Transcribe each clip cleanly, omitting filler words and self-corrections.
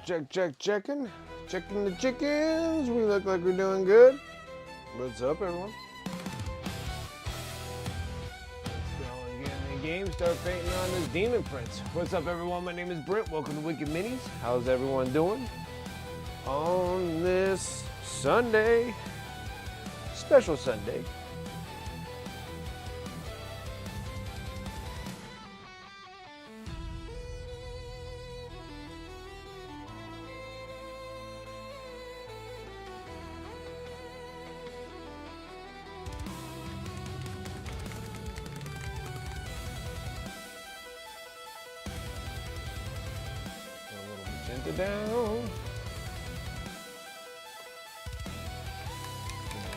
Checking. Checking the chickens. We look like we're doing good. What's up, everyone? Let's go and get in the game. Start painting on this Demon Prince. What's up, everyone? My name is Brent. Welcome to Wicked Minis. How's everyone doing? On this Sunday, special Sunday. Down.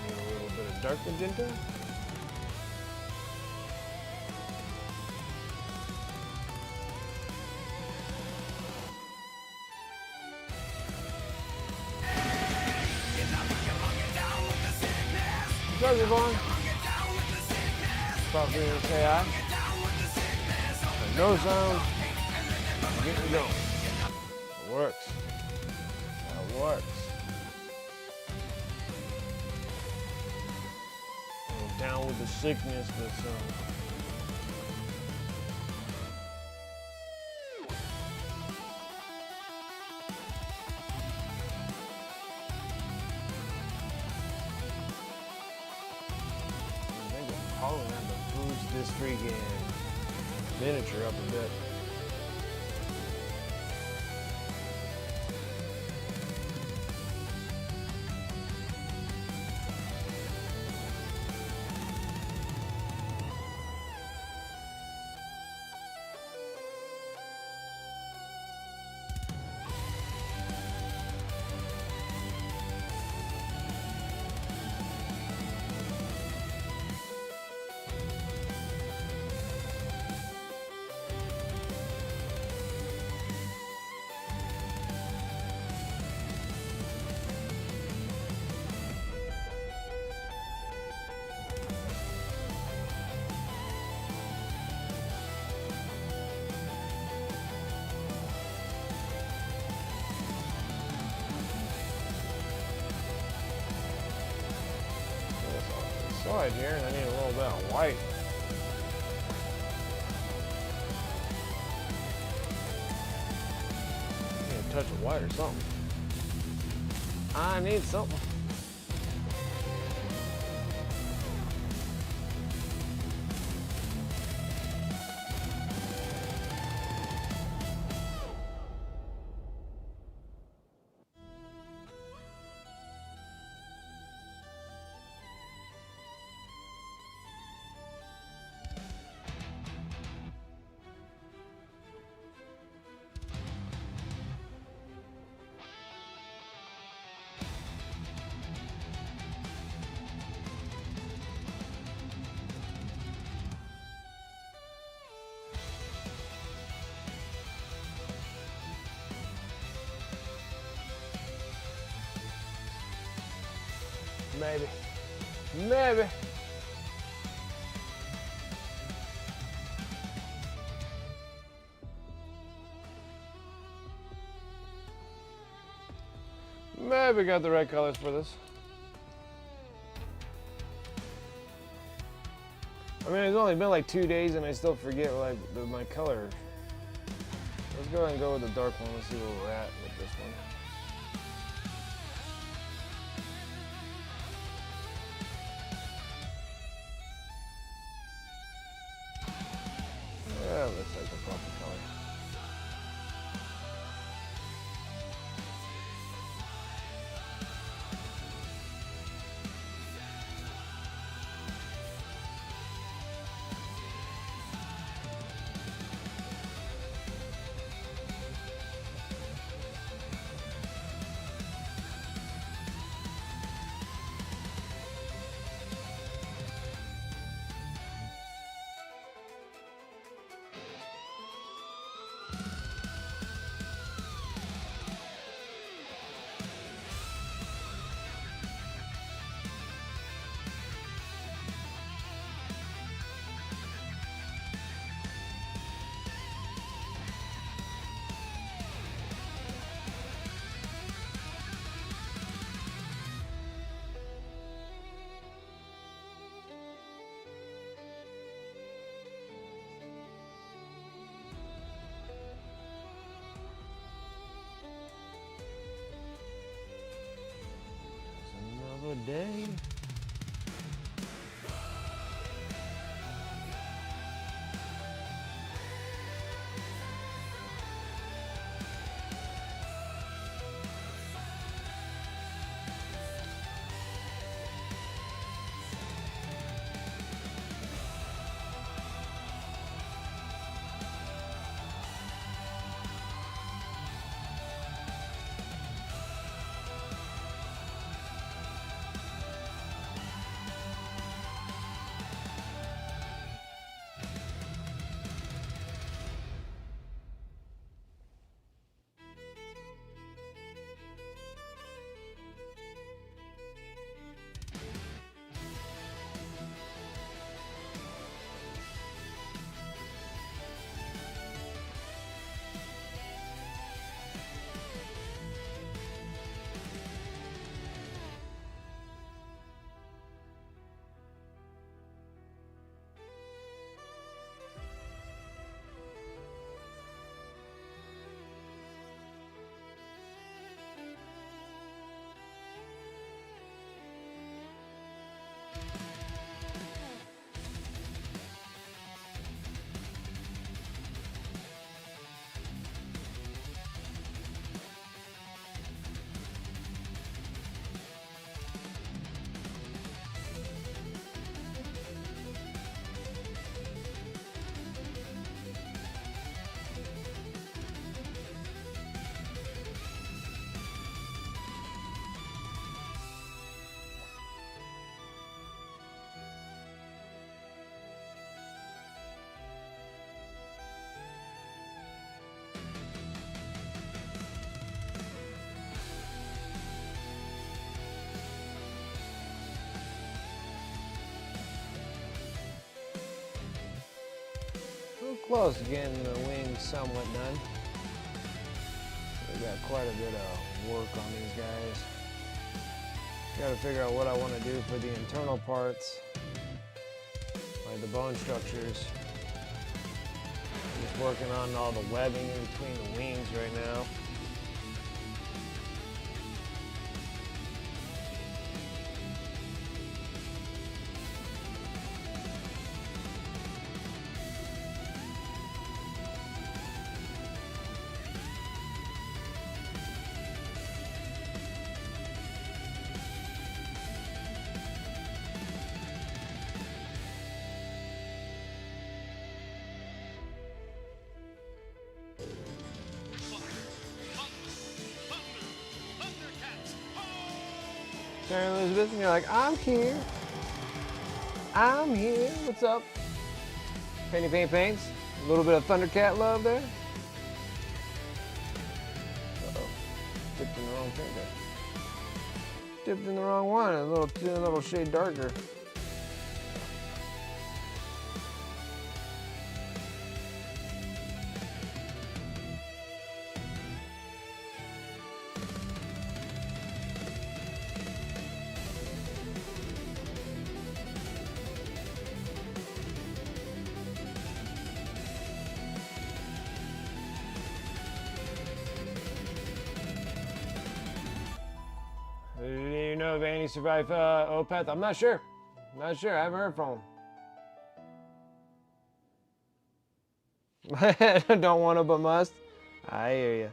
Need a little bit of dark magenta. What's up, Yvonne? Stop being say hi. No sound. Getting going. Works. That works. I'm down with the sickness, but I think I'm probably going to boost this freaking miniature up a bit. Side here, and I need a little bit of white. I need a touch of white or something. I need something. Maybe. Maybe got the right colors for this. I mean, it's only been like 2 days and I still forget like my color. Let's go ahead and go with the dark one. Let's see where we're at with this one. Yeah, looks like the proper color. day. We're close to getting the wings somewhat done. We got quite a bit of work on these guys. Got to figure out what I want to do for the internal parts, like the bone structures. Just working on all the webbing in between the wings right now. Sarah Elizabeth, and you're like, I'm here. I'm here. What's up? Penny Paint Paints. A little bit of Thundercat love there. Uh-oh. Dipped in the wrong paint there. Dipped in the wrong one. A little shade darker. Do you know if Annie survived Opeth? I'm not sure. Not sure. I haven't heard from him. Don't want to but must. I hear you.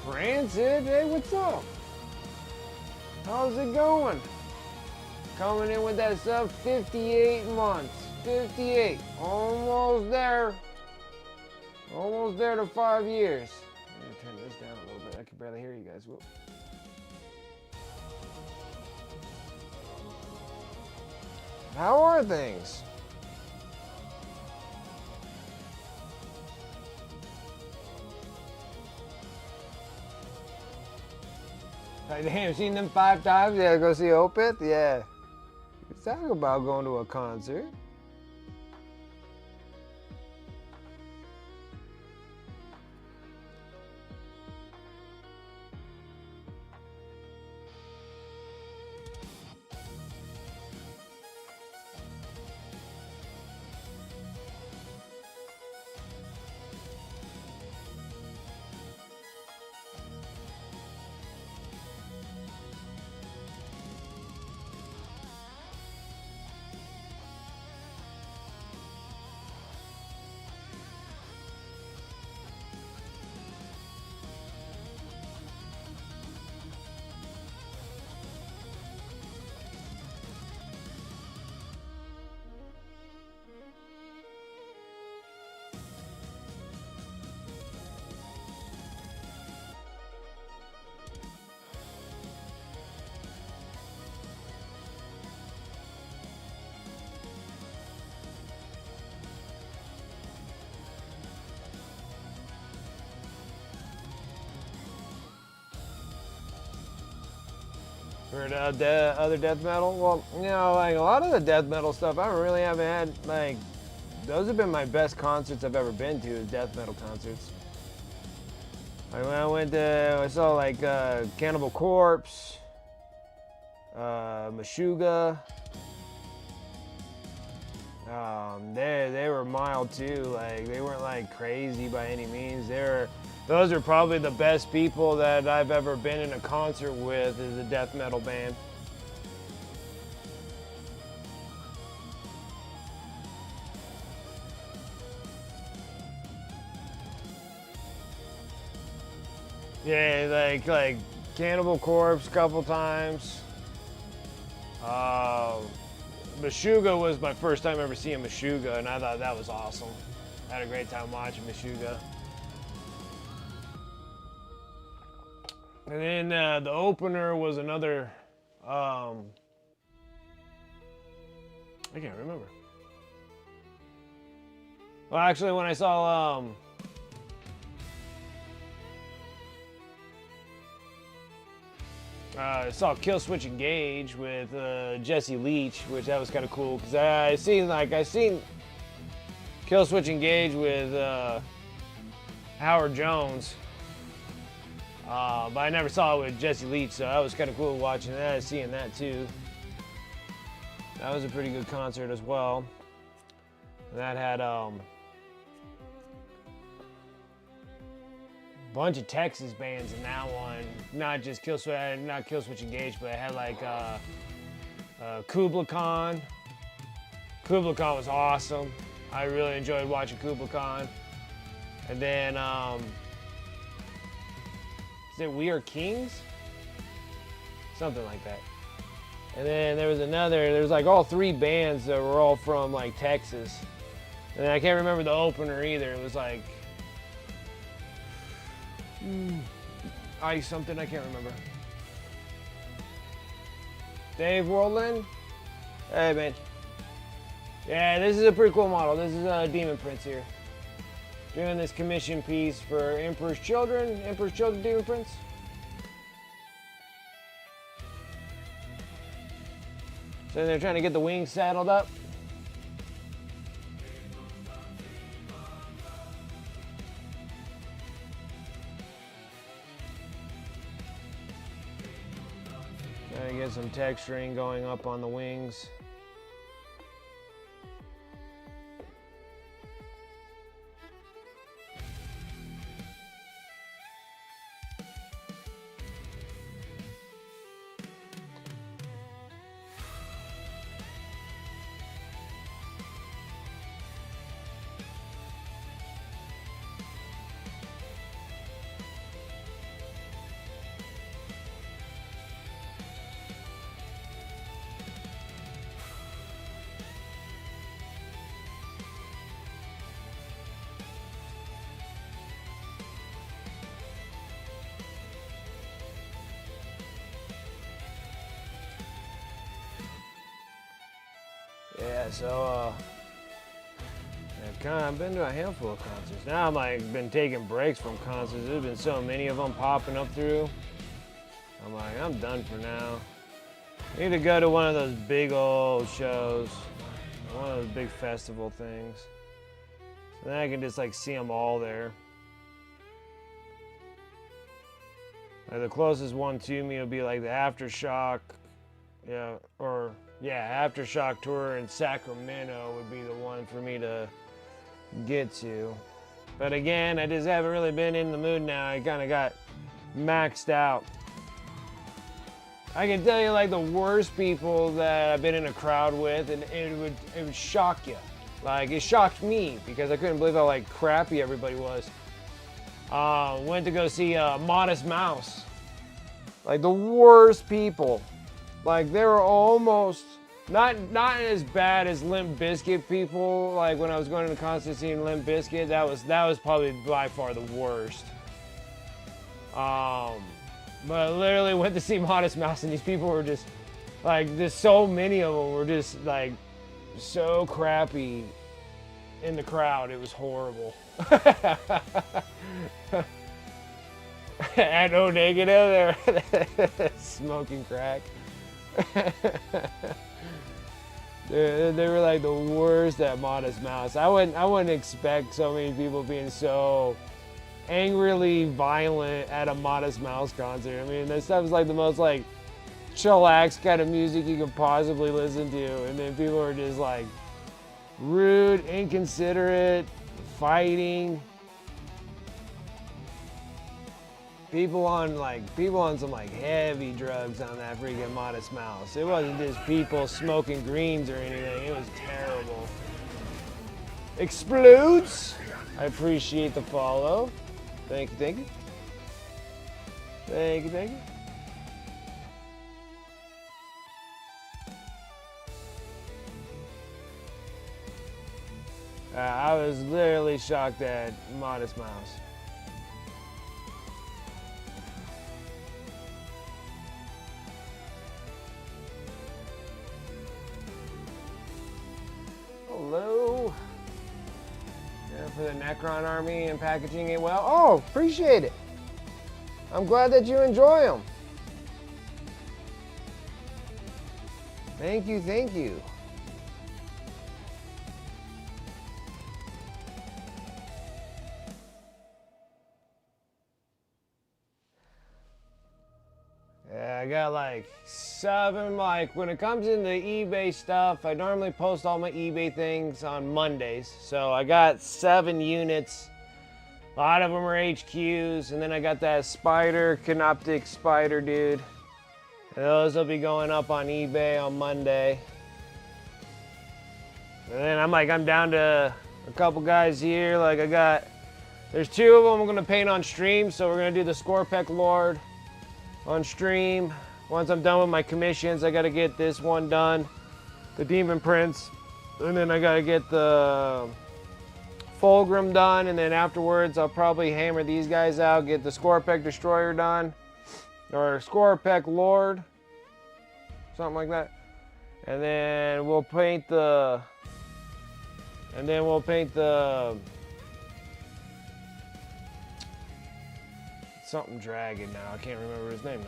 Francis, hey, what's up? How's it going? Coming in with that sub 58 months. 58. Almost there. Almost there to 5 years. I'm going to turn this down a little bit. I can barely hear you guys. Whoop. How are things? Like, damn, seen them 5 times? Yeah, go see Opeth? Yeah. Let's talk about going to a concert. For the other death metal, well, like a lot of the death metal stuff, I really haven't had, like, those have been my best concerts I've ever been to, is death metal concerts. Like when I saw like Cannibal Corpse, Meshuggah. They were mild too. Like they weren't like crazy by any means. Those are probably the best people that I've ever been in a concert with, is a death metal band. Yeah, like Cannibal Corpse a couple times. Meshuggah was my first time ever seeing Meshuggah, and I thought that was awesome. I had a great time watching Meshuggah. And then the opener was another, I can't remember. Well, actually, when I saw, I saw Killswitch Engage with Jesse Leach, which that was kind of cool, because I seen Killswitch Engage with Howard Jones. But I never saw it with Jesse Leach, so that was kind of cool watching that, seeing that too. That was a pretty good concert as well. And that had a bunch of Texas bands in that one. Not just Killswitch Engage, but it had like Kubla Khan. Kubla Khan was awesome. I really enjoyed watching Kubla Khan. And then is it We Are Kings? Something like that. And then there was like all three bands that were all from like Texas. And I can't remember the opener either. It was like Ice something, I can't remember. Dave Worldland? Hey man. Yeah, this is a pretty cool model. This is Demon Prince here. Doing this commission piece for Emperor's Children Demon Prince. So they're trying to get the wings saddled up. Trying to get some texturing going up on the wings. Yeah, so I've been to a handful of concerts. Now I'm like been taking breaks from concerts. There's been so many of them popping up through. I'm like, I'm done for now. I need to go to one of those big old shows, one of those big festival things. So then I can just like see them all there. Like the closest one to me would be like the Aftershock, Aftershock tour in Sacramento would be the one for me to get to. But again, I just haven't really been in the mood now. I kind of got maxed out. I can tell you like the worst people that I've been in a crowd with, and it would shock you. Like it shocked me because I couldn't believe how like crappy everybody was. Went to go see Modest Mouse. Like the worst people. Like they were almost not as bad as Limp Bizkit people. Like when I was going to the concert seeing Limp Bizkit, that was probably by far the worst. But I literally went to see Modest Mouse, and these people were just like, there's so many of them were just like so crappy in the crowd. It was horrible. At O Negative, they're smoking crack. they were like the worst at Modest Mouse. I wouldn't expect so many people being so angrily violent at a Modest Mouse concert. I mean, that stuff is like the most like chillax kind of music you could possibly listen to, and then people are just like rude, inconsiderate, fighting. People on some like heavy drugs on that freaking Modest Mouse. It wasn't just people smoking greens or anything. It was terrible. Explodes. I appreciate the follow. Thank you, thank you. Thank you, thank you. I was literally shocked at Modest Mouse. Hello. Yeah, for the Necron army and packaging it well. Oh, appreciate it. I'm glad that you enjoy them. Thank you, thank you. Yeah, I got like 7, like when it comes into eBay stuff, I normally post all my eBay things on Mondays. So I got 7 units. A lot of them are HQs, and then I got that spider, Canoptic spider dude. And those will be going up on eBay on Monday. And then I'm down to a couple guys here. Like there's 2 of them I'm gonna paint on stream. So we're gonna do the Scorpec Lord on stream. Once I'm done with my commissions, I gotta get this one done, the Demon Prince, and then I gotta get the Fulgrim done, and then afterwards I'll probably hammer these guys out, get the Scorpec Destroyer done, or Scorpec Lord, something like that, and then we'll paint the something dragon now. I can't remember his name now.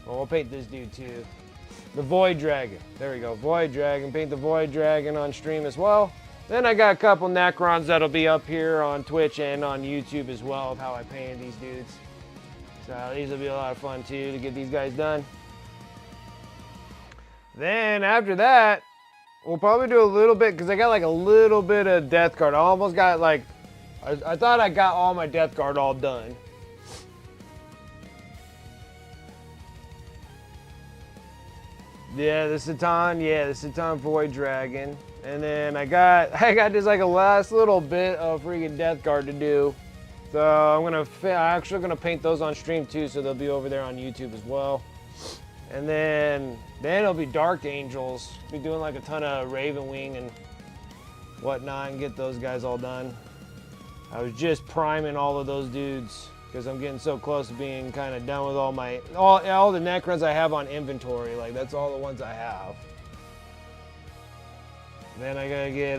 Well, we'll paint this dude too. The Void Dragon. There we go. Void Dragon. Paint the Void Dragon on stream as well. Then I got a couple Necrons that'll be up here on Twitch and on YouTube as well of how I painted these dudes. So these will be a lot of fun too to get these guys done. Then after that, we'll probably do a little bit, because I got like a little bit of Death Guard. I almost got like, I thought I got all my Death Guard all done. Yeah, the Satan Void Dragon. And then I got just like a last little bit of freaking Death Guard to do. So I'm actually gonna paint those on stream too, so they'll be over there on YouTube as well. And then it'll be Dark Angels. Be doing like a ton of Ravenwing and whatnot and get those guys all done. I was just priming all of those dudes because I'm getting so close to being kind of done with all the Necrons I have on inventory. Like that's all the ones I have. Then I gotta get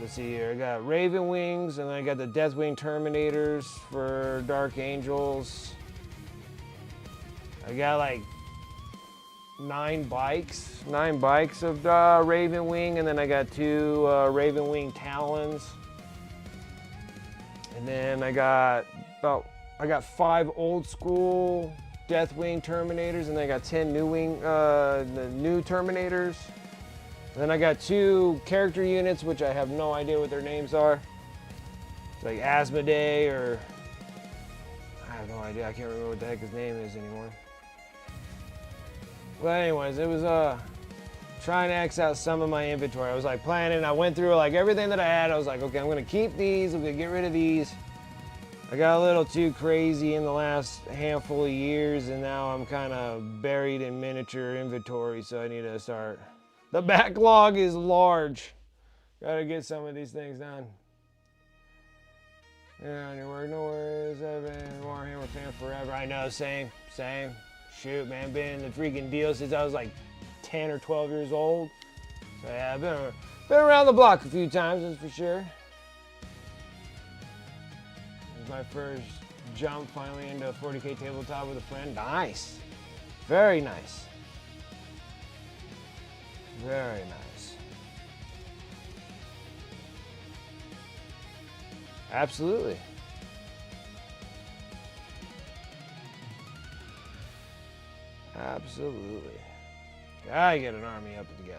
let's see here. I got Raven Wings, and then I got the Deathwing Terminators for Dark Angels. I got like 9 bikes of Raven Wing, and then I got 2 Raven Wing Talons. And then I got 5 old school Deathwing Terminators, and then I got 10 new new Terminators. And then I got 2 character units, which I have no idea what their names are. It's like Asmodee, or I have no idea. I can't remember what the heck his name is anymore. But anyways, it was trying to X out some of my inventory. I was like planning. I went through like everything that I had. I was like, okay, I'm gonna keep these. I'm gonna get rid of these. I got a little too crazy in the last handful of years, and now I'm kind of buried in miniature inventory, so I need to start. The backlog is large. Gotta get some of these things done. Yeah, anywhere, nowhere. I've been a Warhammer fan forever. I know, same. Shoot, man, been in the freaking deal since I was like 10 or 12 years old. So yeah, I've been around the block a few times, that's for sure. It was my first jump finally into a 40K tabletop with a friend. Nice. Very nice. Very nice. Absolutely. Absolutely. Gotta get an army up together.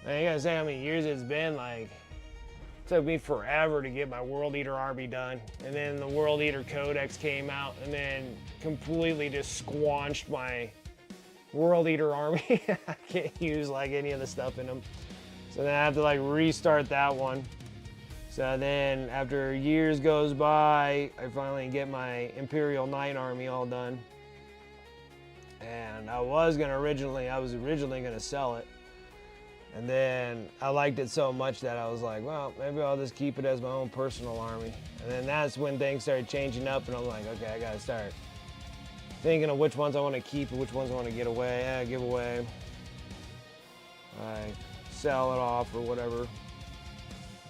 Man, you gotta say how many years it's been. Like, it took me forever to get my World Eater army done. And then the World Eater Codex came out and then completely just squanched my World Eater army. I can't use like any of the stuff in them. So then I have to like restart that one. So then after years goes by, I finally get my Imperial Knight army all done. And I was originally gonna sell it. And then I liked it so much that I was like, well, maybe I'll just keep it as my own personal army. And then that's when things started changing up and I'm like, okay, I gotta start thinking of which ones I want to keep and which ones I want to give away. I sell it off or whatever.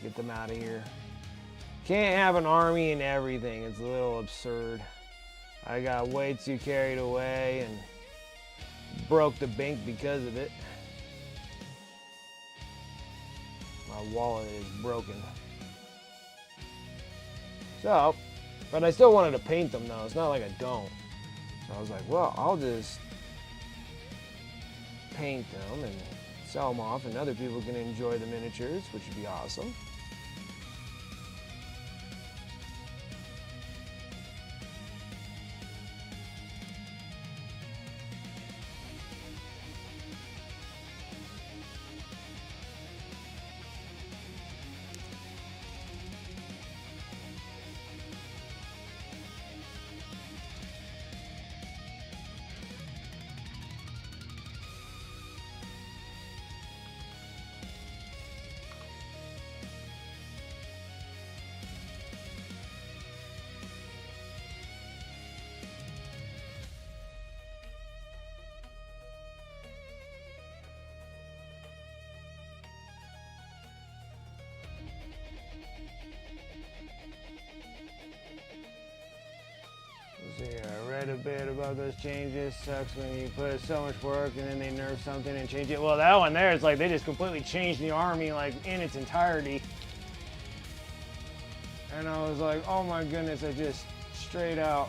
Get them out of here. Can't have an army and everything. It's a little absurd. I got way too carried away and broke the bank because of it. My wallet is broken. So, but I still wanted to paint them though. It's not like I don't. So I was like, well, I'll just paint them and sell them off and other people can enjoy the miniatures, which would be awesome. So yeah, I read a bit about those changes. Sucks when you put so much work and then they nerf something and change it. Well, that one there, it's like they just completely changed the army like in its entirety. And I was like, oh my goodness, I just straight out.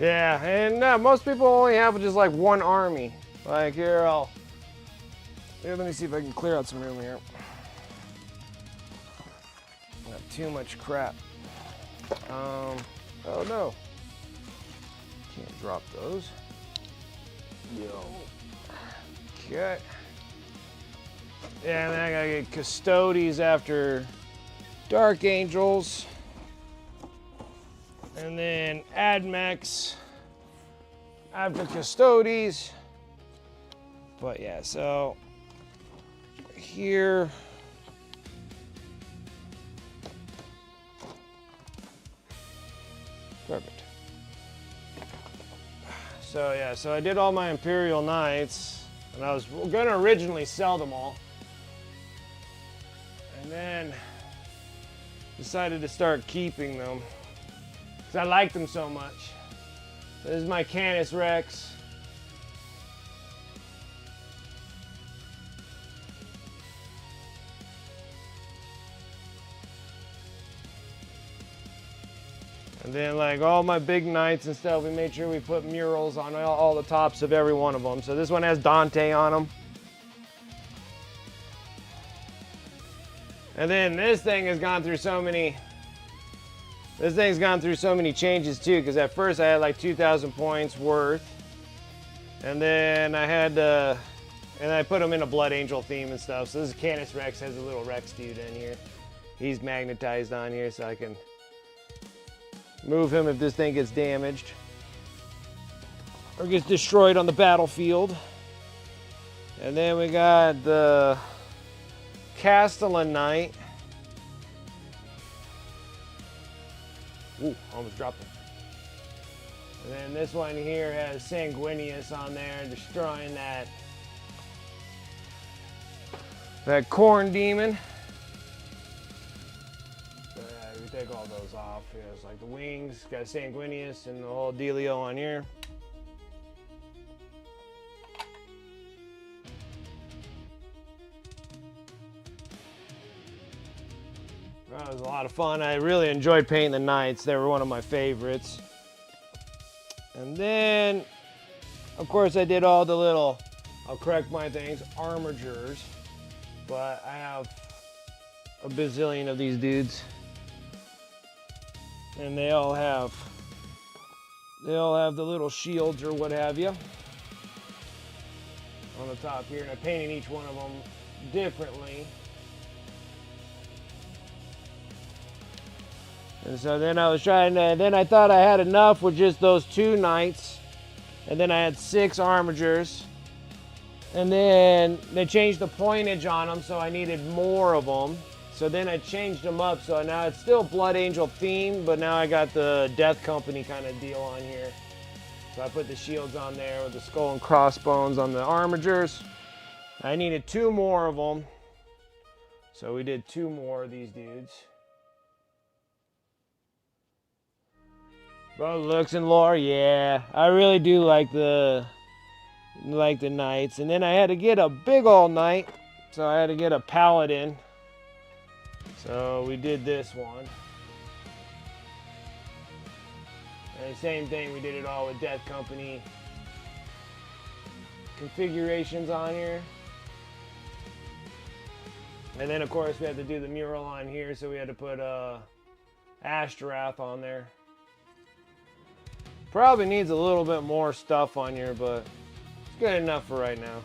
Yeah, and most people only have just like one army. Like here, let me see if I can clear out some room here. Not too much crap. Oh no. Can't drop those. Yo. Okay. Yeah, and then I gotta get Custodes after Dark Angels. And then Admech after Custodes. But yeah, so here. Perfect. So yeah, so I did all my Imperial Knights, and I was gonna originally sell them all. And then decided to start keeping them. Because I like them so much. So this is my Canis Rex. And then like all my big knights and stuff, we made sure we put murals on all the tops of every one of them. So this one has Dante on them. And then this thing has gone through so many changes too, because at first I had like 2,000 points worth. And then I had and I put him in a Blood Angel theme and stuff. So this is Canis Rex, has a little Rex dude in here. He's magnetized on here so I can move him if this thing gets damaged or gets destroyed on the battlefield. And then we got the Castellan Knight. Ooh, almost dropped him. And then this one here has Sanguinius on there, destroying that corn demon. So yeah, we take all those off. Yeah, it's like the wings, got Sanguinius and the whole dealio on here. That was a lot of fun. I really enjoyed painting the knights. They were one of my favorites. And then, of course, I did all the little, I'll correct my things, armigers. But I have a bazillion of these dudes. And they all have the little shields or what have you on the top here. And I painted each one of them differently. And so then I was trying to, then I thought I had enough with just those 2 knights. And then I had 6 armigers. And then they changed the pointage on them, so I needed more of them. So then I changed them up, so now it's still Blood Angel themed, but now I got the Death Company kind of deal on here. So I put the shields on there with the skull and crossbones on the armigers. I needed 2 more of them. So we did 2 more of these dudes. Bro, looks and lore, yeah. I really do like the knights. And then I had to get a big old knight, so I had to get a paladin. So we did this one. And same thing, we did it all with Death Company configurations on here. And then of course we had to do the mural on here, so we had to put Ashtaroth on there. Probably needs a little bit more stuff on here, but it's good enough for right now.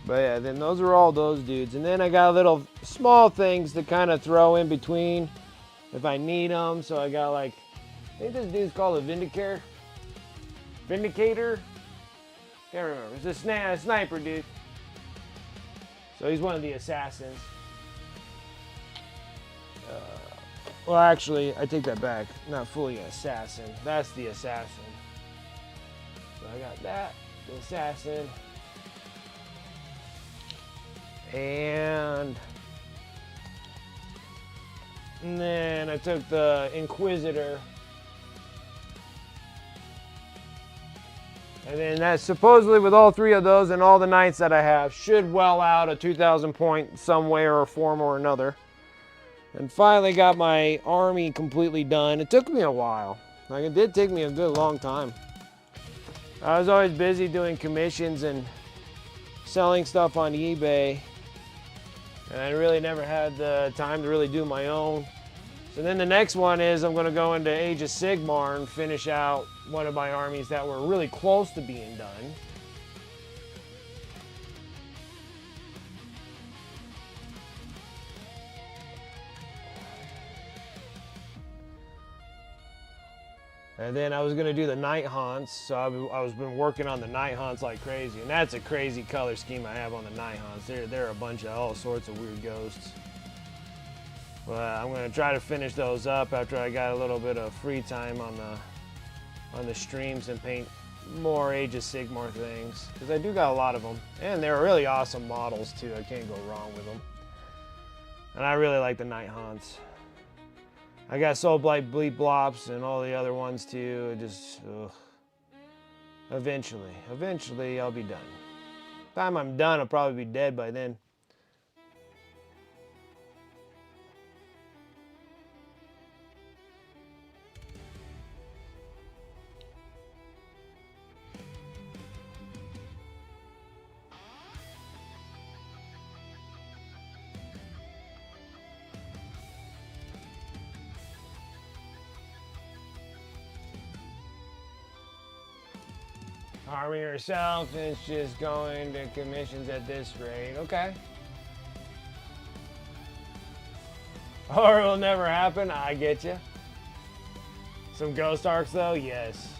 But yeah, then those are all those dudes. And then I got little small things to kind of throw in between if I need them. So I got like, I think this dude's called a Vindicator. Can't remember. It's a sniper dude. So he's one of the assassins. Well, actually, I take that back. Not fully an assassin. That's the assassin. So I got that, the assassin. And then I took the Inquisitor. And then that supposedly with all 3 of those and all the knights that I have should well out a 2,000 point some way or form or another. And finally got my army completely done. It took me a while. Like, it did take me a good long time. I was always busy doing commissions and selling stuff on eBay. And I really never had the time to really do my own. So then the next one is I'm going to go into Age of Sigmar and finish out one of my armies that were really close to being done. And then I was gonna do the Night Haunts, so I was been working on the Night Haunts like crazy, and that's a crazy color scheme I have on the Night Haunts. They're a bunch of all sorts of weird ghosts. But I'm gonna try to finish those up after I got a little bit of free time on the streams and paint more Age of Sigmar things, because I do got a lot of them, and they're really awesome models too. I can't go wrong with them, and I really like the Night Haunts. I got Soul Blight Bleep Blops and all the other ones too. It just, ugh. Eventually I'll be done. By the time I'm done, I'll probably be dead by then. Army herself is just going to commissions at this rate. Okay. Or it will never happen. I get you. Some ghost arcs though, yes.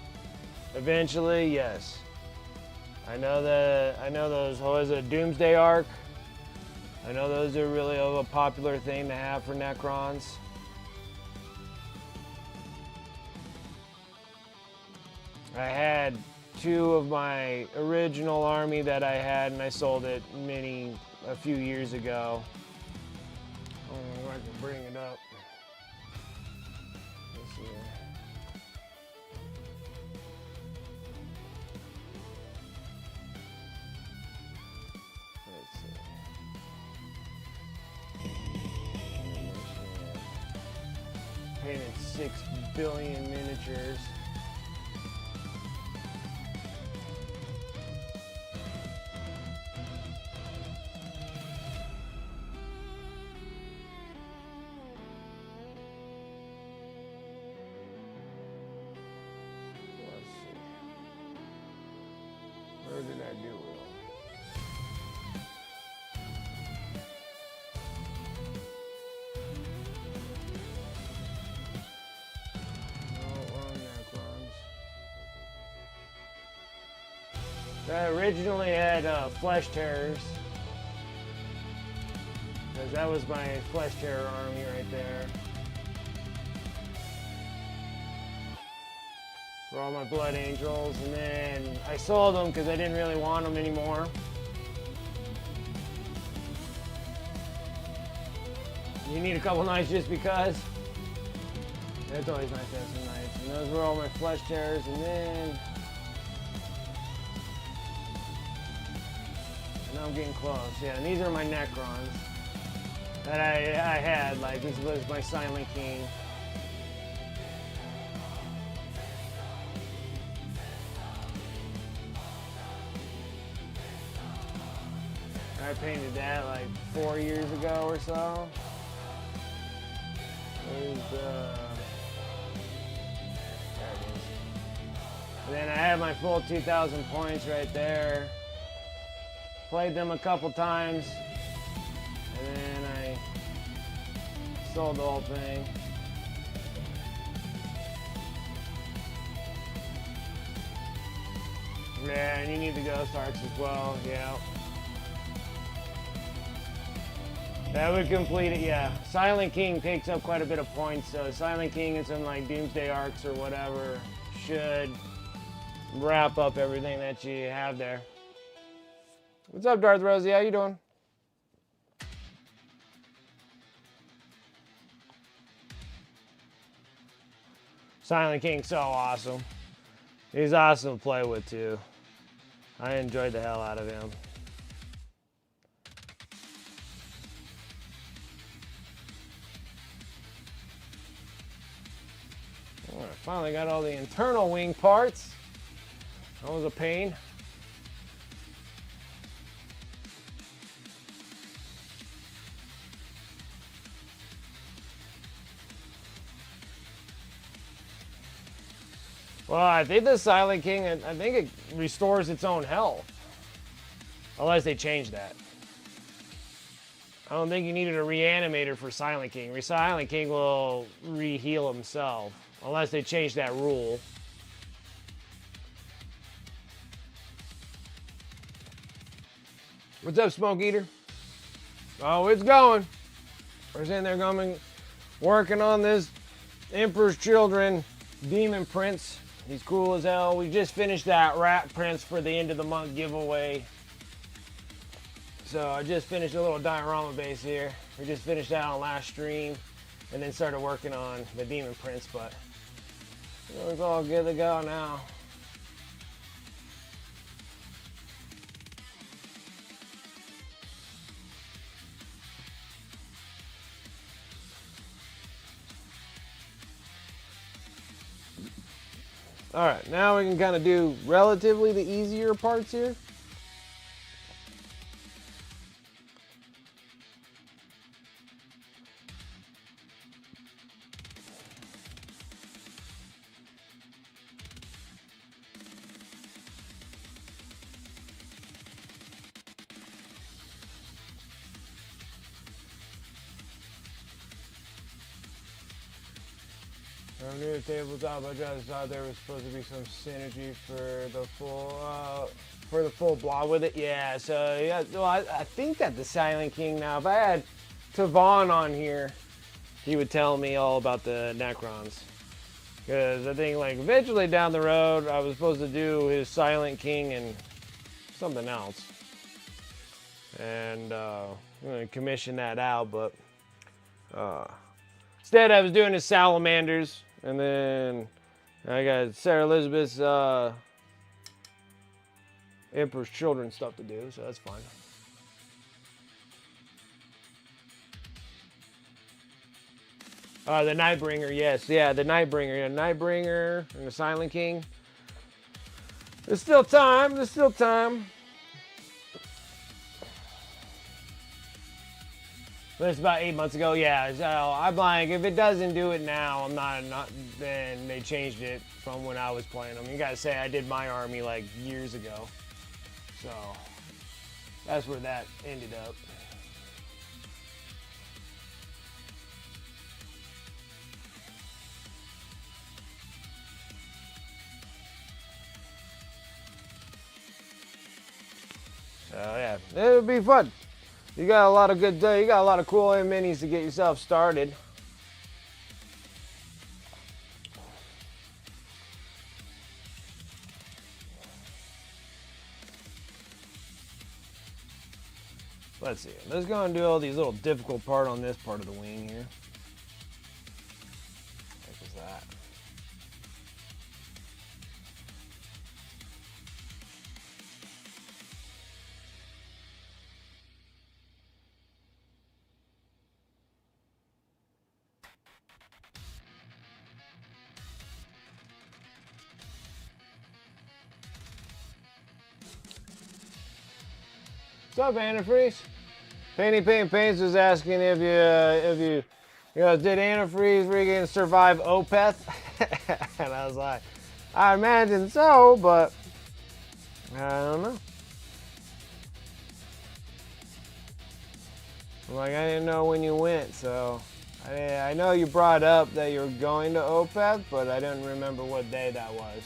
Eventually, yes. I know those. What is it? Doomsday arc. I know those are really a popular thing to have for Necrons. I had 2 of my original army that I had, and I sold it a few years ago. I don't know if I can bring it up. Let's see. Painted 6 billion miniatures. Let's see. Where did I do it? I originally had Flesh Terrors, because that was my Flesh Terror army right there. For all my Blood Angels, and then I sold them because I didn't really want them anymore. You need a couple nights just because. It's always nice to have some nights. And those were all my Flesh Terrors, and then now I'm getting close. Yeah, and these are my Necrons that I had. Like, this was my Silent King. I painted that like 4 years ago or so. There it is. And then I had my full 2,000 points right there. Played them a couple times, and then I sold the whole thing. Yeah, and you need the Ghost Arcs as well, yeah. That would complete it, yeah. Silent King takes up quite a bit of points, so Silent King and some like Doomsday Arcs or whatever should wrap up everything that you have there. What's up, Darth Rosie? How you doing? Silent King's so awesome. He's awesome to play with, too. I enjoyed the hell out of him. Oh, I finally got all the internal wing parts. That was a pain. Well, I think the Silent King, I think it restores its own health. Unless they change that. I don't think you needed a reanimator for Silent King. Silent King will re-heal himself. Unless they change that rule. What's up, Smoke Eater? Oh, it's going. We're sitting there going, working on this Emperor's Children Demon Prince. He's cool as hell. We just finished that Rat Prince for the end of the month giveaway. So I just finished a little diorama base here. We just finished that on last stream and then started working on the Demon Prince, but it's all good to go now. All right, now we can kind of do relatively the easier parts here. From new tabletop, I just thought there was supposed to be some synergy for the full block with it. Yeah, so yeah, well, I think that the Silent King now, if I had Tavon on here, he would tell me all about the Necrons. Because I think like eventually down the road, I was supposed to do his Silent King and something else. And I'm going to commission that out, but instead I was doing his Salamanders. And then I got Sarah Elizabeth's Emperor's Children stuff to do, so that's fine. The Nightbringer, yes. Yeah, the Nightbringer. Yeah, Nightbringer and the Silent King. There's still time. There's still time. But it's about 8 months ago. Yeah, so I'm like, if it doesn't do it now, I'm not. Then they changed it from when I was playing them. You gotta say, I did my army like years ago. So that's where that ended up. So yeah, it'll be fun. You got a lot of you got a lot of cool minis to get yourself started. Let's see. Let's go and do all these little difficult part on this part of the wing here. What was that? What's up, Antifreeze? Painty Paint Paints was asking if you did Antifreeze freaking survive Opeth? And I was like, I imagine so, but I don't know. I'm like, I didn't know when you went, so I know you brought up that you were going to Opeth, but I didn't remember what day that was.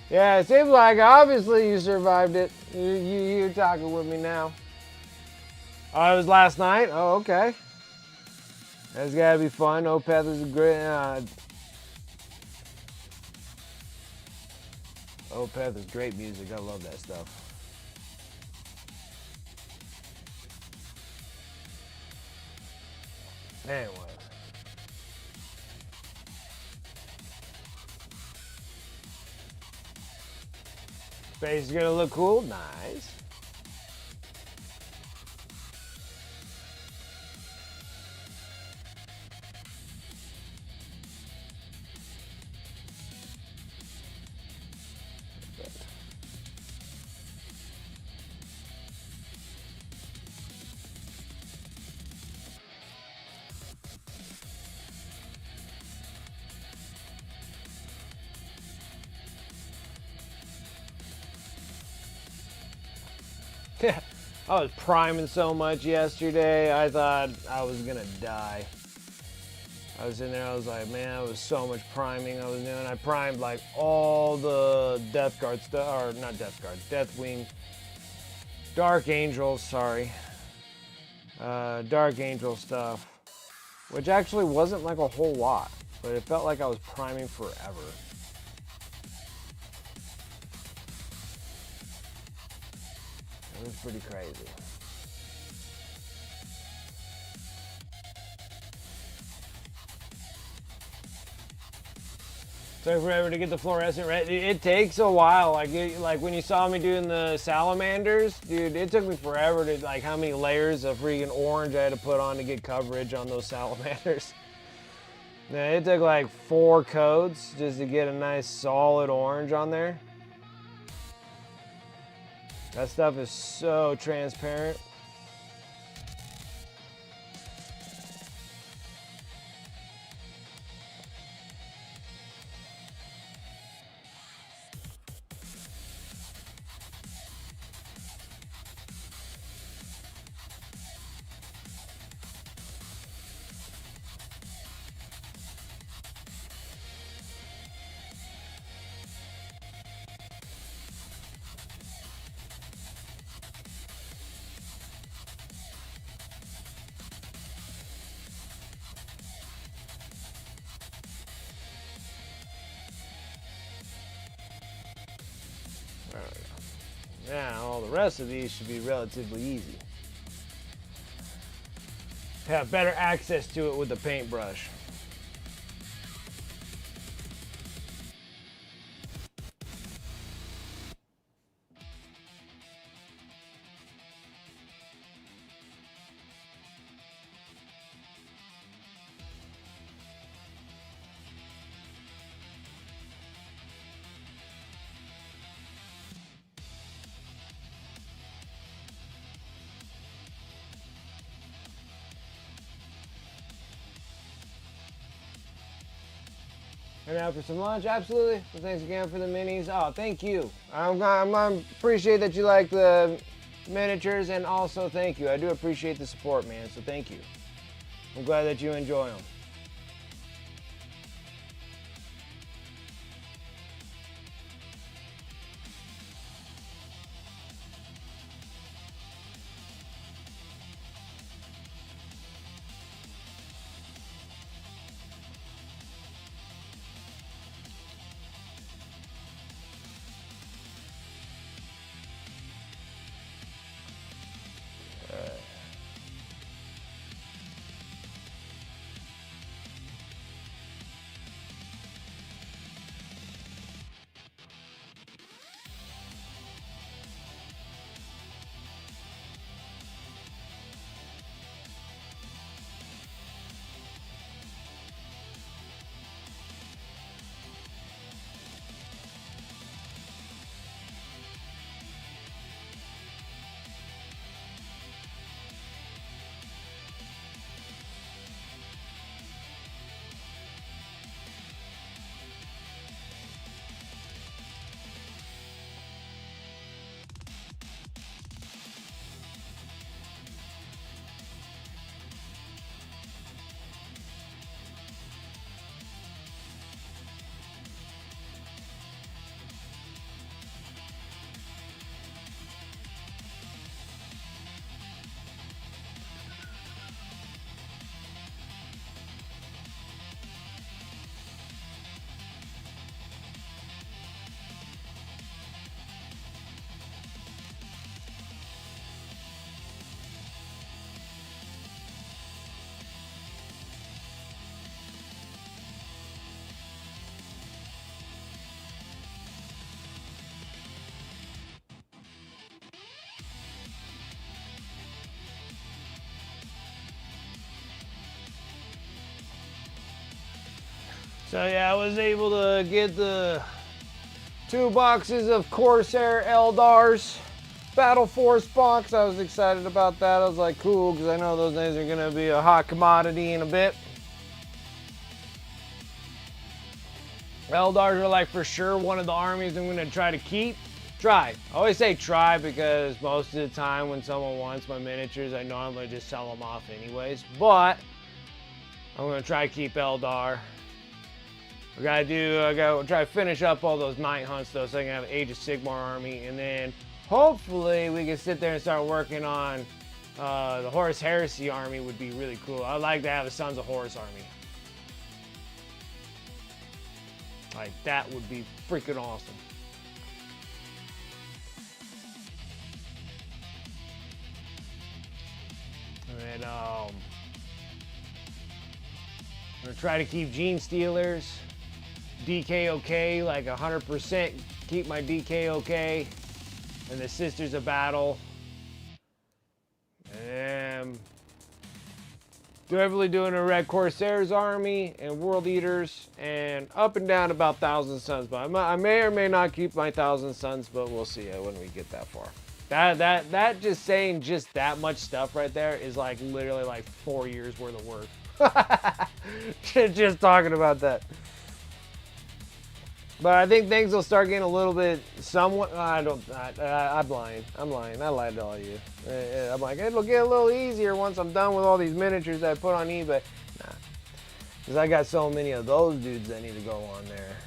Yeah, it seems like obviously you survived it. You're talking with me now. Oh, it was last night? Oh, okay. That's gotta be fun. Opeth is a great... Opeth is great music. I love that stuff. Anyway. Space is gonna look cool. Nice. I was priming so much yesterday, I thought I was gonna die. I was in there, I was like, man, it was so much priming I was doing. I primed like all the Death Guard stuff, or not Death Guard, Deathwing, Dark Angel, sorry. Dark Angel stuff, which actually wasn't like a whole lot, but it felt like I was priming forever. It was pretty crazy. Took forever to get the fluorescent red. It takes a while. Like when you saw me doing the salamanders, dude, it took me forever to like how many layers of freaking orange I had to put on to get coverage on those salamanders. Yeah, it took like 4 coats just to get a nice solid orange on there. That stuff is so transparent. all the rest of these should be relatively easy. Have better access to it with the paintbrush. And now for some lunch, absolutely. Well, thanks again for the minis. Oh, thank you. I appreciate that you like the miniatures, and also thank you. I do appreciate the support, man, so thank you. I'm glad that you enjoy them. So yeah, I was able to get the 2 boxes of Corsair Eldars Battle Force box. I was excited about that. I was like, cool, because I know those things are going to be a hot commodity in a bit. Eldars are like for sure one of the armies I'm going to try to keep. Try. I always say try because most of the time when someone wants my miniatures, I normally just sell them off anyways. But I'm going to try to keep Eldar. I gotta try to finish up all those night hunts though, so I can have Age of Sigmar army, and then hopefully we can sit there and start working on the Horus Heresy army. Would be really cool. I'd like to have a Sons of Horus army. Like that would be freaking awesome. And I'm gonna try to keep Gene Stealers. DKOK, like 100%, keep my DKOK, and the Sisters of Battle. And definitely doing a Red Corsairs army and World Eaters, and up and down about Thousand Sons. But I may or may not keep my Thousand Sons, but we'll see when we get that far. That just saying just that much stuff right there is like literally like 4 years worth of work. just talking about that. But I think things will start getting a little bit somewhat. I'm lying. I lied to all you. I'm like, it'll get a little easier once I'm done with all these miniatures that I put on eBay. Nah. Because I got so many of those dudes that need to go on there.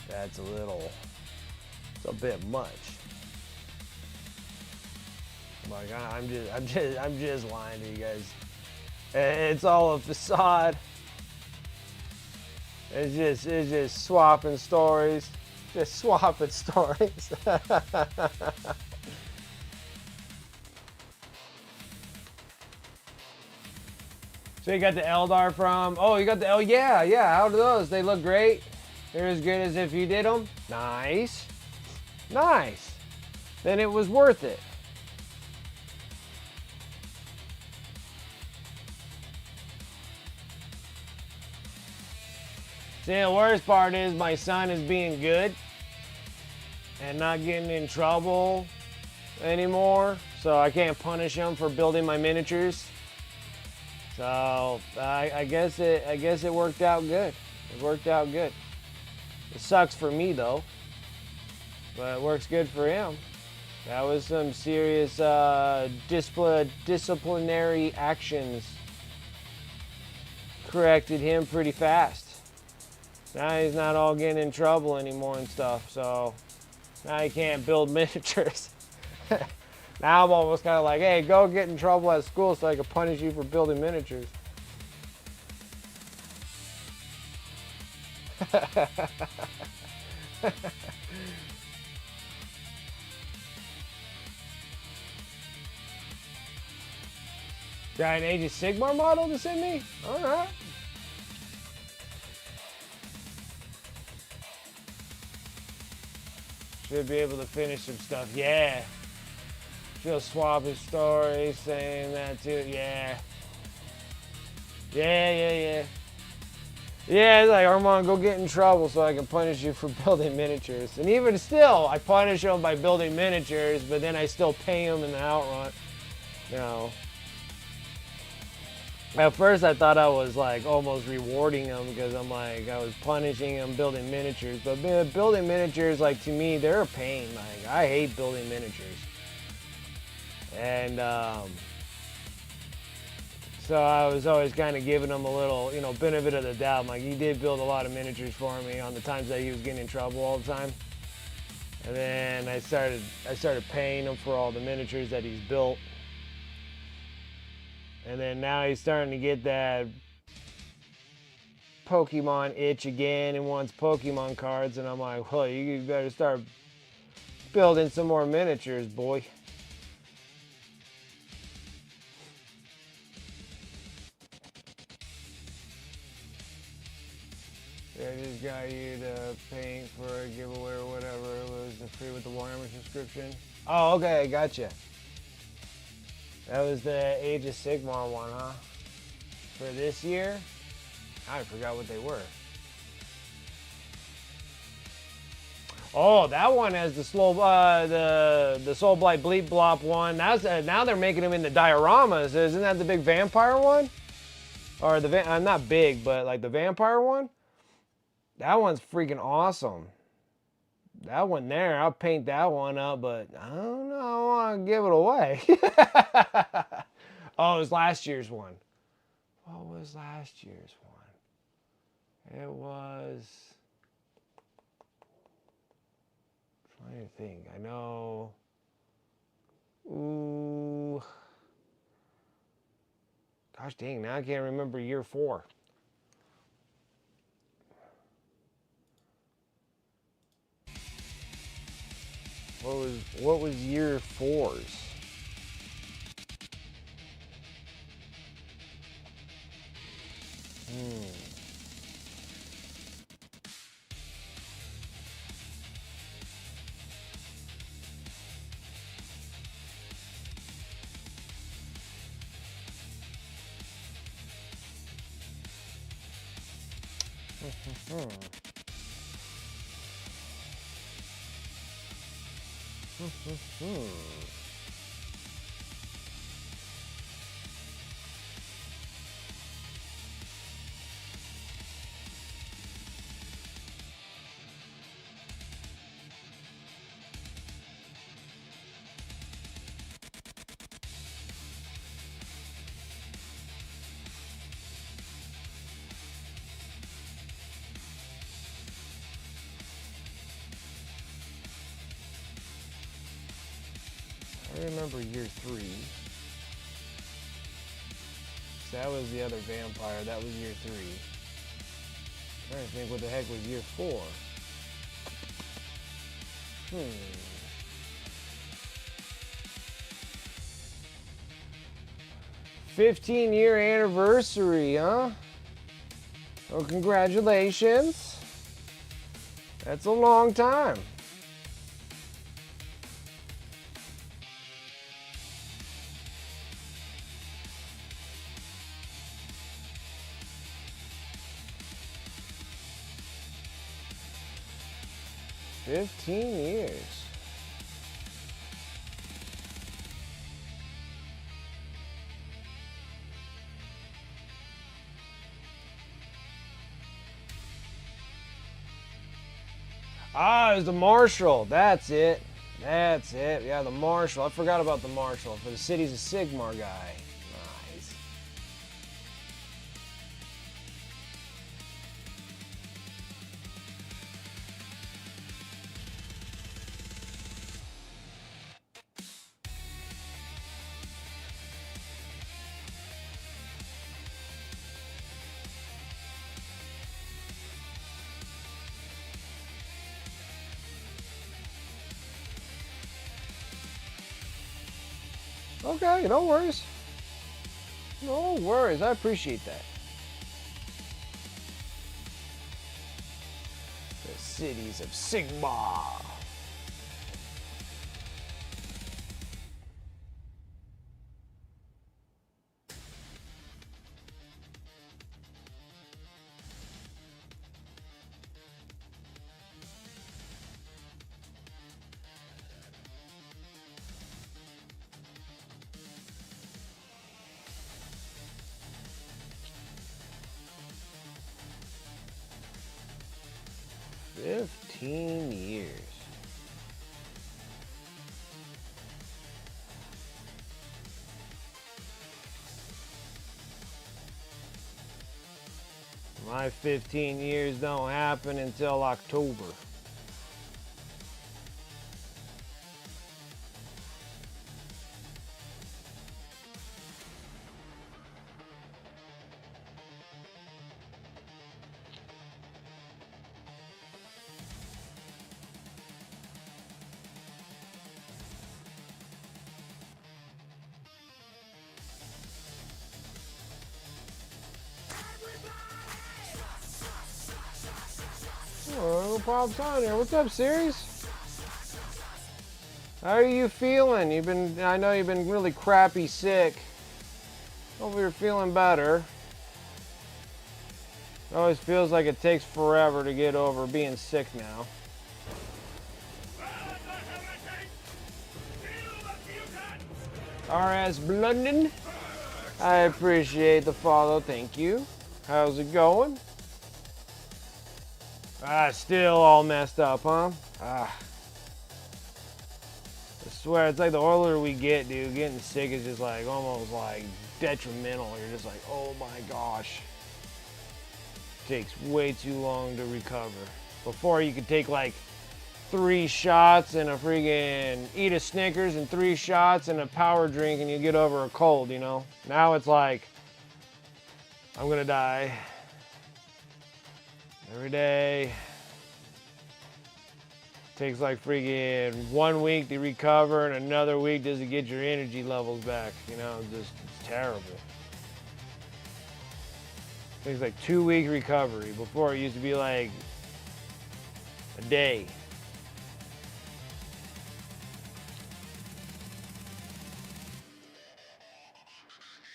That's it's a bit much. Like, I'm just lying to you guys. It's all a facade. It's just swapping stories. Just swapping stories. So you got the Eldar from, oh, you got the, oh yeah, how do those? They look great. They're as good as if you did them. Nice. Nice. Then it was worth it. See, the worst part is my son is being good and not getting in trouble anymore, so I can't punish him for building my miniatures. So I guess it worked out good. It worked out good. It sucks for me though, but it works good for him. That was some serious disciplinary actions. Corrected him pretty fast. Now he's not all getting in trouble anymore and stuff, so now he can't build miniatures. Now I'm almost kind of like, hey, go get in trouble at school so I can punish you for building miniatures. Got an Age of Sigmar model to send me? Alright. Should be able to finish some stuff. Yeah. She'll swap his story saying that too. Yeah. Yeah. Yeah, it's like, Armand, go get in trouble so I can punish you for building miniatures. And even still, I punish him by building miniatures, but then I still pay him in the outrun. You know. At first I thought I was like almost rewarding him because I'm like, I was punishing him building miniatures. But building miniatures, like, to me, they're a pain. Like, I hate building miniatures. And so I was always kind of giving him a little, benefit of the doubt. I'm like, he did build a lot of miniatures for me on the times that he was getting in trouble all the time. And then I started paying him for all the miniatures that he's built. And then now he's starting to get that Pokemon itch again and wants Pokemon cards. And I'm like, well, you better start building some more miniatures, boy. I just got you to paint for a giveaway or whatever. It was free with the Warhammer subscription. Oh, okay, gotcha. That was the Age of Sigmar one, huh? For this year? I forgot what they were. Oh, that one has the the Soul Blight Bleep Blop one. That's now they're making them into dioramas. Isn't that the big vampire one? Or the not big, but like the vampire one? That one's freaking awesome. That one there, I'll paint that one up, but I don't know, I want to give it away. Oh, it was last year's one. What was last year's one? It was... I'm trying to think. I know... Ooh... Gosh dang, now I can't remember year 4. What was year 4's? I remember year 3. So that was the other vampire. That was year 3. I'm trying to think what the heck was year 4. $15-year anniversary, huh? Well, congratulations. That's a long time. $15 years. Ah, it was the Marshall. That's it. That's it. Yeah, the Marshall. I forgot about the Marshall. For the Cities of Sigmar guy. Nice. Okay, no worries. No worries. I appreciate that. The Cities of Sigmar. $15 years. My 15 years don't happen until October. Oh, Pop's on here. What's up, Series? How are you feeling? I know you've been really crappy sick. Hope you're feeling better. It always feels like it takes forever to get over being sick now. RS Blunden, I appreciate the follow, thank you. How's it going? Still all messed up, huh? I swear, it's like the older we get, dude, getting sick is just like almost like detrimental. You're just like, oh my gosh. Takes way too long to recover. Before you could take like 3 shots and eat a Snickers and 3 shots and a power drink and you get over a cold, you know? Now it's like, I'm gonna die. Every day. Takes like 1 week to recover and another week just to get your energy levels back. You know, it's terrible. Takes like 2-week recovery. Before it used to be like a day.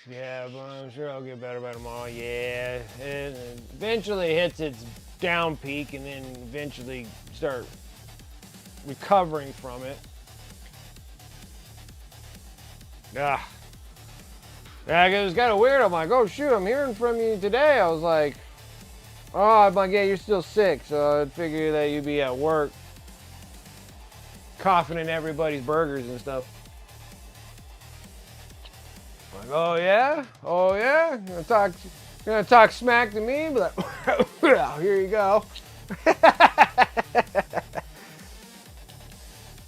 Yeah, but I'm sure I'll get better by tomorrow. Yeah, it eventually hits its down peak and then eventually start recovering from it. Yeah, it was kind of weird. I'm like, oh shoot, I'm hearing from you today. I was like, oh, I'm like, yeah, you're still sick, so I'd figure that you'd be at work coughing in everybody's burgers and stuff. Like, oh yeah? Oh yeah? You're gonna talk smack to me? Be like, well, here you go.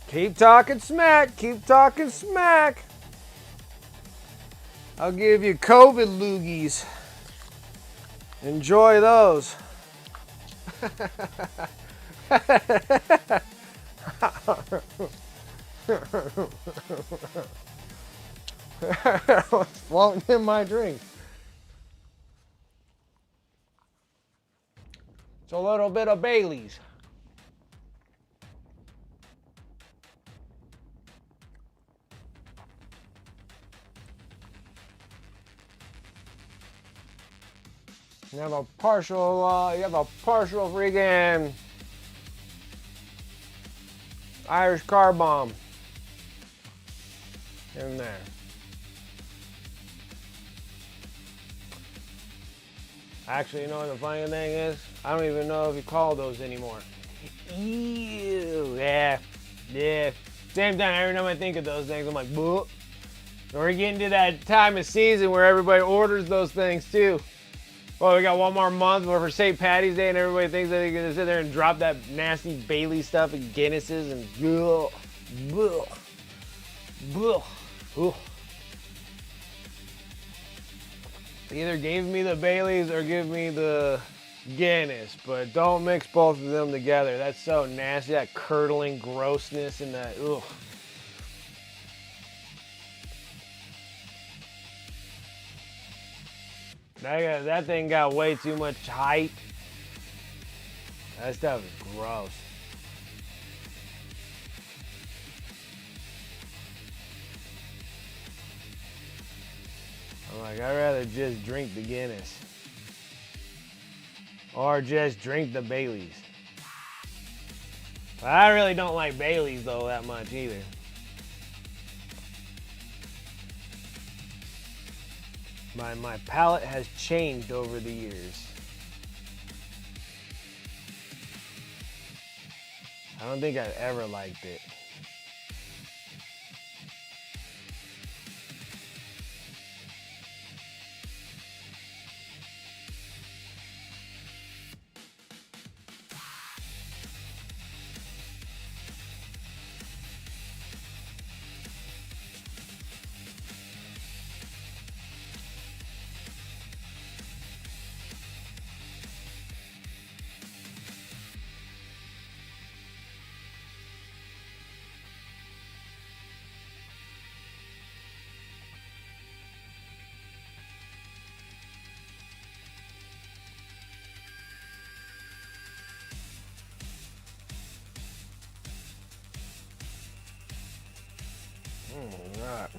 Keep talking smack. Keep talking smack. I'll give you COVID loogies. Enjoy those. What's floating in my drink? It's a little bit of Bailey's. You have a partial freaking Irish car bomb in there. Actually, you know what the funny thing is? I don't even know if you call those anymore. Ew, yeah. Same time, every time I think of those things, I'm like, boop. We're getting to that time of season where everybody orders those things too. Well, we got one more month for St. Patty's Day, and everybody thinks that they're gonna sit there and drop that nasty Bailey stuff and Guinnesses and Either give me the Baileys or give me the Guinness, but don't mix both of them together. That's so nasty, that curdling grossness and that, ugh. That thing got way too much hype. That stuff is gross. I'm like, I'd rather just drink the Guinness. Or just drink the Baileys. But I really don't like Baileys though that much either. My palate has changed over the years. I don't think I've ever liked it. Right.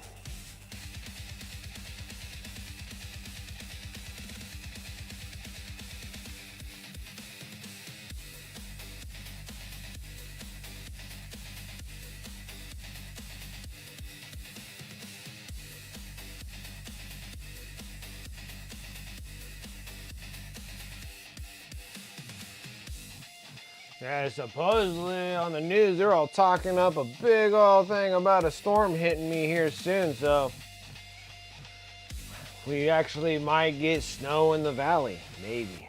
Yeah, supposedly on the news they're all talking up a big old thing about a storm hitting me here soon, so we actually might get snow in the valley, maybe.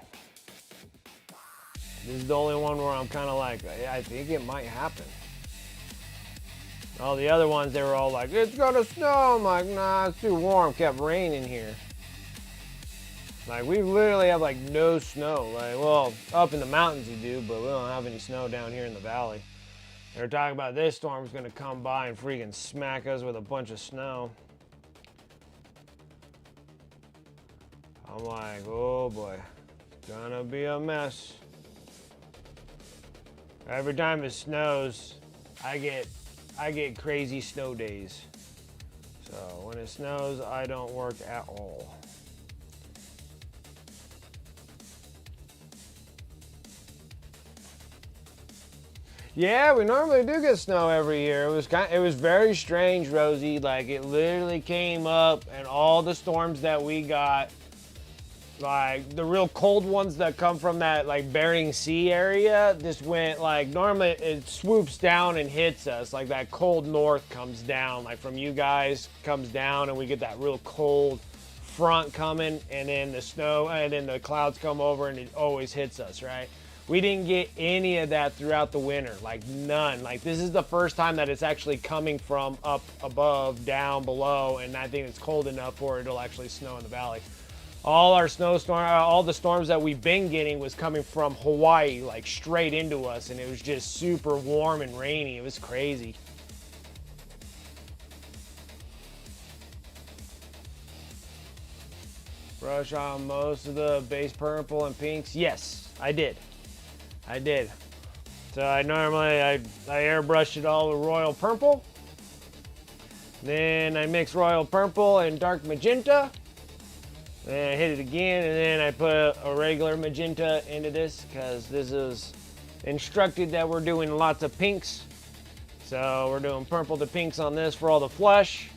This is the only one where I'm kind of like, I think it might happen. All the other ones, they were all like, it's gonna snow. I'm like, nah, it's too warm. Kept raining here. Like, we literally have like no snow. Like, well, up in the mountains you do, but we don't have any snow down here in the valley. They're talking about this storm's gonna come by and freaking smack us with a bunch of snow. I'm like, oh boy, it's gonna be a mess. Every time it snows, I get crazy snow days. So when it snows, I don't work at all. Yeah, we normally do get snow every year. It was very strange, Rosie. Like, it literally came up, and all the storms that we got, like the real cold ones that come from that like Bering Sea area, just went like, normally it swoops down and hits us. Like that cold north comes down, like from you guys comes down, and we get that real cold front coming, and then the snow, and then the clouds come over, and it always hits us, right? We didn't get any of that throughout the winter, like none. Like, this is the first time that it's actually coming from up above, down below, and I think it's cold enough for it'll actually snow in the valley. All our snowstorm, all the storms that we've been getting was coming from Hawaii, like straight into us, and it was just super warm and rainy. It was crazy. Brush on most of the base purple and pinks. Yes, I did. So I airbrush it all with royal purple. Then I mix royal purple and dark magenta. Then I hit it again, and then I put a regular magenta into this because this is instructed that we're doing lots of pinks. So we're doing purple to pinks on this for all the flesh,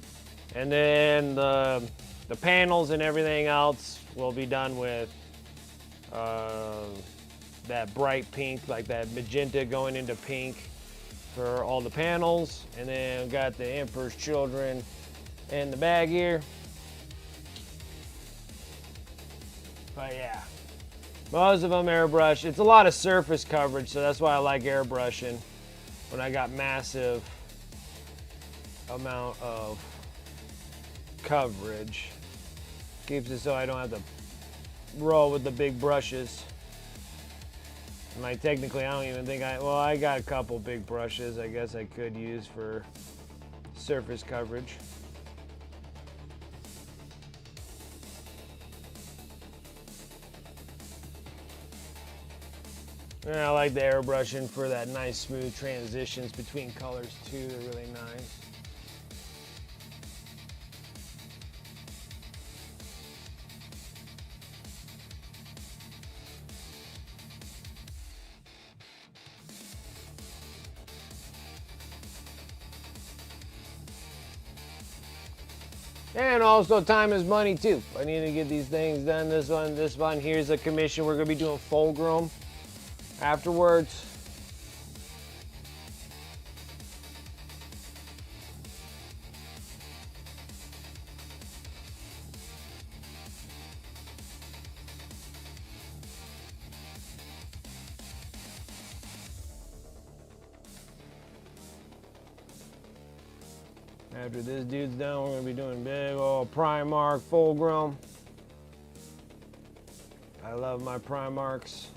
and then the panels and everything else will be done with that bright pink, like that magenta going into pink for all the panels. And then we've got the Emperor's Children in the bag here. But yeah, most of them airbrush. It's a lot of surface coverage, so that's why I like airbrushing when I got massive amount of coverage. Keeps it so I don't have to roll with the big brushes. Like technically, I don't even think I got a couple big brushes I guess I could use for surface coverage. And I like the airbrushing for that nice smooth transitions between colors too. They're really nice. And also time is money too. I need to get these things done. This one, here's a commission. We're gonna be doing fulcrum afterwards. After this dude's done, we're gonna be doing big old Primark fulcrum. I love my Primarks,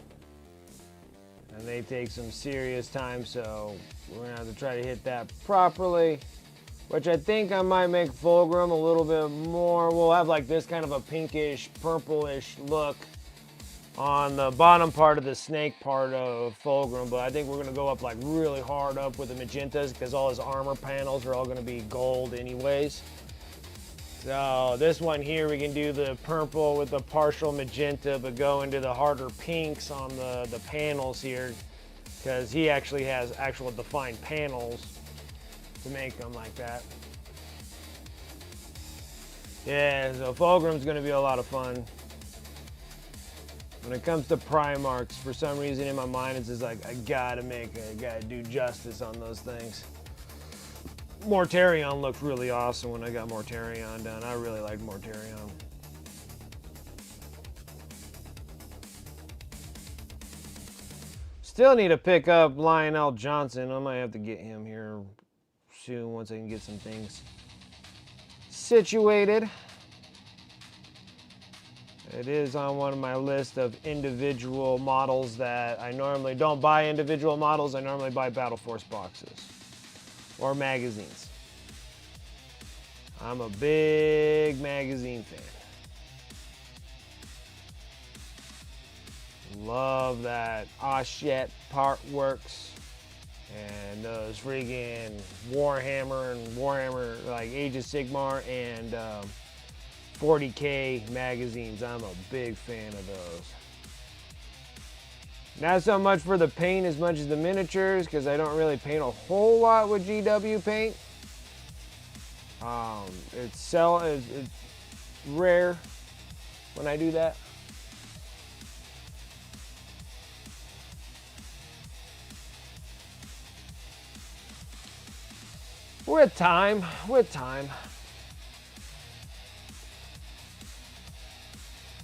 and they take some serious time, so we're gonna have to try to hit that properly, which I think I might make fulcrum a little bit more. We'll have like this kind of a pinkish, purplish look on the bottom part of the snake part of fulcrum, but I think we're gonna go up like really hard up with the magentas because all his armor panels are all gonna be gold anyways. So this one here, we can do the purple with the partial magenta, but go into the harder pinks on the panels here, because he actually has actual defined panels to make them like that. Yeah, so fulcrum's gonna be a lot of fun. When it comes to Primarks, for some reason in my mind it's just like I gotta do justice on those things. Mortarion looked really awesome when I got Mortarion done. I really like Mortarion. Still need to pick up Lionel Johnson. I might have to get him here soon once I can get some things situated. It is on one of my list of individual models that I normally don't buy individual models. I normally buy Battle Force boxes or magazines. I'm a big magazine fan. Love that Oshet Part Works and those freaking Warhammer like Age of Sigmar and 40K magazines. I'm a big fan of those. Not so much for the paint as much as the miniatures, because I don't really paint a whole lot with GW paint. It's rare when I do that. With time.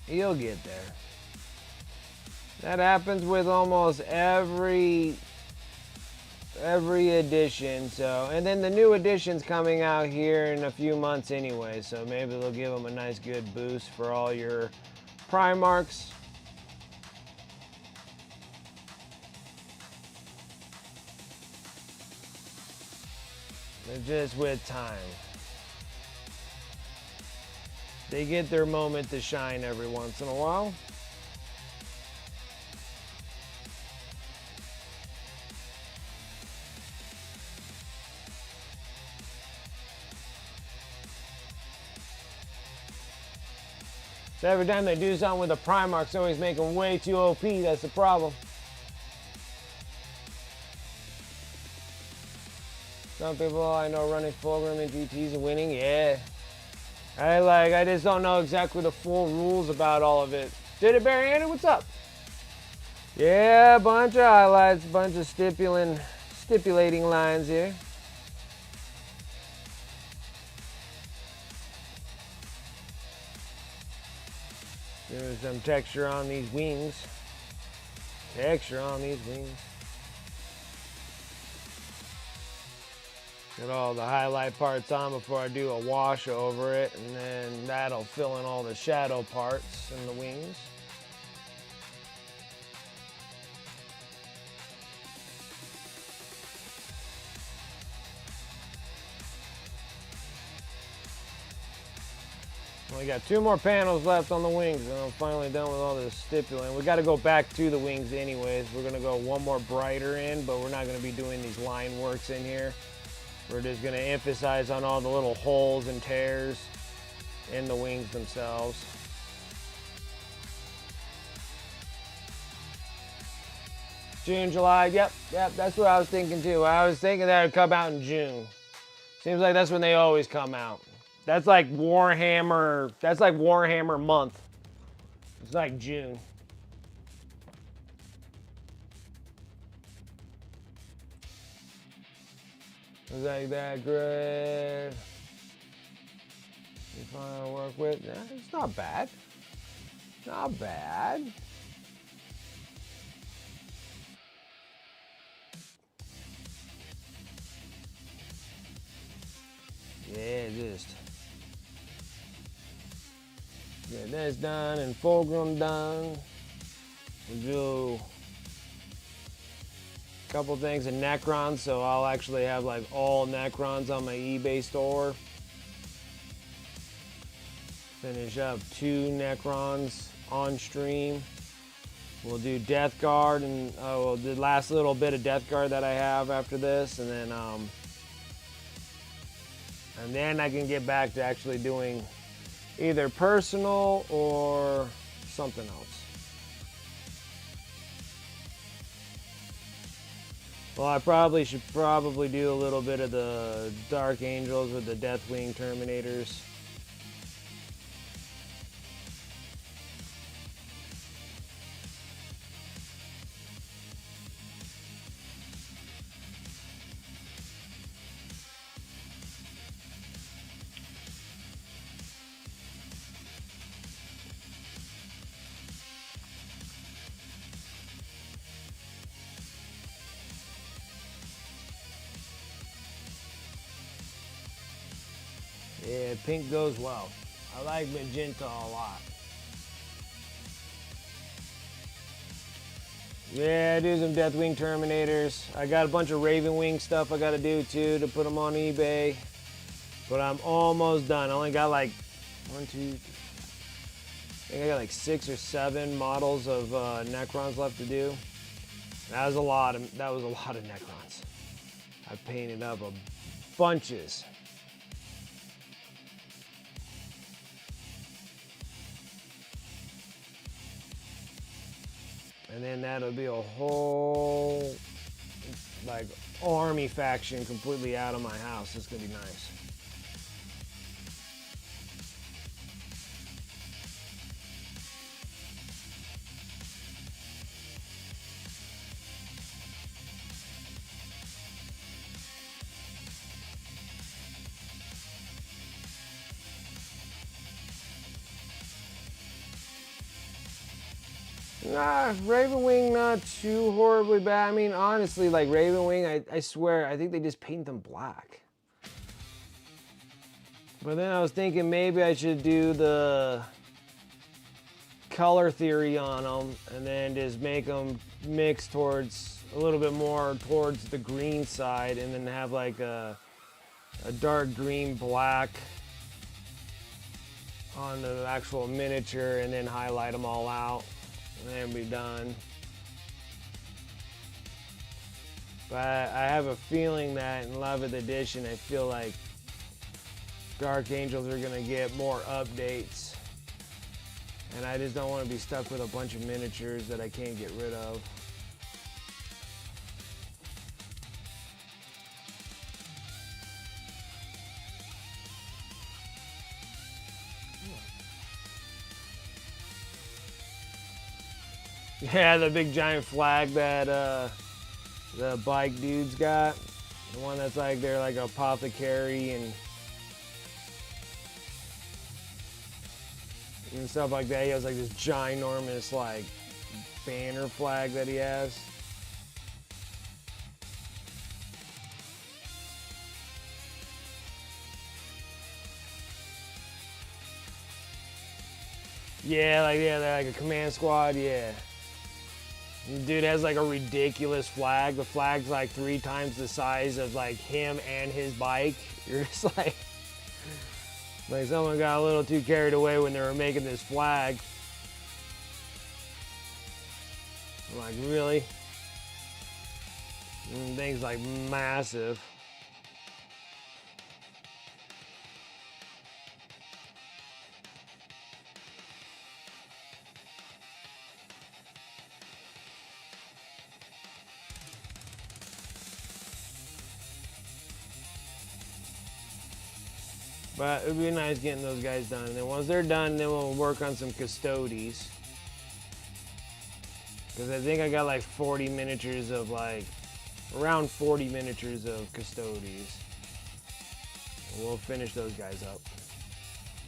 You'll get there. That happens with almost every every edition. So, and then the new edition's coming out here in a few months anyway, so maybe they'll give them a nice good boost for all your Primarchs. Just with time. They get their moment to shine every once in a while. So every time they do something with the Primarchs, always make them way too OP. That's the problem. Some people I know running Fulgrim and GTs and winning, yeah. I just don't know exactly the full rules about all of it. Did it, Barry Andy? What's up? Yeah, a bunch of highlights, a bunch of stipulating lines here. There's some texture on these wings. Texture on these wings. Get all the highlight parts on before I do a wash over it, and then that'll fill in all the shadow parts in the wings. We got 2 more panels left on the wings, and I'm finally done with all this stipulant. We got to go back to the wings anyways. We're going to go one more brighter in, but we're not going to be doing these line works in here. We're just going to emphasize on all the little holes and tears in the wings themselves. June, July, yep, that's what I was thinking too. I was thinking that would come out in June. Seems like that's when they always come out. That's like Warhammer month. It's like June. It's like that great. You find to work with? Yeah, it's not bad. Not bad. Yeah, just get this done and Fulgrim done. We'll do a couple things in Necrons, so I'll actually have like all Necrons on my eBay store. Finish up 2 Necrons on stream. We'll do Death Guard and the last little bit of Death Guard that I have after this, and then I can get back to actually doing either personal or something else. Well, I should probably do a little bit of the Dark Angels with the Deathwing Terminators. Yeah, pink goes well. I like magenta a lot. Yeah, I do some Deathwing Terminators. I got a bunch of Ravenwing stuff I gotta do too to put them on eBay. But I'm almost done. I only got like 1, 2, 3. I think I got like 6 or 7 models of Necrons left to do. That was a lot of Necrons. I painted up bunches. And then that'll be a whole like army faction completely out of my house. It's gonna be nice. Nah, Ravenwing not too horribly bad. I mean, honestly, like Ravenwing, I swear, I think they just paint them black. But then I was thinking maybe I should do the color theory on them and then just make them mix towards a little bit more towards the green side and then have like a dark green black on the actual miniature and then highlight them all out and then be done. But I have a feeling that in 11th edition I feel like Dark Angels are gonna get more updates. And I just don't want to be stuck with a bunch of miniatures that I can't get rid of. Yeah, the big giant flag that the bike dude's got. The one that's like they're like apothecary and stuff like that. He has like this ginormous like banner flag that he has. Yeah, they're like a command squad, yeah. The dude has like a ridiculous flag. The flag's like 3 times the size of like him and his bike. You're just like someone got a little too carried away when they were making this flag. I'm like, really? And thing's like massive. But it would be nice getting those guys done. And then once they're done, then we'll work on some Custodes. Because I think I got like 40 miniatures of like, around 40 miniatures of Custodes. And we'll finish those guys up.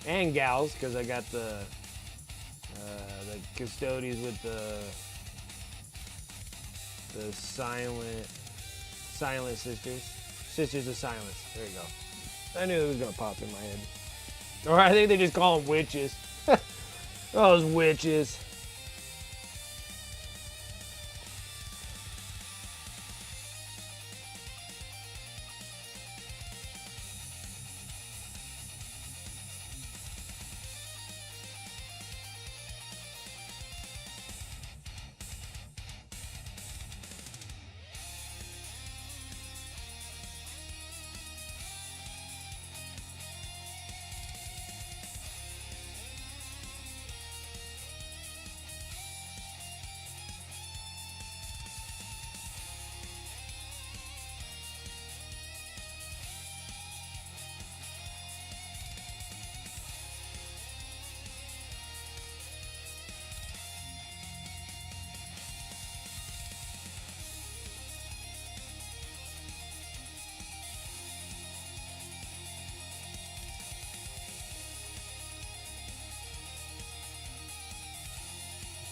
And gals, because I got the Custodes with the silent sisters. Sisters of Silence. There you go. I knew it was gonna pop in my head. Or I think they just call them witches. Those witches.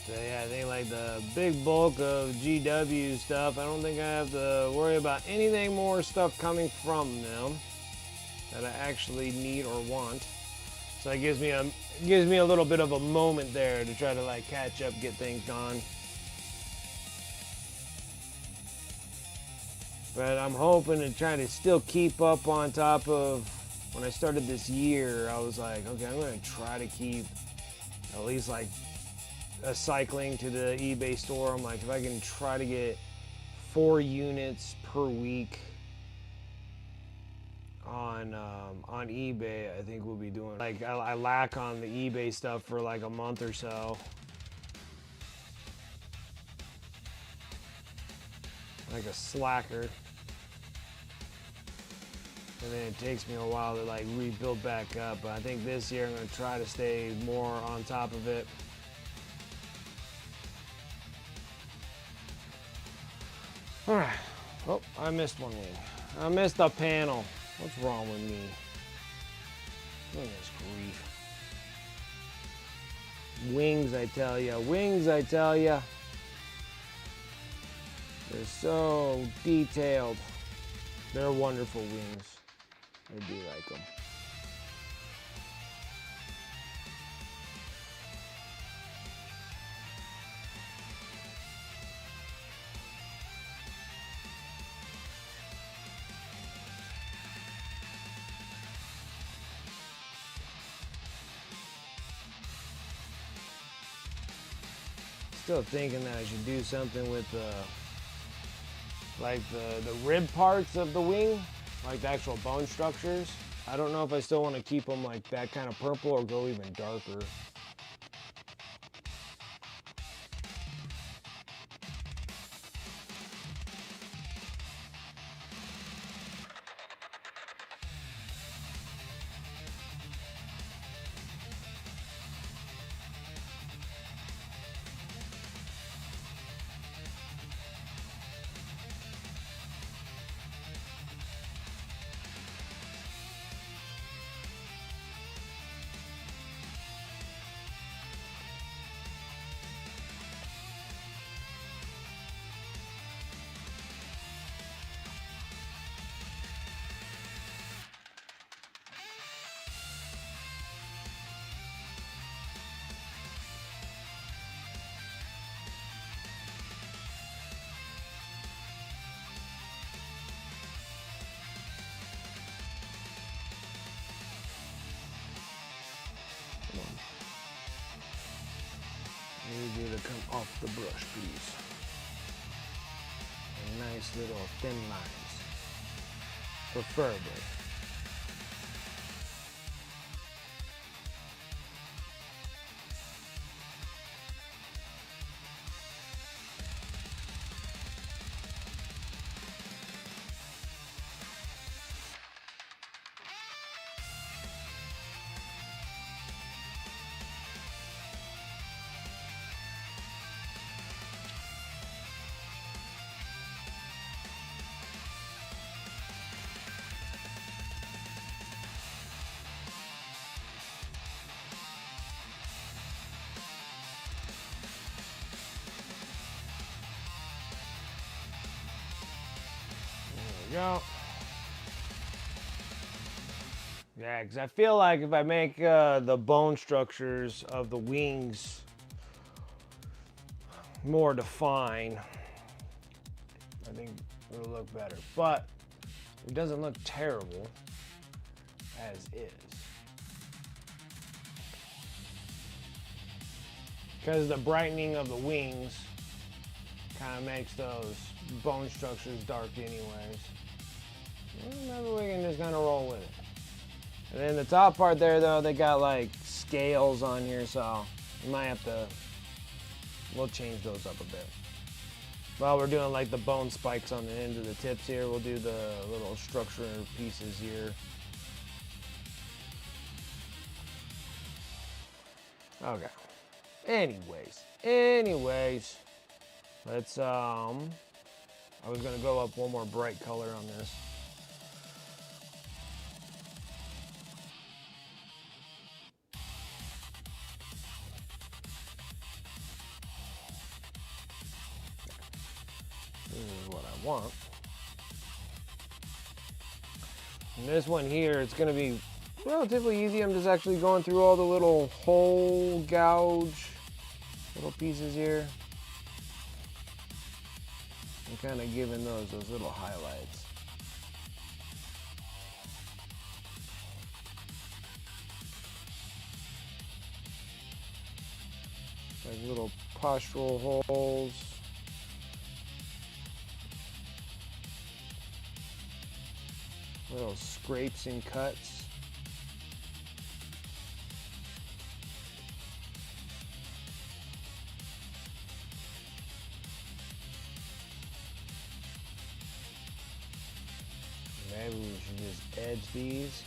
So yeah, I think like the big bulk of GW stuff, I don't think I have to worry about anything more stuff coming from them that I actually need or want. So it gives me a little bit of a moment there to try to like catch up, get things done. But I'm hoping to try to still keep up on top of, when I started this year, I was like, okay, I'm gonna try to keep at least like a cycling to the eBay store. I'm like, if I can try to get 4 units per week on eBay, I think we'll be doing, like, I lack on the eBay stuff for like a month or so. Like a slacker. And then it takes me a while to like rebuild back up. But I think this year I'm gonna try to stay more on top of it. All right. Oh, I missed one wing. I missed a panel. What's wrong with me? Goodness grief. Wings, I tell ya. Wings, I tell ya. They're so detailed. They're wonderful wings. I do like them. Still thinking that I should do something with like the rib parts of the wing, like the actual bone structures. I don't know if I still want to keep them like that kind of purple or go even darker. Need you to come off the brush, please. And nice little thin lines, preferably. Go. Yeah, because I feel like if I make the bone structures of the wings more defined, I think it'll look better. But it doesn't look terrible as is. Because the brightening of the wings kind of makes those bone structures dark anyways. Maybe we can just kind of roll with it. And then the top part there, though, they got like scales on here, so you might have to, we'll change those up a bit. While we're doing like the bone spikes on the ends of the tips here, we'll do the little structure pieces here. Okay. Anyways, let's, I was gonna go up one more bright color on this. This is what I want. And this one here, it's gonna be relatively easy. I'm just actually going through all the little hole gouge little pieces here and kind of giving those little highlights. Like little postural holes. Little scrapes and cuts. Maybe we should just edge these.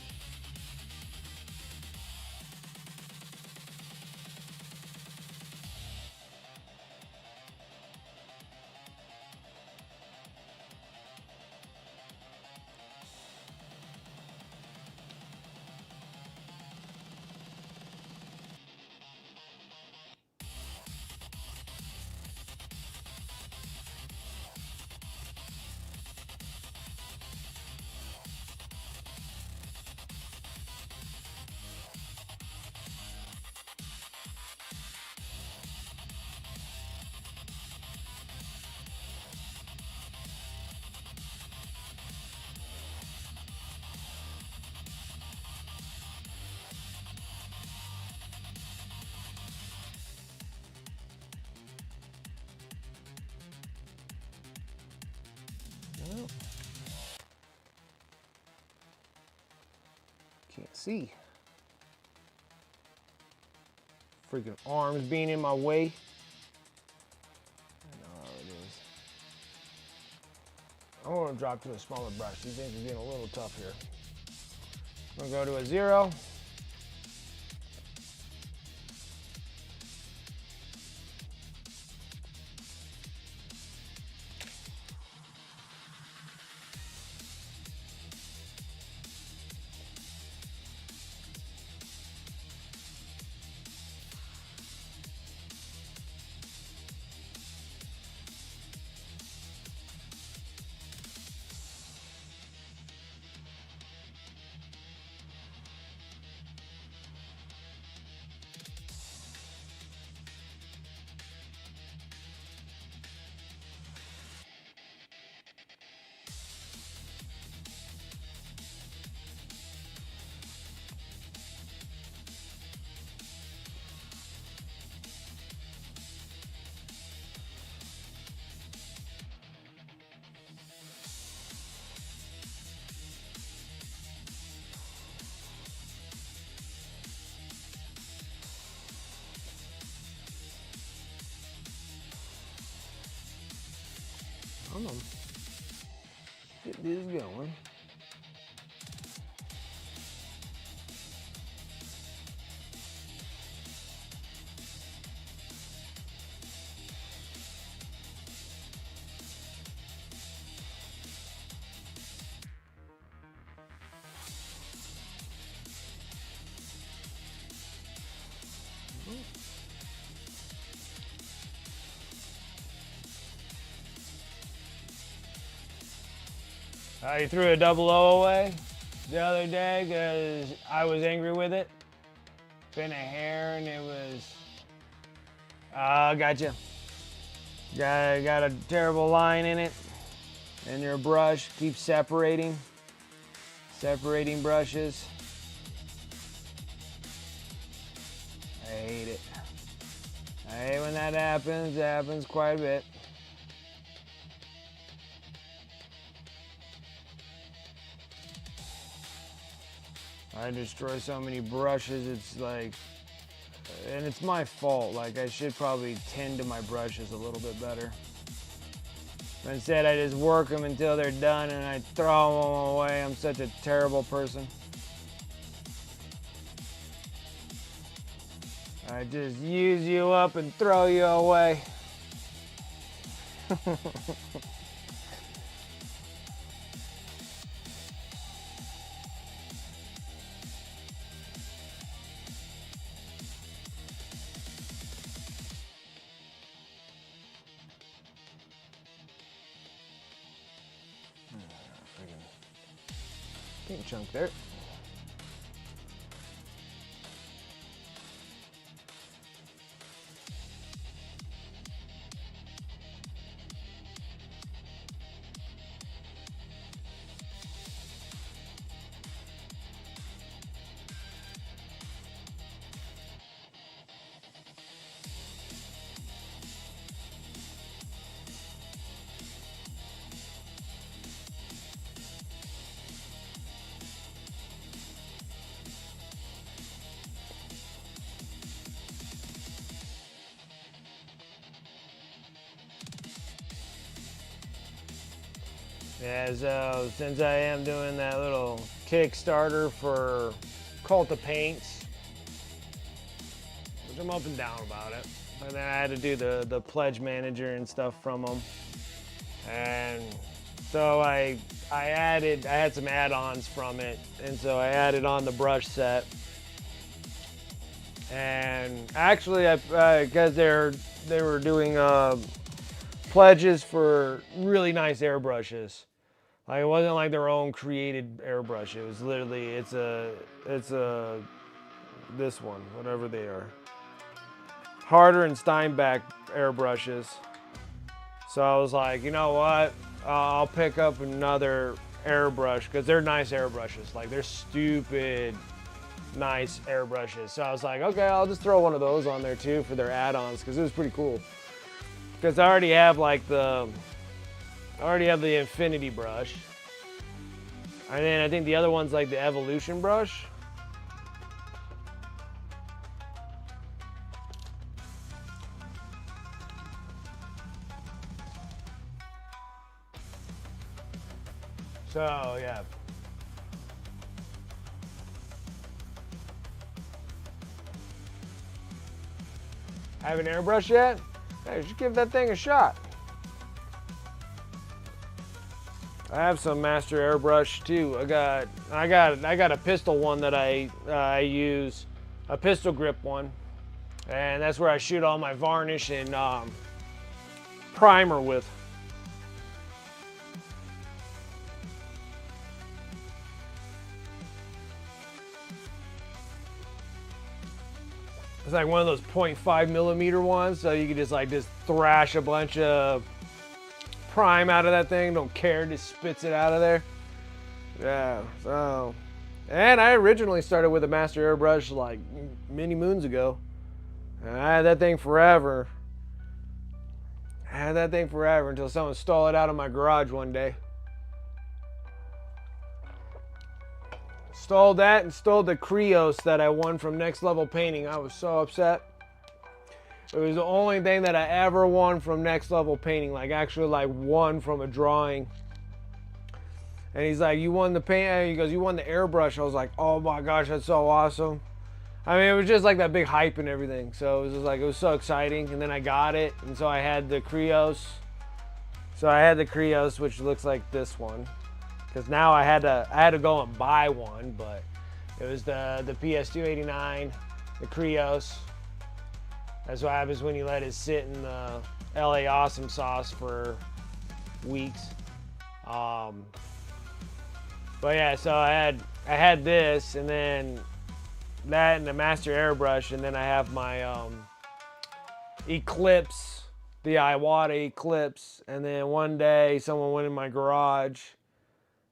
Can't see. Freaking arms being in my way. I know how it is. I want to drop to a smaller brush. These things are getting a little tough here. I'm going to go to a 0. Come on. Get this going. I threw a 00 away the other day because I was angry with it. Been a hair and it was. Gotcha. Got a terrible line in it. And your brush keeps separating brushes. I hate it. I hate when that happens. It happens quite a bit. I destroy so many brushes, it's like, and it's my fault. Like, I should probably tend to my brushes a little bit better. But instead, I just work them until they're done and I throw them away. I'm such a terrible person. I just use you up and throw you away. Pink chunk there. Yeah, so since I am doing that little Kickstarter for Cult of Paints, which I'm up and down about it, but then I had to do the pledge manager and stuff from them, and so I had some add-ons from it, and so I added on the brush set, and actually because they were doing pledges for really nice airbrushes. Like, it wasn't like their own created airbrush. It was literally, it's a this one, whatever they are. Harder and Steinbeck airbrushes. So I was like, you know what? I'll pick up another airbrush because they're nice airbrushes. Like, they're stupid nice airbrushes. So I was like, okay, I'll just throw one of those on there too for their add-ons because it was pretty cool. Because I already have the Infinity brush. And then I think the other one's like the Evolution brush. So yeah. Haven't airbrushed yet? Hey, you should give that thing a shot. I have some Master Airbrush too. I got a pistol one that I use, a pistol grip one, and that's where I shoot all my varnish and primer with. It's like one of those 0.5 millimeter ones, so you can just thrash a bunch of prime out of that thing. Don't care, just spits it out of there. Yeah. So, and I originally started with a Master Airbrush like many moons ago. And I had that thing forever. Until someone stole it out of my garage one day. Stole that and stole the Krios that I won from Next Level Painting. I was so upset. It was the only thing that I ever won from Next Level Painting, like actually like won from a drawing. And he's like, you won the paint, he goes, you won the airbrush. I was like, oh my gosh, that's so awesome. I mean, it was just like that big hype and everything. So it was just like, it was so exciting. And then I got it, and so I had the Krios. So I had the Krios, which looks like this one. Because now I had to go and buy one, but it was the PS289, the Krios. That's what happens when you let it sit in the LA Awesome sauce for weeks. But yeah, so I had this, and then that, and the Master Airbrush, and then I have my Eclipse, the Iwata Eclipse. And then one day someone went in my garage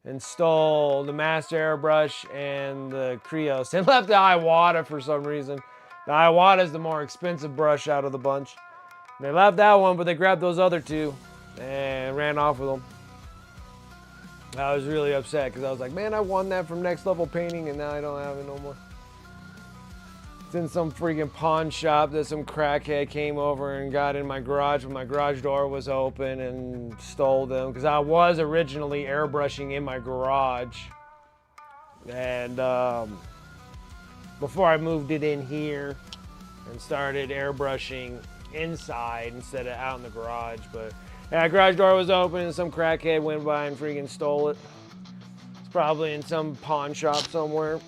and stole the Master Airbrush and the Krios and left the Iwata for some reason. The Iwata is the more expensive brush out of the bunch. They left that one, but they grabbed those other two and ran off with them. I was really upset because I was like, man, I won that from Next Level Painting, and now I don't have it no more. It's in some freaking pawn shop that some crackhead came over and got in my garage when my garage door was open and stole them, because I was originally airbrushing in my garage. And before I moved it in here and started airbrushing inside instead of out in the garage. But yeah, garage door was open and some crackhead went by and freaking stole it. It's probably in some pawn shop somewhere.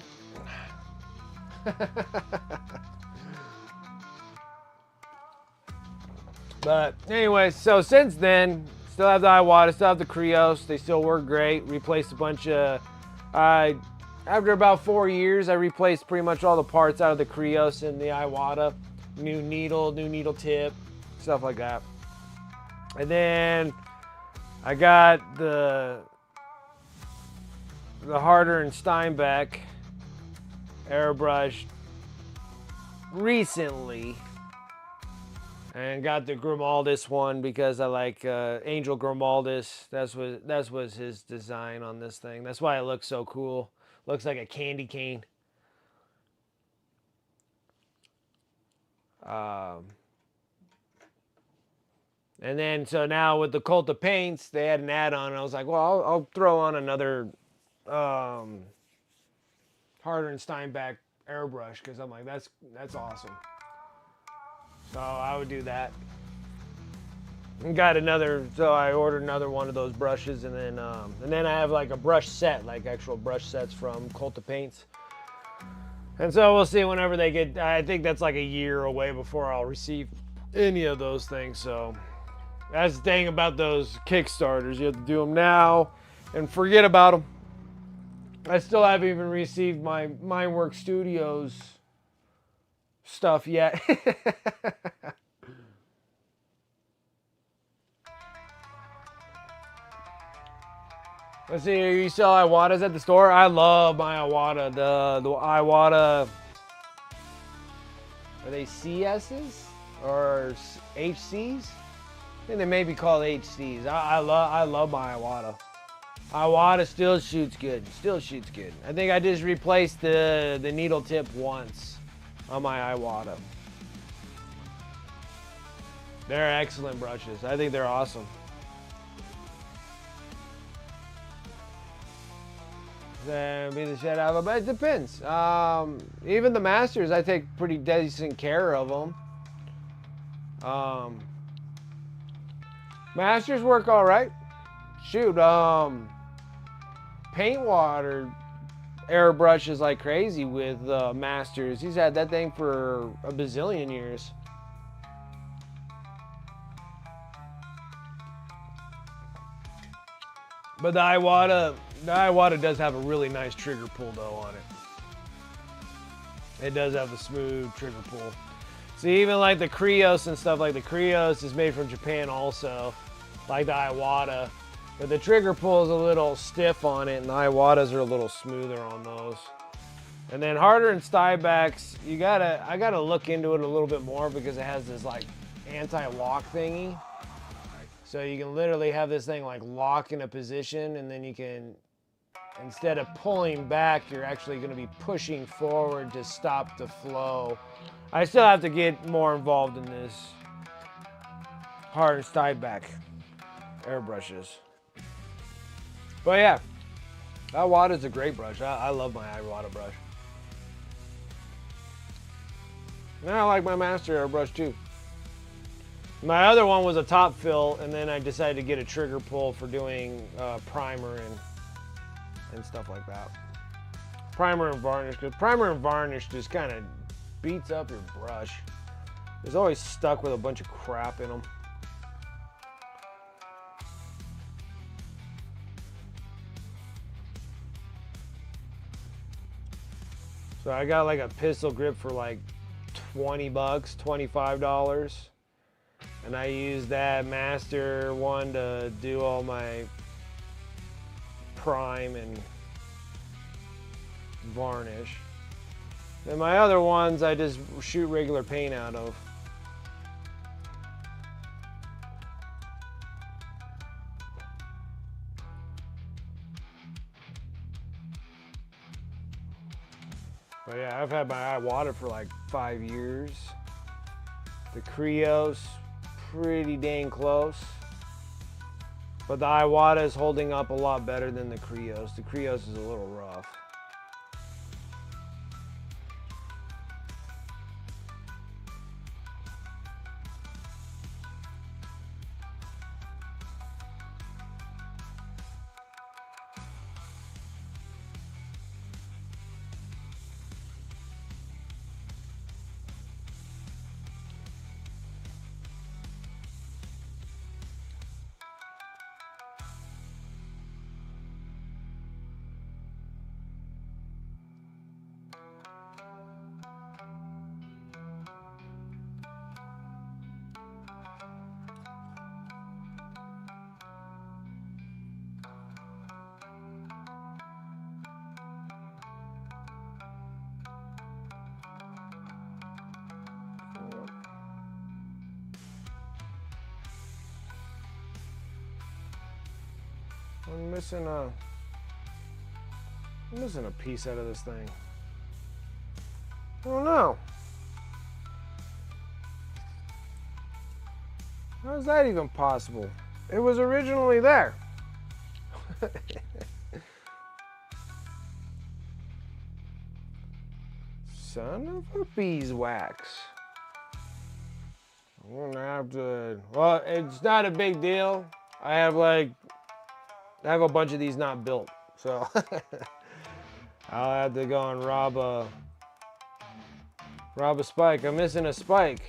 But anyway, so since then, still have the Iwata, still have the Krios. They still work great. Replaced a bunch of, after about 4 years, I replaced pretty much all the parts out of the Krios and the Iwata. New needle tip, stuff like that. And then I got the Harder and Steinbeck airbrush recently, and got the Grimaldis one because I like Angel Grimaldis. That was his design on this thing. That's why it looks so cool. Looks like a candy cane. And then so now with the Cult of Paints, they had an add-on, and I was like, well, I'll throw on another Harder and Steinbeck airbrush, because I'm like, that's awesome. So I would do that. And got another, so I ordered another one of those brushes, and then I have like a brush set, like actual brush sets from Cult of Paints. And so we'll see whenever they get, I think that's like a year away before I'll receive any of those things. So that's the thing about those Kickstarters. You have to do them now and forget about them. I still haven't even received my Mindwork Studios stuff yet. Let's see, you sell Iwatas at the store? I love my Iwata. The Iwata, are they CSs or HCs? I think they may be called HCs. I love my Iwata. Iwata still shoots good. I think I just replaced the needle tip once on my Iwata. They're excellent brushes. I think they're awesome. Then beat the shit out of them. But it depends. Even the Masters, I take pretty decent care of them. Masters work all right. Shoot, paint water airbrushes like crazy with Masters. He's had that thing for a bazillion years. But the Iwata does have a really nice trigger pull though on it. It does have a smooth trigger pull. See, even like the Krios and stuff, like the Krios is made from Japan also, like the Iwata. But the trigger pull is a little stiff on it, and the Iwatas are a little smoother on those. And then Harder and Stybax, I gotta look into it a little bit more because it has this like anti-lock thingy. So you can literally have this thing like lock in a position, and then you can, instead of pulling back, you're actually gonna be pushing forward to stop the flow. I still have to get more involved in this Harder and Stybax airbrushes. But yeah, Iwata's a great brush. I love my Iwata brush. And I like my Master airbrush too. My other one was a top fill, and then I decided to get a trigger pull for doing primer and stuff like that. Primer and varnish, because primer and varnish just kind of beats up your brush. It's always stuck with a bunch of crap in them. So I got like a pistol grip for like 20 bucks, $25. And I use that Master one to do all my prime and varnish. And my other ones I just shoot regular paint out of. But yeah, I've had my Iwata for like 5 years. The Krios, pretty dang close. But the Iwata is holding up a lot better than the Krios. The Krios is a little rough. I'm missing a piece out of this thing. I don't know. How is that even possible? It was originally there. Son of a beeswax. I'm gonna have to, well, it's not a big deal. I have a bunch of these not built, so I'll have to go and rob a spike. I'm missing a spike.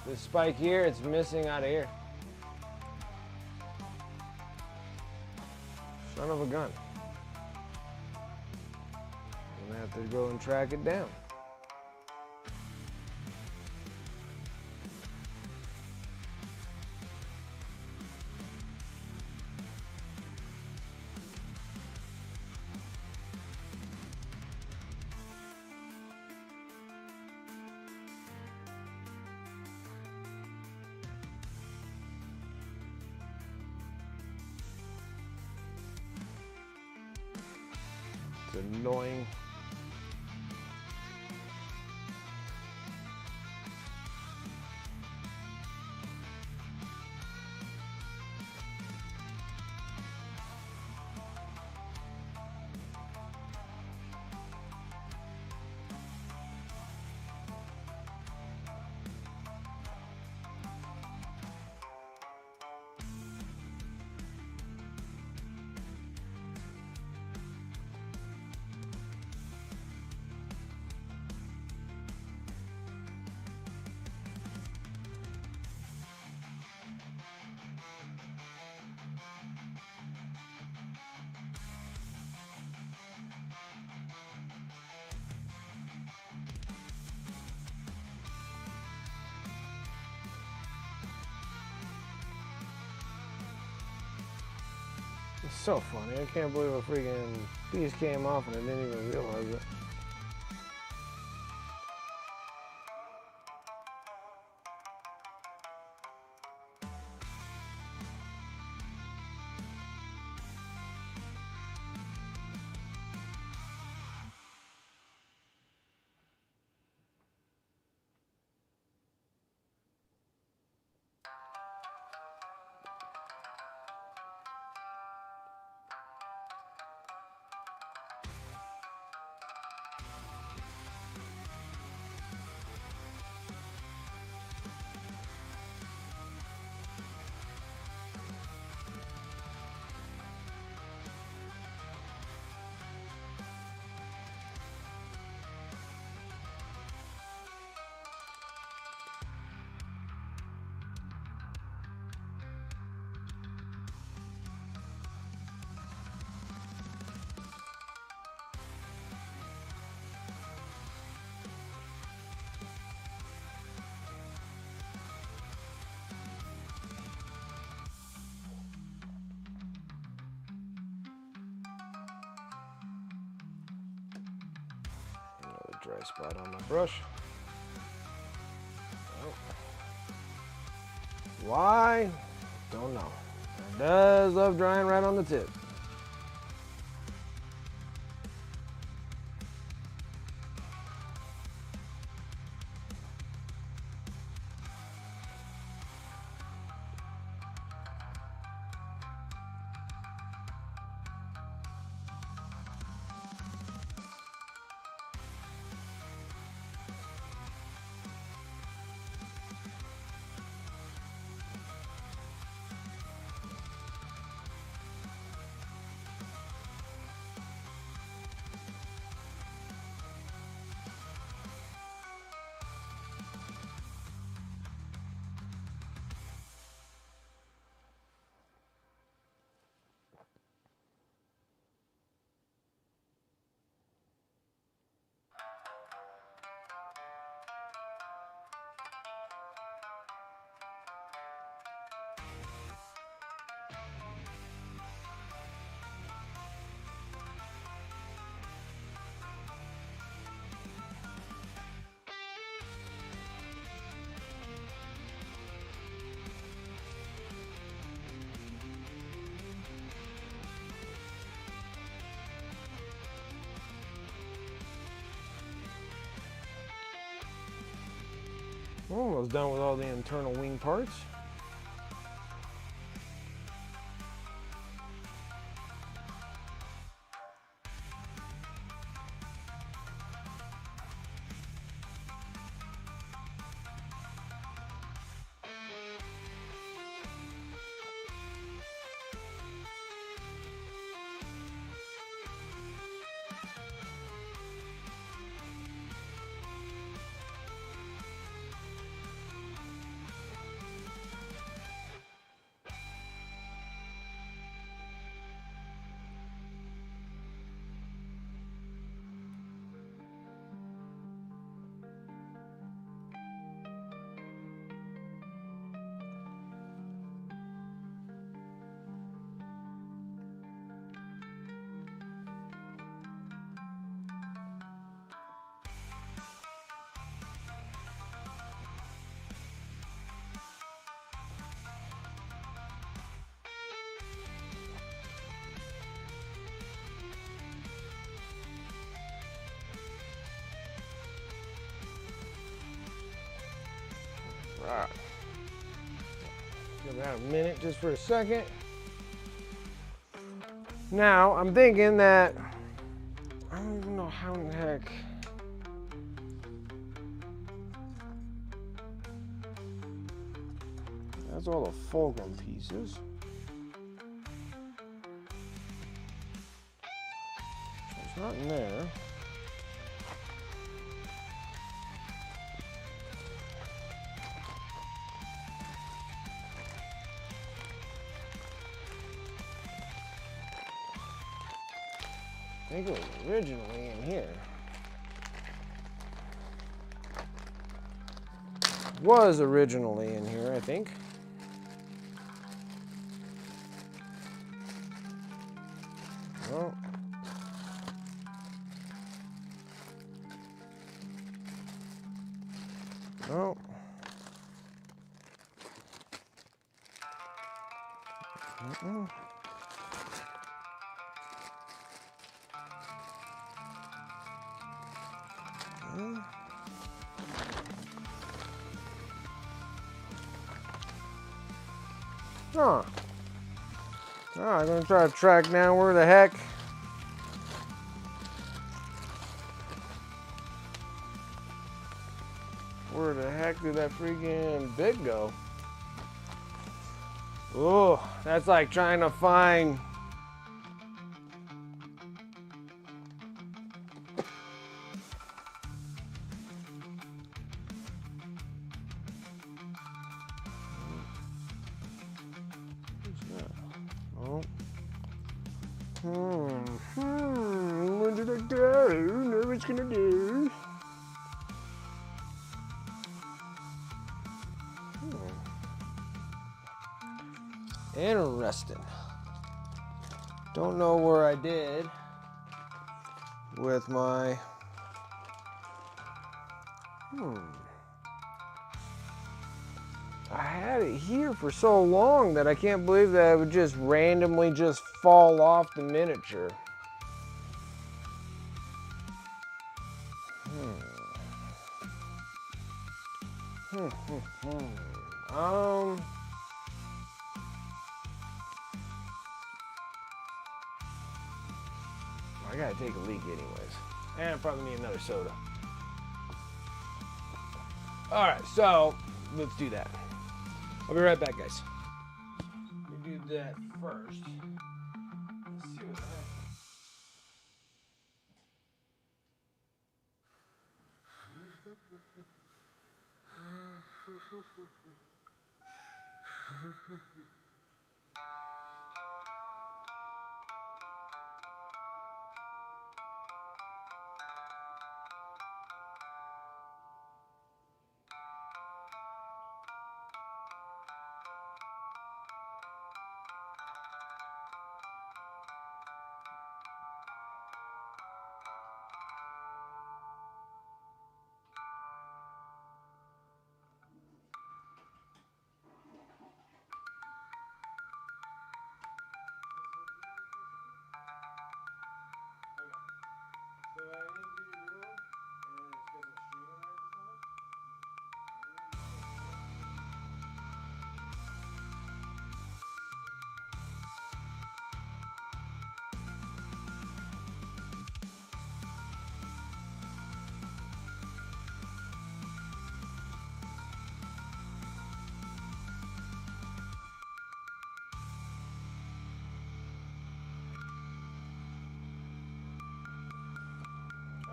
This spike here, it's missing out of here. Son of a gun. I'm gonna have to go and track it down. It's annoying. So funny. I can't believe a freaking piece came off and I didn't even realize it. Another dry spot on my brush. Oh. Why? Don't know. It does love drying right on the tip. Almost done with all the internal wing parts. Right. Give that a minute just for a second. Now, I'm thinking that, I don't even know how in the heck. That's all the fulcrum pieces. It's not in there. I think it was originally in here. Was originally in here, I think. Oh. Huh. I'm gonna try to track down where the heck did that freaking bit go? Oh, that's like trying to find what did I do? Know what it's gonna do. Interesting. Don't know where I did with my I had it here for so long that I can't believe that it would just randomly just fall off the miniature. I gotta take a leak anyways. And I probably need another soda. Alright, so let's do that. I'll be right back, guys. We do that first. Let's see what that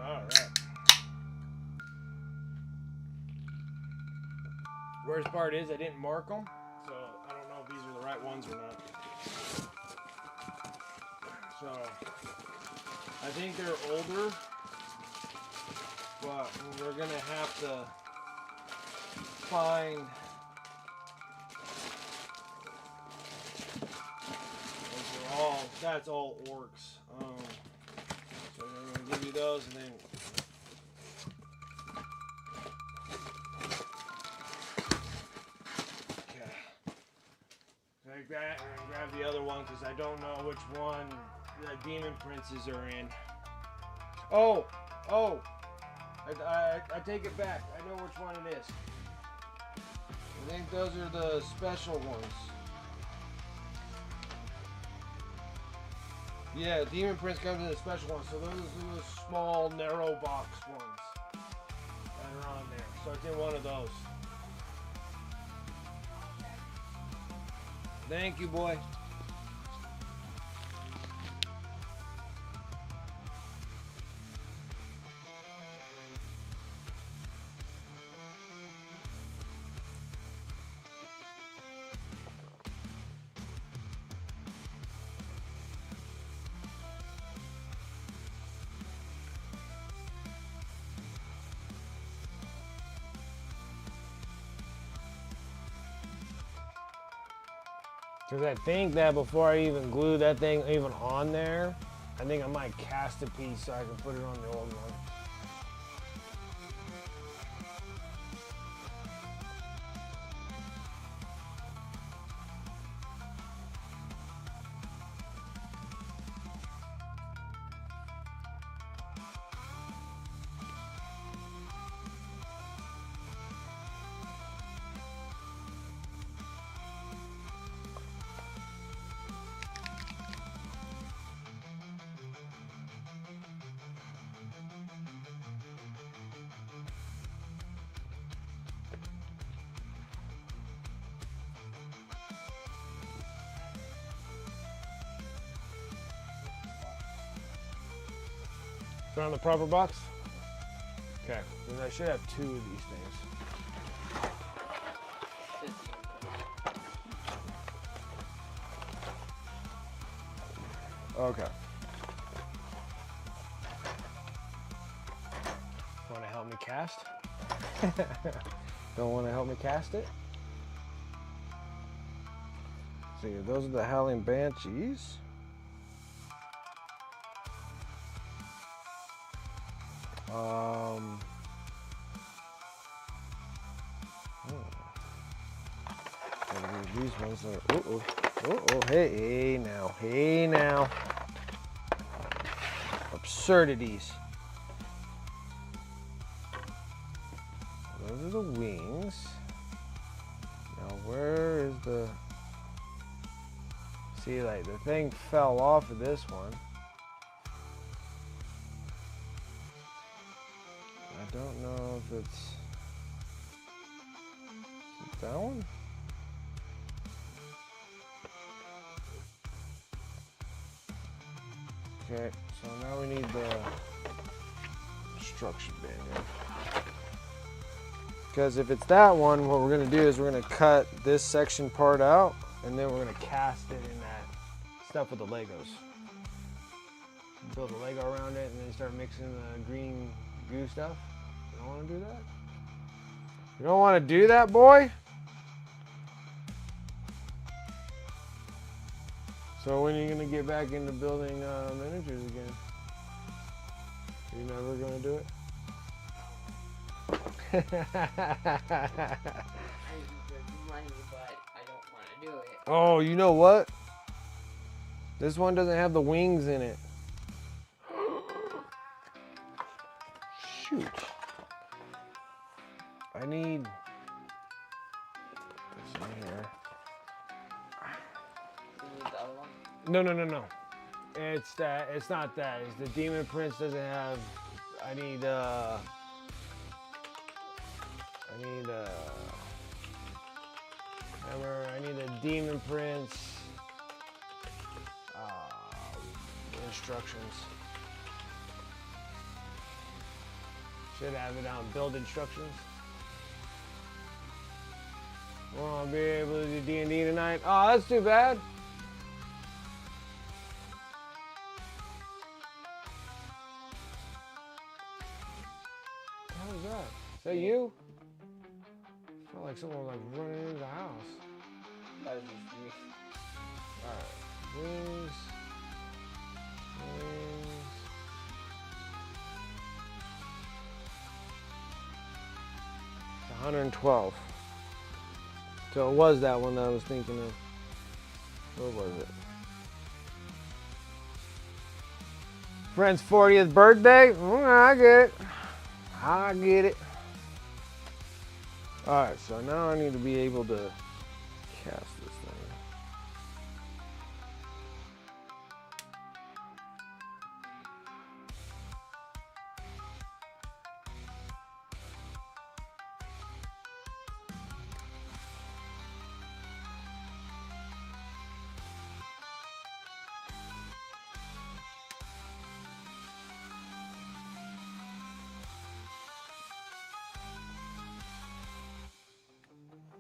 Alright. Worst part is I didn't mark them, so I don't know if these are the right ones or not. So, I think they're older, but we're gonna have to find that's all orcs. So I'm gonna give you those and then like that, and then grab the other one because I don't know which one the demon princes are in. Oh, I take it back. I know which one it is. I think those are the special ones. Yeah, demon prince comes in the special ones. So those are the small, narrow box ones that are on there. So it's in one of those. Thank you, boy. Because I think that before I even glue that thing even on there, I think I might cast a piece so I can put it on the old one. Found the proper box? Okay, then I should have 2 of these things. Okay. Want to help me cast? Don't want to help me cast it? See, those are the Howling Banshees. These ones are, hey now. Absurdities. Those are the wings. Now where is the, see, like the thing fell off of this one. I don't know if it's that one. Okay, so now we need the instruction manual. Because if it's that one, what we're going to do is we're going to cut this section part out, and then we're going to cast it in that stuff with the Legos. Build a Lego around it, and then start mixing the green goo stuff. You don't want to do that? You don't want to do that, boy? So when are you going to get back into building miniatures again? You're never going to do it? I use money, but I don't want to do it. Oh, you know what? This one doesn't have the wings in it. Shoot. I need this in here. You need the other one? No. It's that. It's not that. It's the Demon Prince doesn't have. I need hammer. I need a Demon Prince. Instructions. Should have it on build instructions. Won't be able to do D&D tonight. Oh, that's too bad. How was that? Is that you? I felt like someone was like running into the house. That was just me. Alright. Wings. 112. So it was that one that I was thinking of. What was it? Friend's 40th birthday? I get it. Alright, so now I need to be able to cast this thing.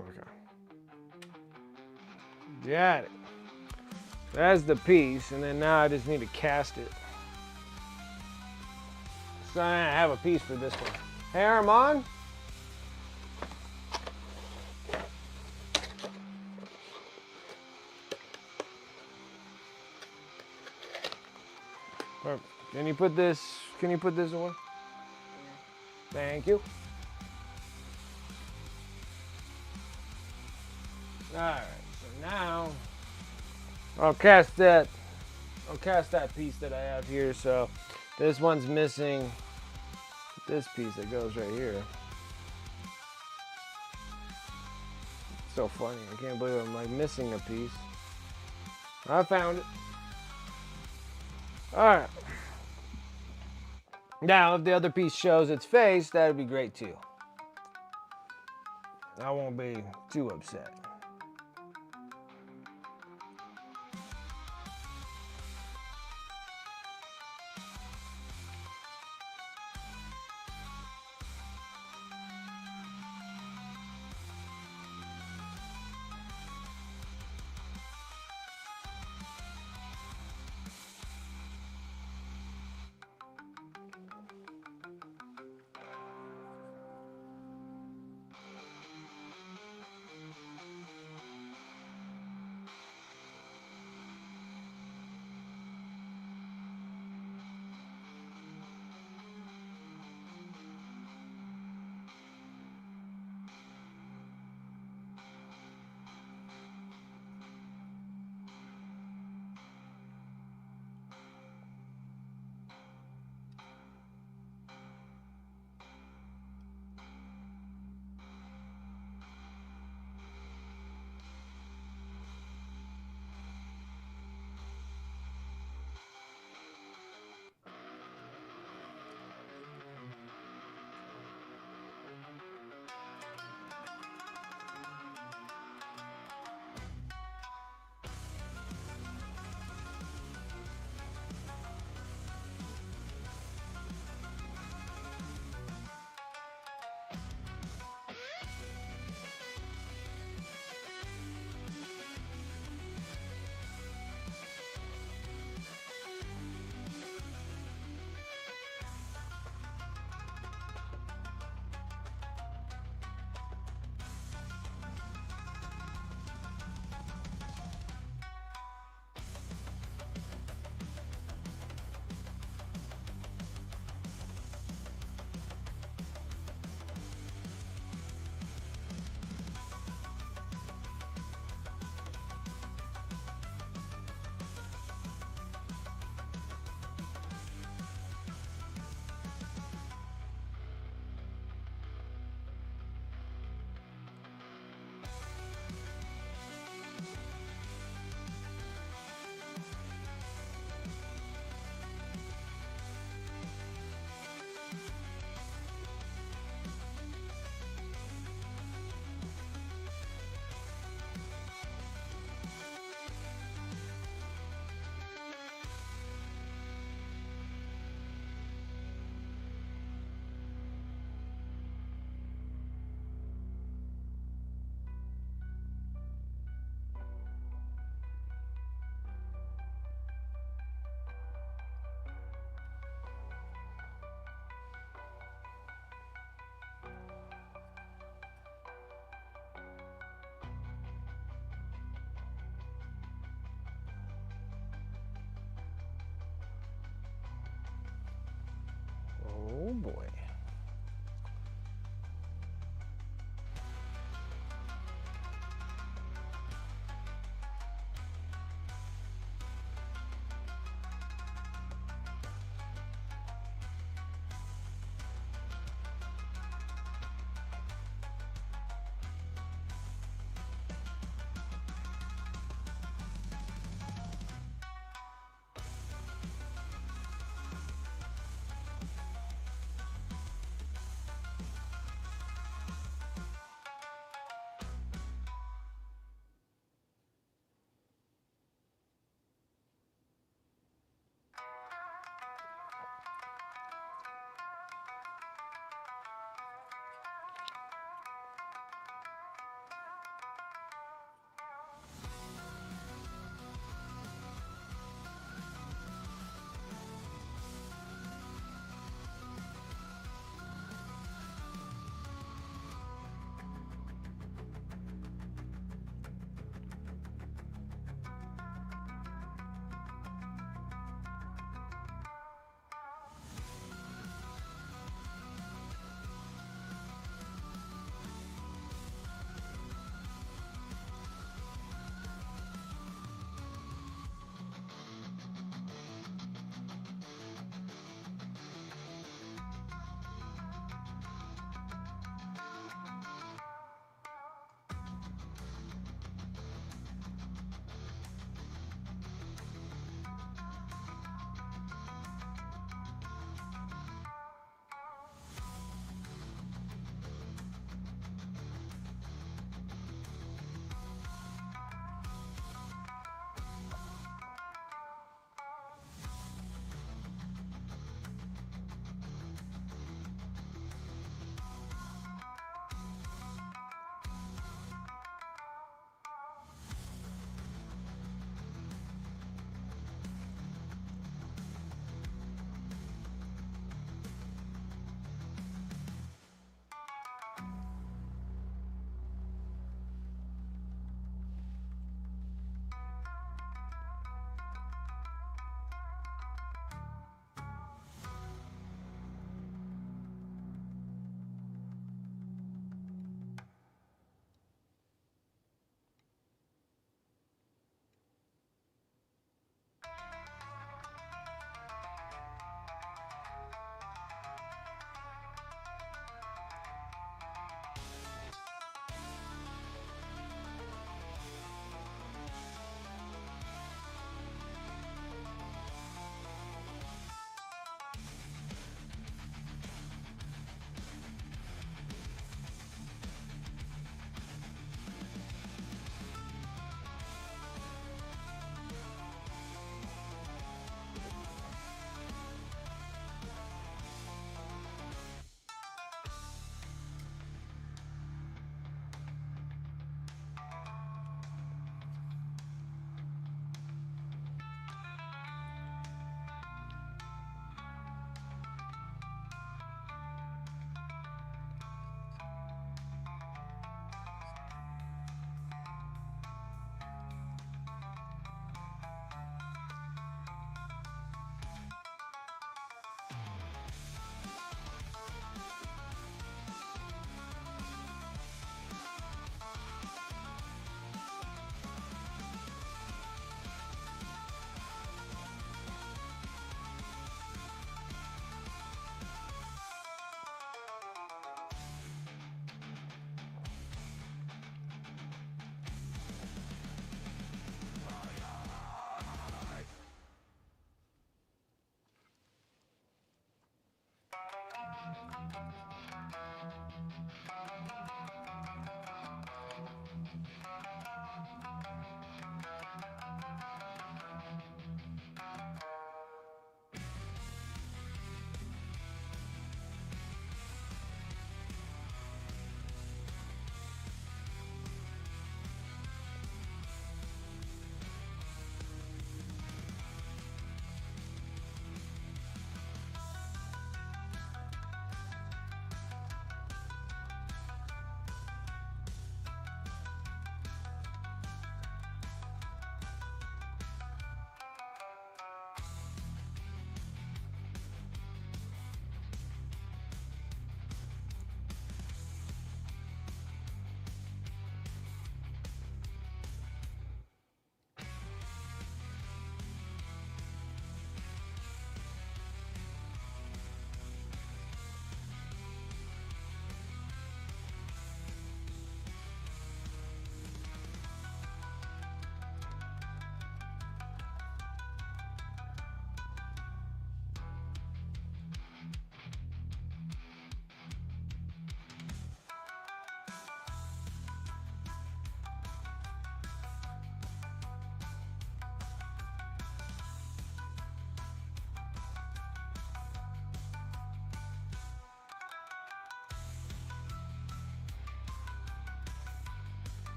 Okay. Got it. That's the piece, and then now I just need to cast it. So I have a piece for this one. Hey, Armand? Can you put this away? Thank you. Alright, so now I'll cast that piece that I have here. So this one's missing this piece that goes right here. It's so funny. I can't believe I'm like missing a piece. I found it. Alright. Now if the other piece shows its face, that'd be great too. I won't be too upset.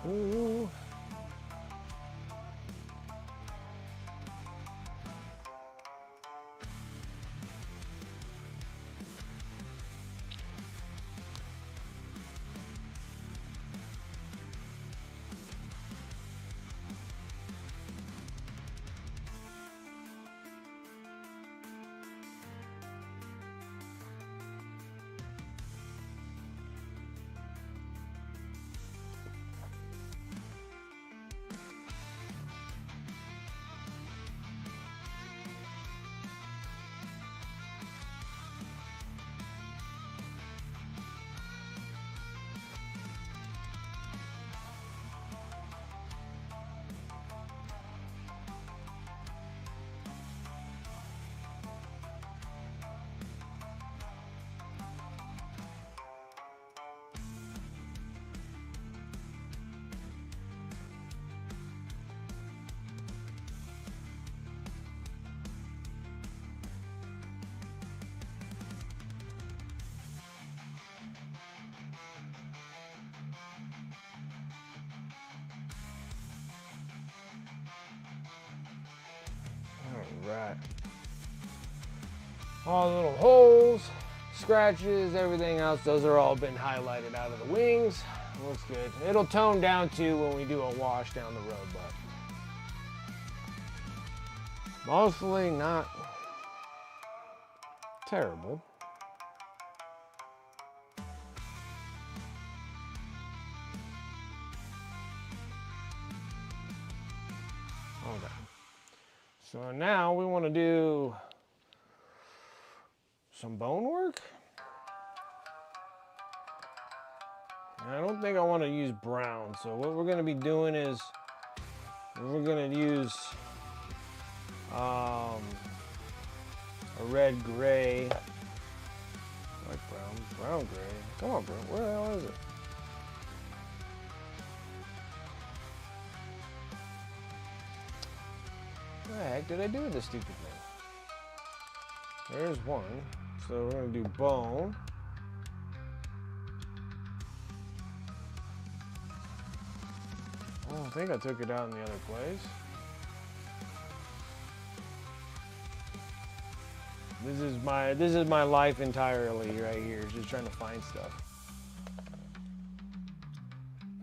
Ooh. Right. All the little holes, scratches, everything else, those are all been highlighted out of the wings. Looks good. It'll tone down too when we do a wash down the road, but mostly not terrible. Okay. So now we want to do some bone work. I don't think I want to use brown. So what we're going to be doing is we're going to use a red gray. I like brown gray. Come on, bro. Where the hell is it? What the heck did I do with this stupid thing? There's one. So we're going to do bone. Oh, I think I took it out in the other place. This is my life entirely right here, just trying to find stuff.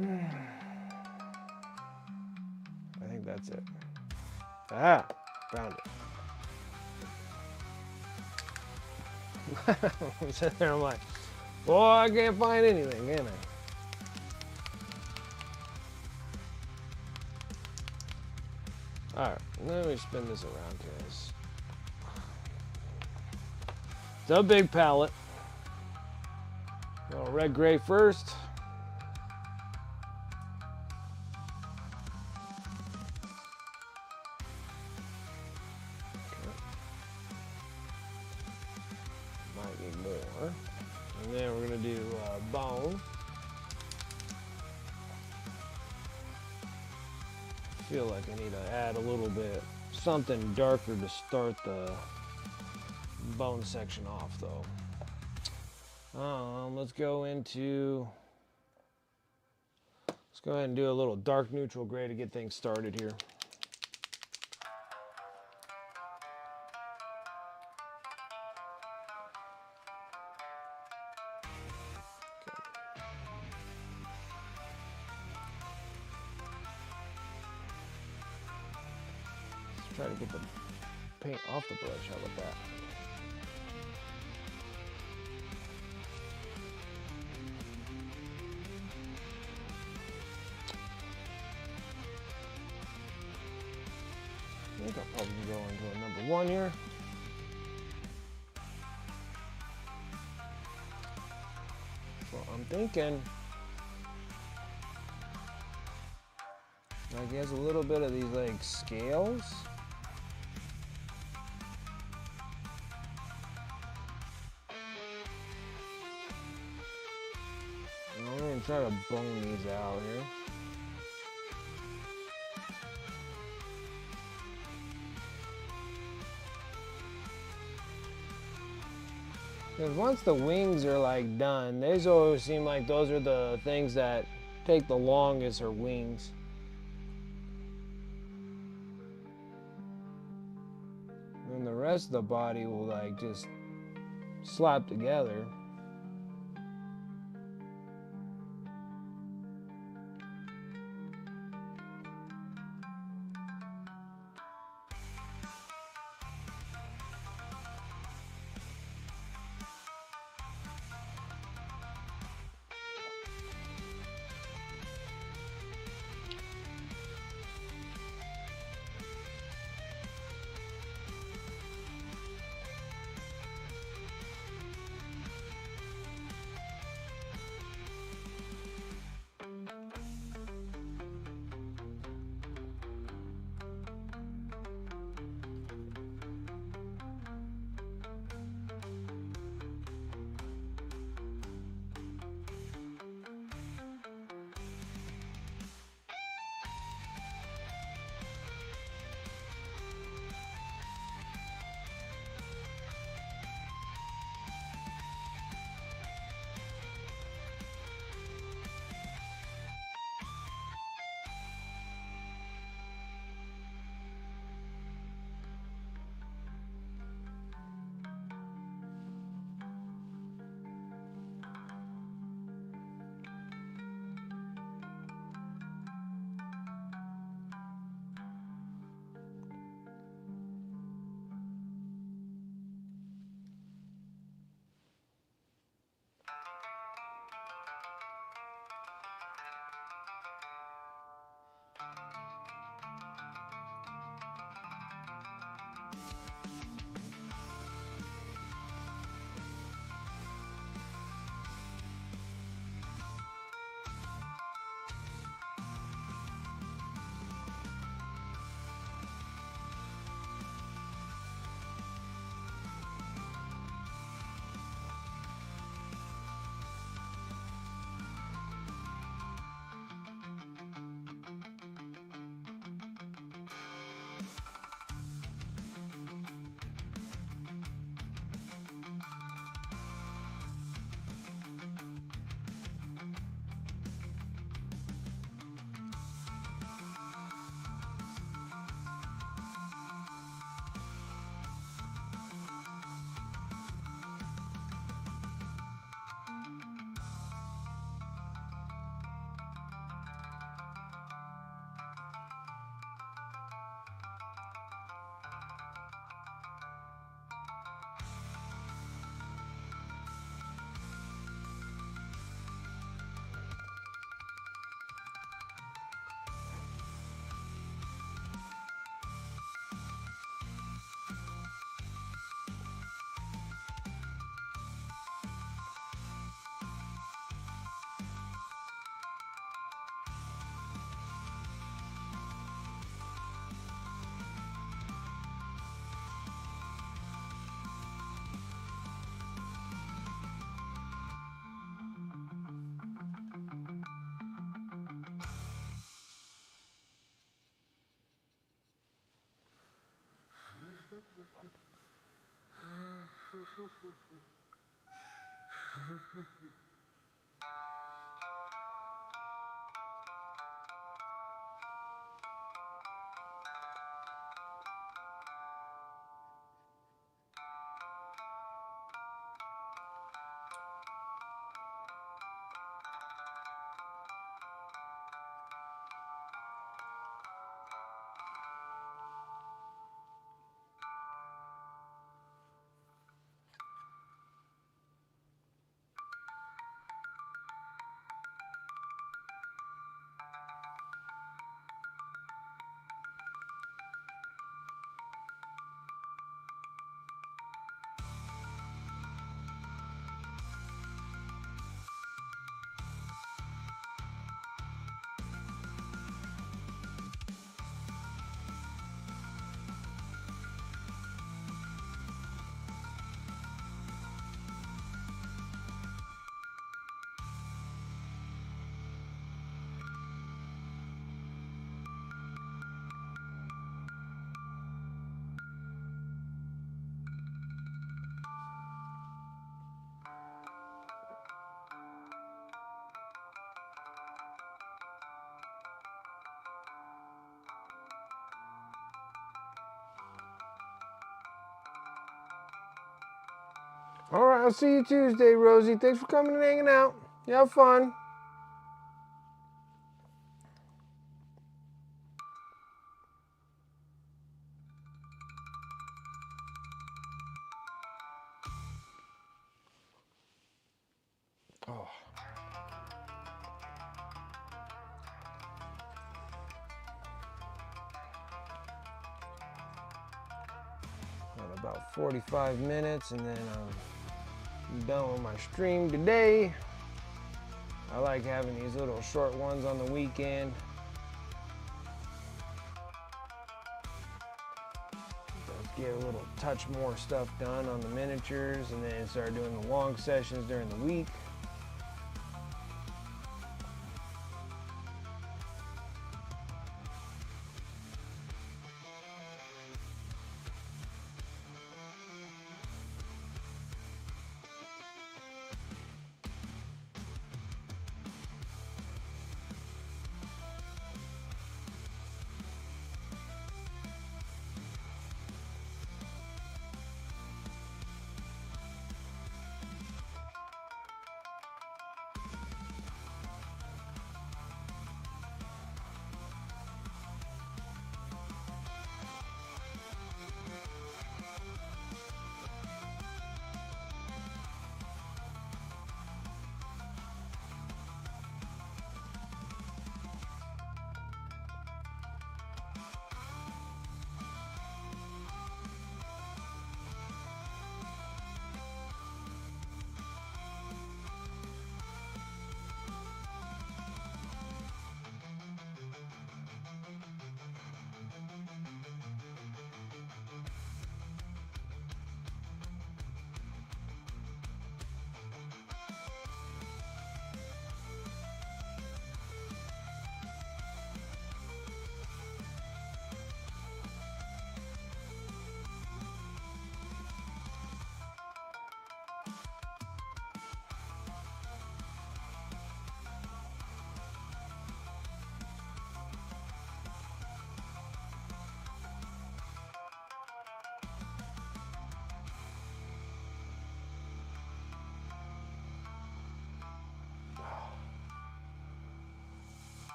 I think that's it. Ah, found it. I'm sitting there, I'm like, boy, I can't find anything, can I? Alright, let me spin this around, guys. It's a big palette. Go red gray first. Might need more. And then we're going to do bone. I feel like I need to add a little bit something darker to start the bone section off though. Let's go ahead and do a little dark neutral gray to get things started here. Try to get the paint off the brush. How about that? I think I'll probably go into a number 1 here. So I'm thinking like he has a little bit of these like scales. I'm going to try to bone these out here. Because once the wings are like done, these always seem like those are the things that take the longest are wings. And the rest of the body will like just slap together. All right, I'll see you Tuesday, Rosie. Thanks for coming and hanging out. You have fun. Oh. Got about 45 minutes and then I'm done with my stream today. I like having these little short ones on the weekend. Let's get a little touch more stuff done on the miniatures and then start doing the long sessions during the week.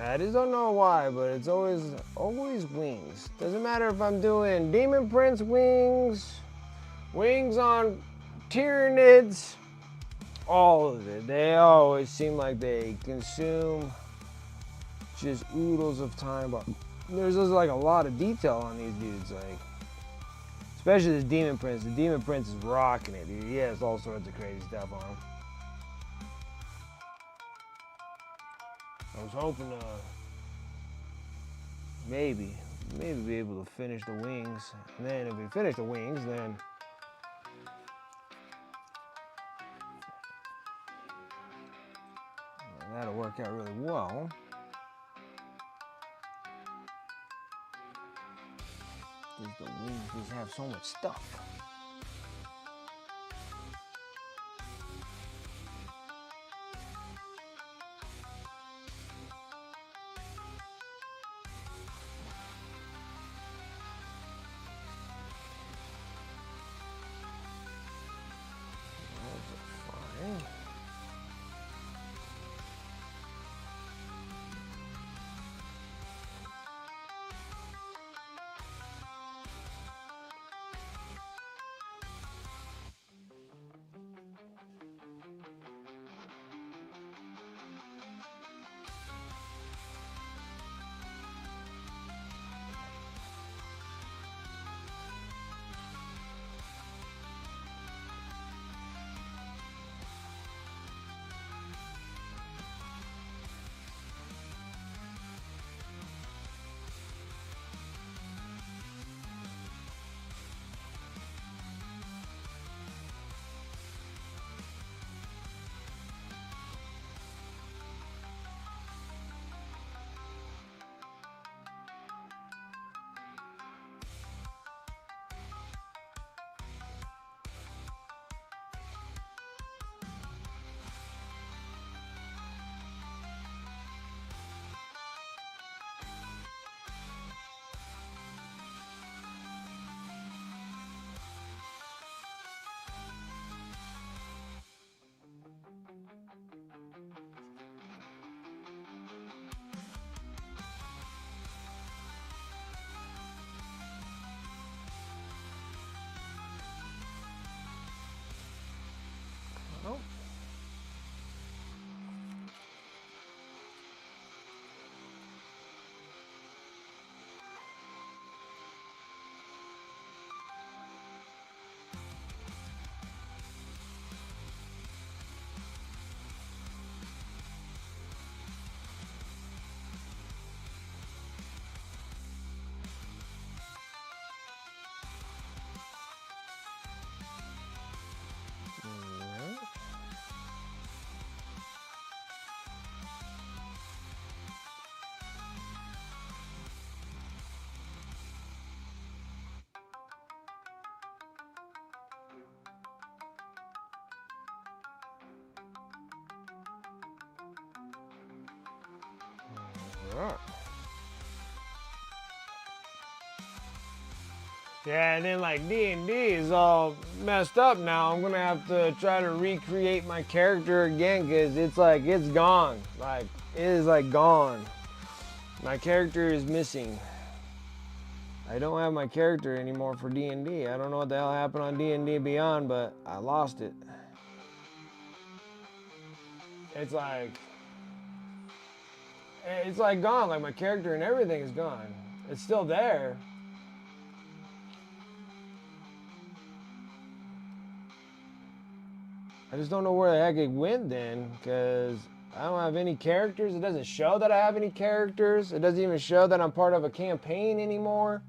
I just don't know why, but it's always wings. Doesn't matter if I'm doing Demon Prince wings, wings on Tyranids, all of it. They always seem like they consume just oodles of time. But there's just like a lot of detail on these dudes, like especially this Demon Prince. The Demon Prince is rocking it, dude. He has all sorts of crazy stuff on him. I was hoping to maybe be able to finish the wings. And then if we finish the wings, then that'll work out really well. Because the wings just have so much stuff. Alright. Yeah, and then like D&D is all messed up now. I'm gonna have to try to recreate my character again because it's like, it's gone. Like, it is like gone. My character is missing. I don't have my character anymore for D&D. I don't know what the hell happened on D&D Beyond, but I lost it. It's like gone. Like my character and everything is gone. It's still there. I just don't know where the heck it went then, because I don't have any characters. It doesn't show that I have any characters. It doesn't even show that I'm part of a campaign anymore.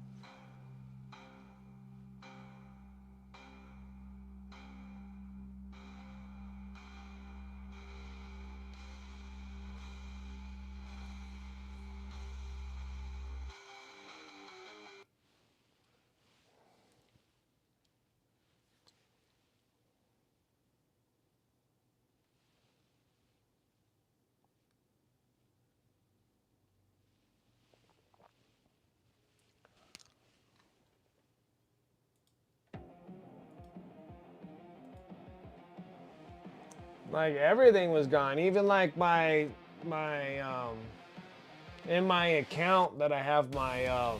Like everything was gone. Even like my in my account that I have my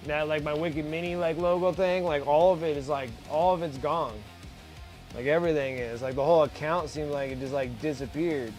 that like my Wicked Mini like logo thing, like all of it is like all of it's gone. Like everything is. Like the whole account seems like it just like disappeared.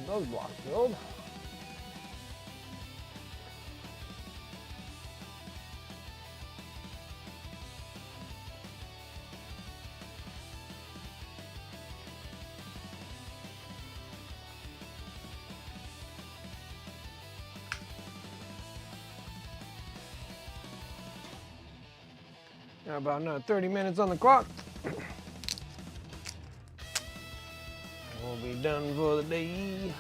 those blocks filled. Got about another 30 minutes on the clock. We'll be done for the day.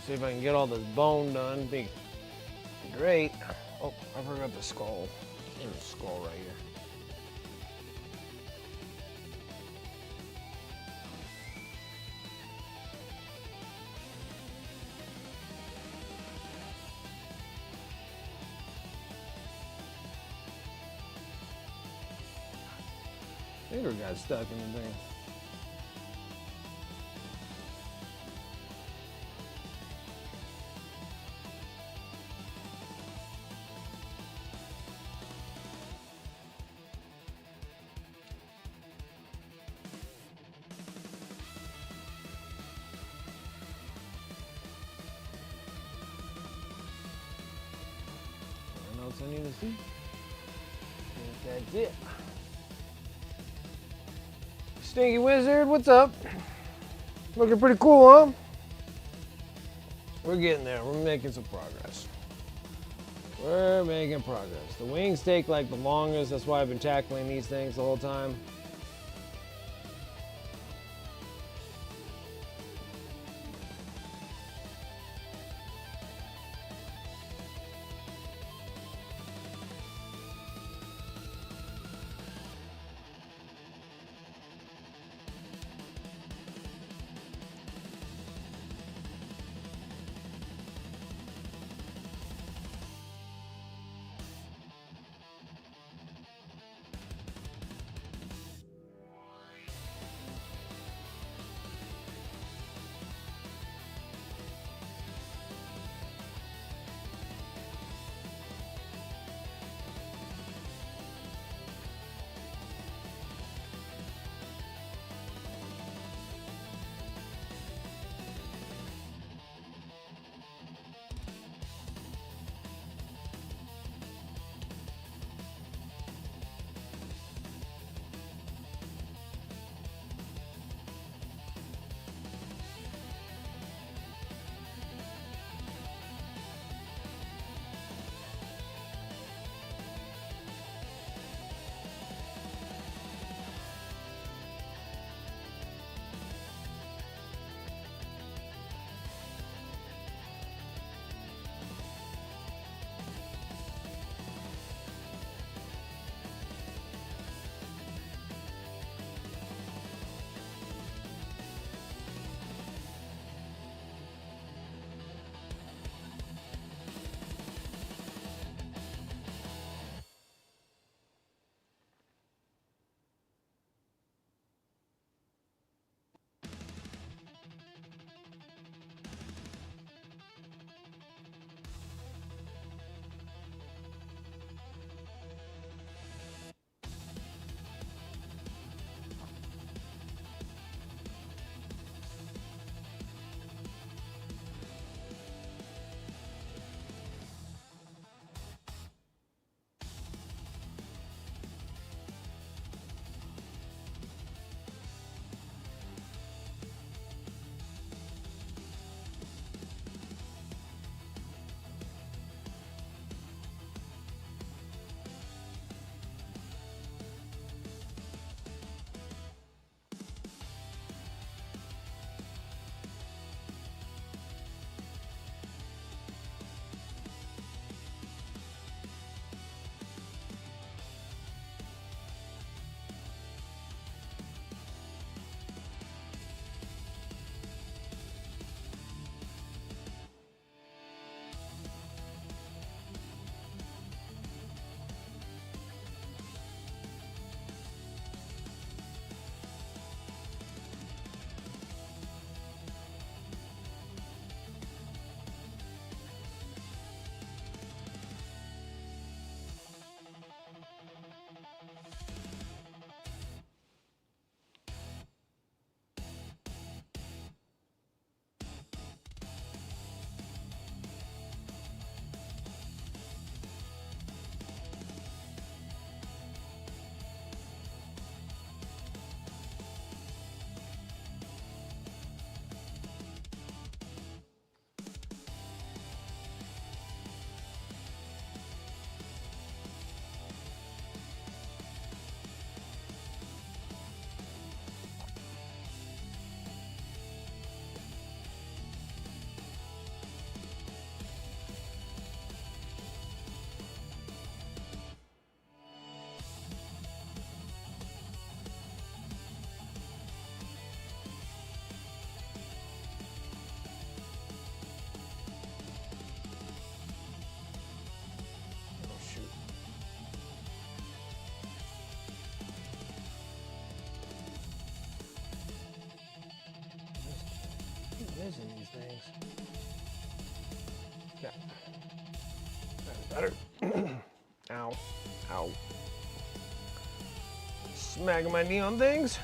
See if I can get all this bone done. Be great. Oh, I forgot the skull. There's a skull right here. Finger got stuck in the thing. Anything else I need to see? I think that's it. Stinky Wizard, what's up? Looking pretty cool, huh? We're getting there. We're making some progress. We're making progress. The wings take like the longest. That's why I've been tackling these things the whole time. Better. Ow. Ow. Smacking my knee on things.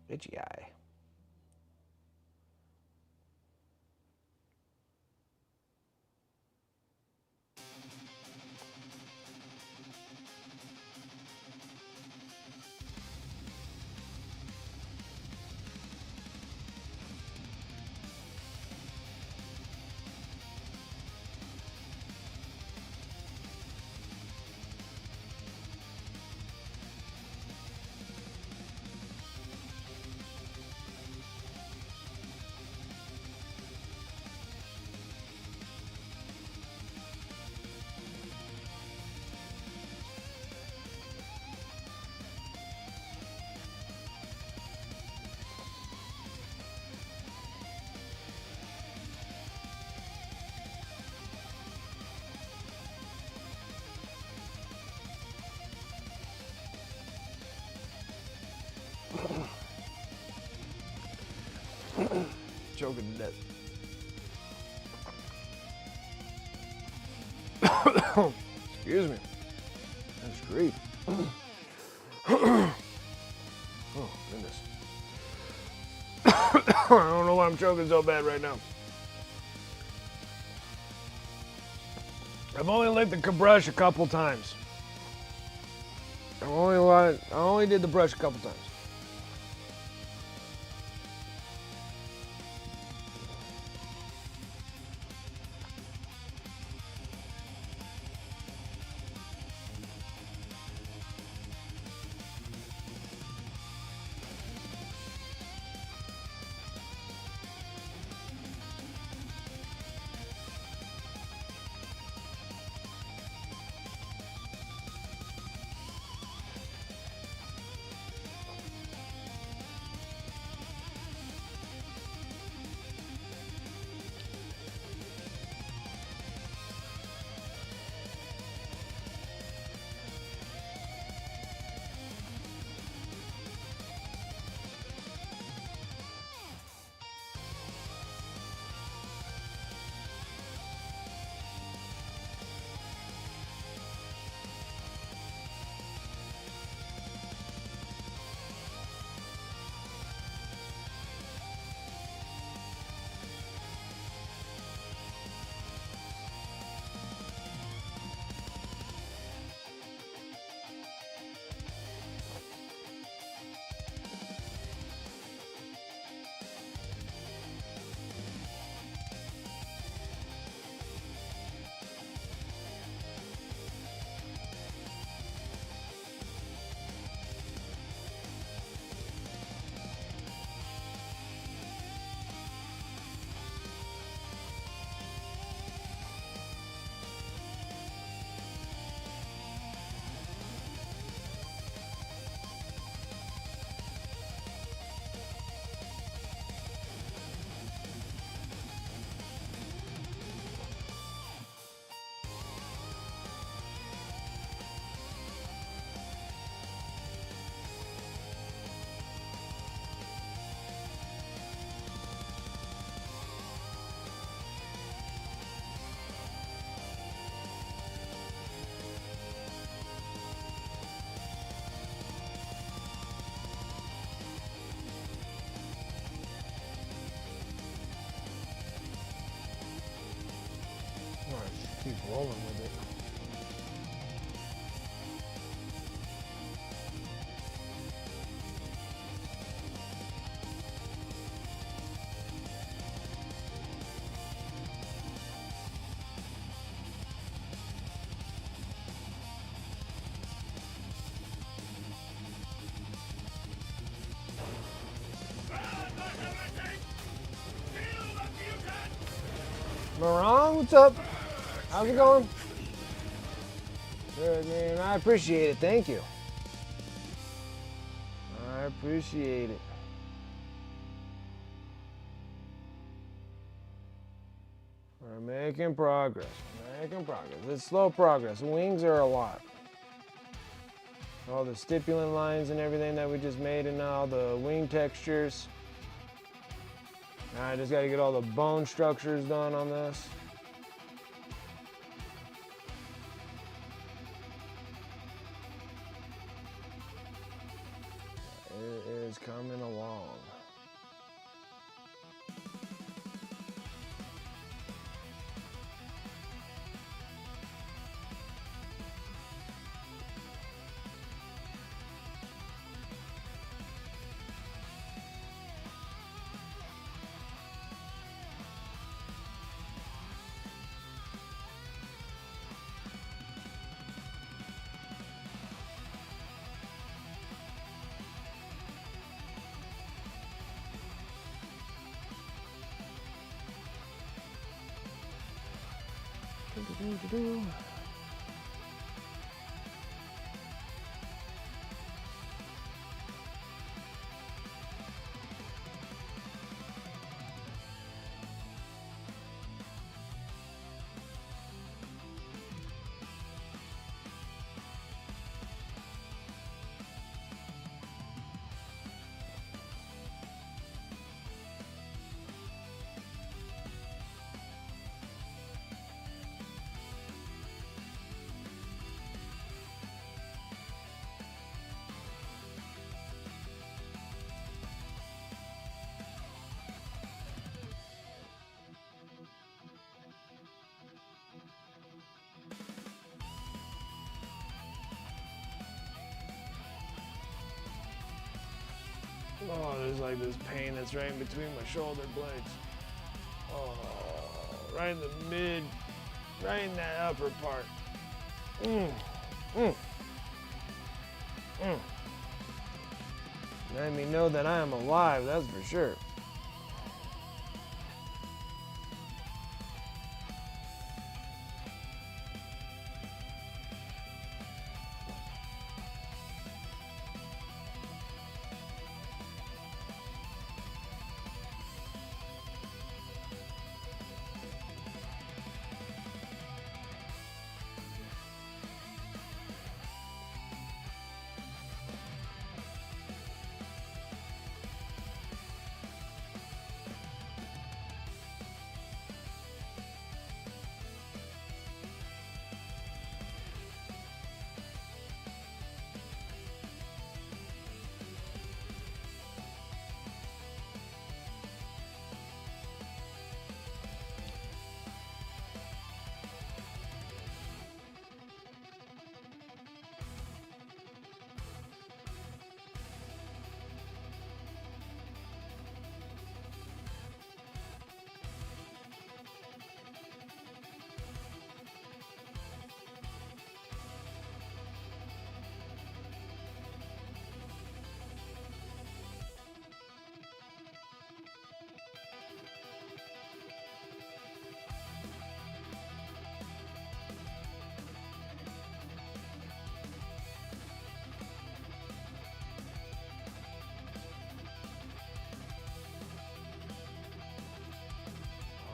Itchy eye. Choking to death. Excuse me. That's great. Oh, goodness. I don't know why I'm choking so bad right now. I've only lit the brush a couple times. I only did the brush a couple times. Keep rolling with it. Marang, what's up? How's it going? Good, man. I appreciate it. Thank you. I appreciate it. We're making progress. Making progress. It's slow progress. Wings are a lot. All the stipulant lines and everything that we just made, and now the wing textures. Now I just got to get all the bone structures done on this. It is coming along. Oh, there's like this pain that's right in between my shoulder blades. Oh, right in the mid, right in that upper part. Let me know that I am alive, that's for sure.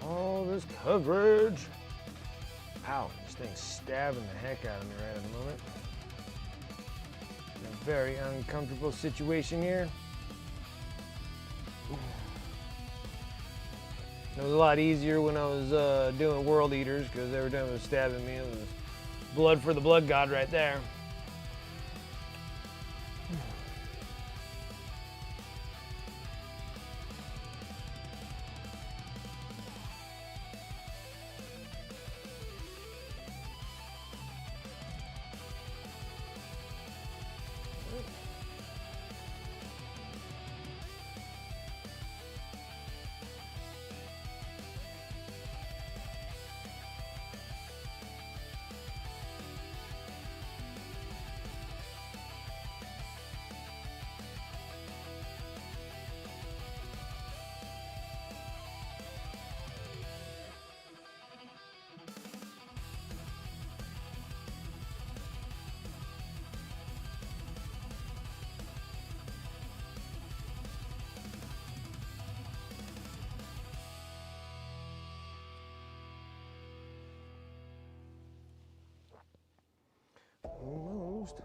All this coverage. Ow, this thing's stabbing the heck out of me right at the moment. In a very uncomfortable situation here. It was a lot easier when I was doing World Eaters, because every time it was stabbing me, it was blood for the blood god right there. Almost.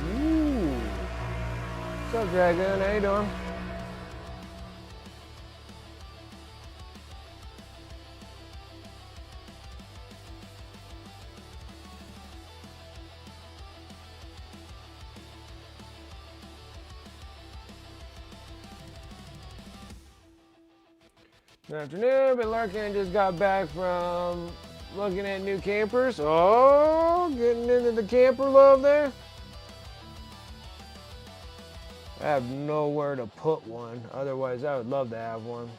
Ooh. What's up, Dragon? How you doing? Good afternoon. Been lurking. Just got back from looking at new campers. Oh, getting into the camper love there. I have nowhere to put one. Otherwise, I would love to have one.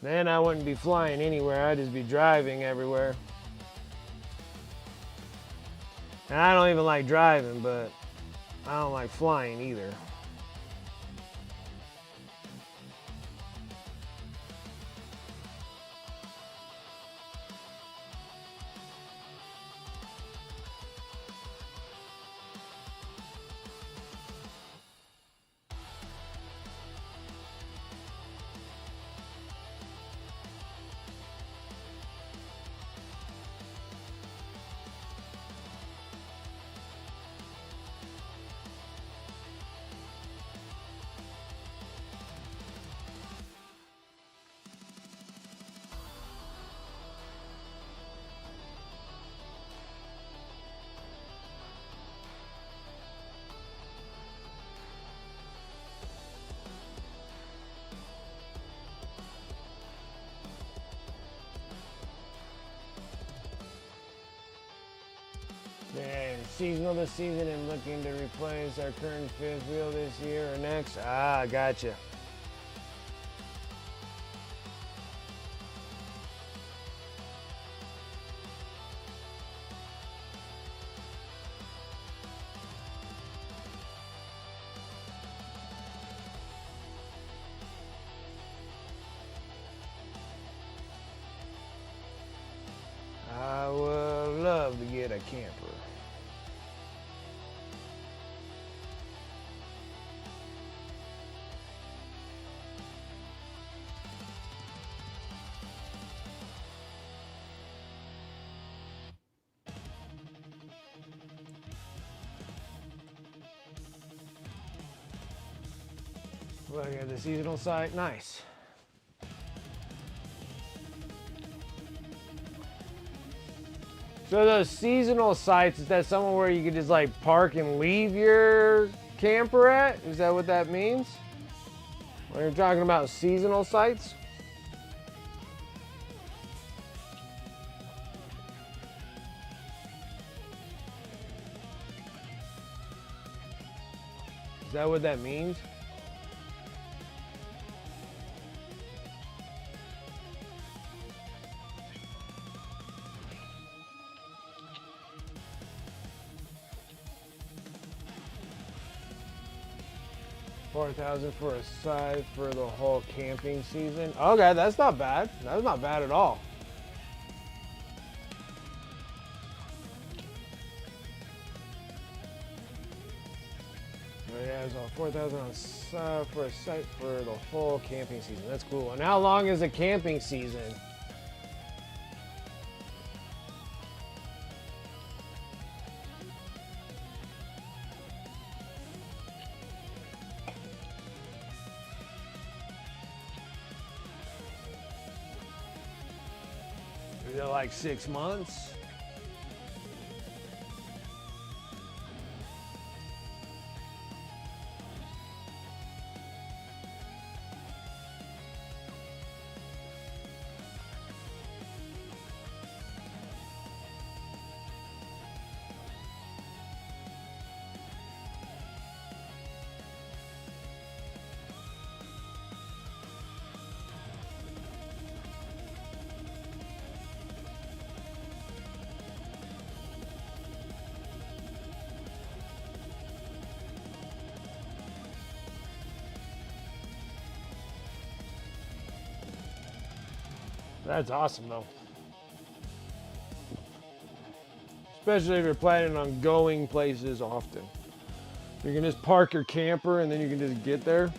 Then I wouldn't be flying anywhere. I'd just be driving everywhere. And I don't even like driving, but I don't like flying either. Man, seasonal this season and looking to replace our current fifth wheel this year or next. Ah, gotcha. I would love to get a camper. Look at the seasonal site. Nice. So those seasonal sites, is that somewhere where you could just like park and leave your camper at? Is that what that means? When you're talking about seasonal sites? Is that what that means? $4,000 for a site for the whole camping season. Okay, that's not bad. That's not bad at all. Yeah, so $4,000 for a site for the whole camping season. That's cool. And how long is a camping season? Is it like 6 months? That's awesome though. Especially if you're planning on going places often. You can just park your camper and then you can just get there.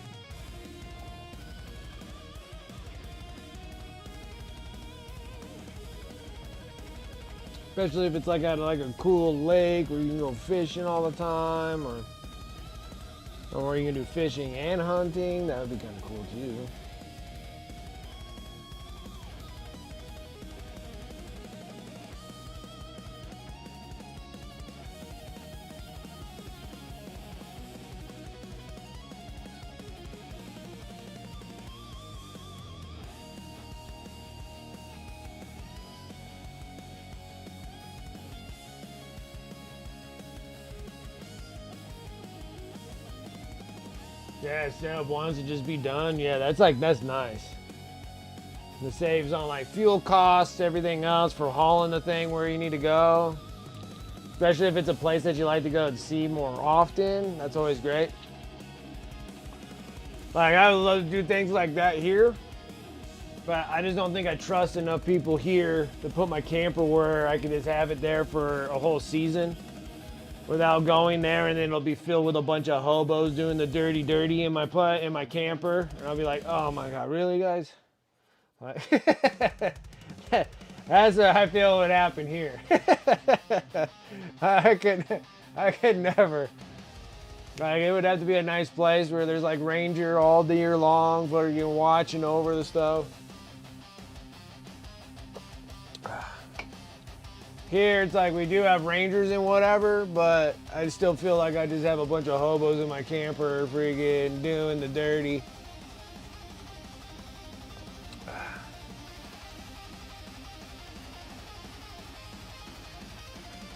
Especially if it's like at like a cool lake where you can go fishing all the time, or you can do fishing and hunting. That would be kind of cool too. Yeah, set up once and just be done. Yeah, that's nice. It saves on like fuel costs, everything else for hauling the thing where you need to go. Especially if it's a place that you like to go and see more often. That's always great. Like I would love to do things like that here, but I just don't think I trust enough people here to put my camper where I can just have it there for a whole season without going there, and then it'll be filled with a bunch of hobos doing the dirty in my camper, and I'll be like, oh my god, really, guys? Like, that's what I feel would happen here. I could never. Like, it would have to be a nice place where there's like ranger all the year long, where you can watching over the stuff. Here, it's like we do have rangers and whatever, but I still feel like I just have a bunch of hobos in my camper freaking doing the dirty.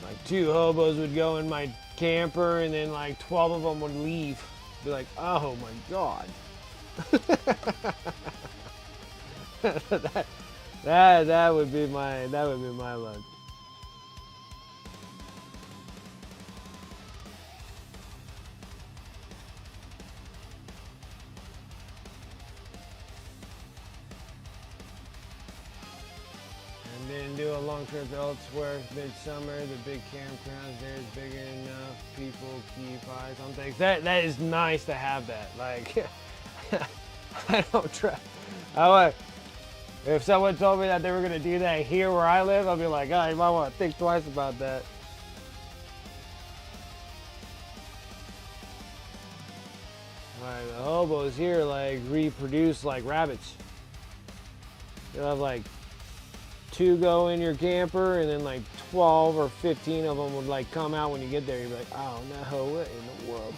Like 2 hobos would go in my camper and then like 12 of them would leave. Be like, oh my god. that would be my luck. And then do a long trip elsewhere midsummer. The big campgrounds there is bigger enough. People keep eyes on things. That is nice to have that. Like, I don't try. If someone told me that they were gonna do that here where I live, I'd be like, oh, you might want to think twice about that. Like, the hobos here like reproduce like rabbits. You'll have like 2 go in your camper, and then like 12 or 15 of them would like come out when you get there. You'd be like, oh no, what in the world?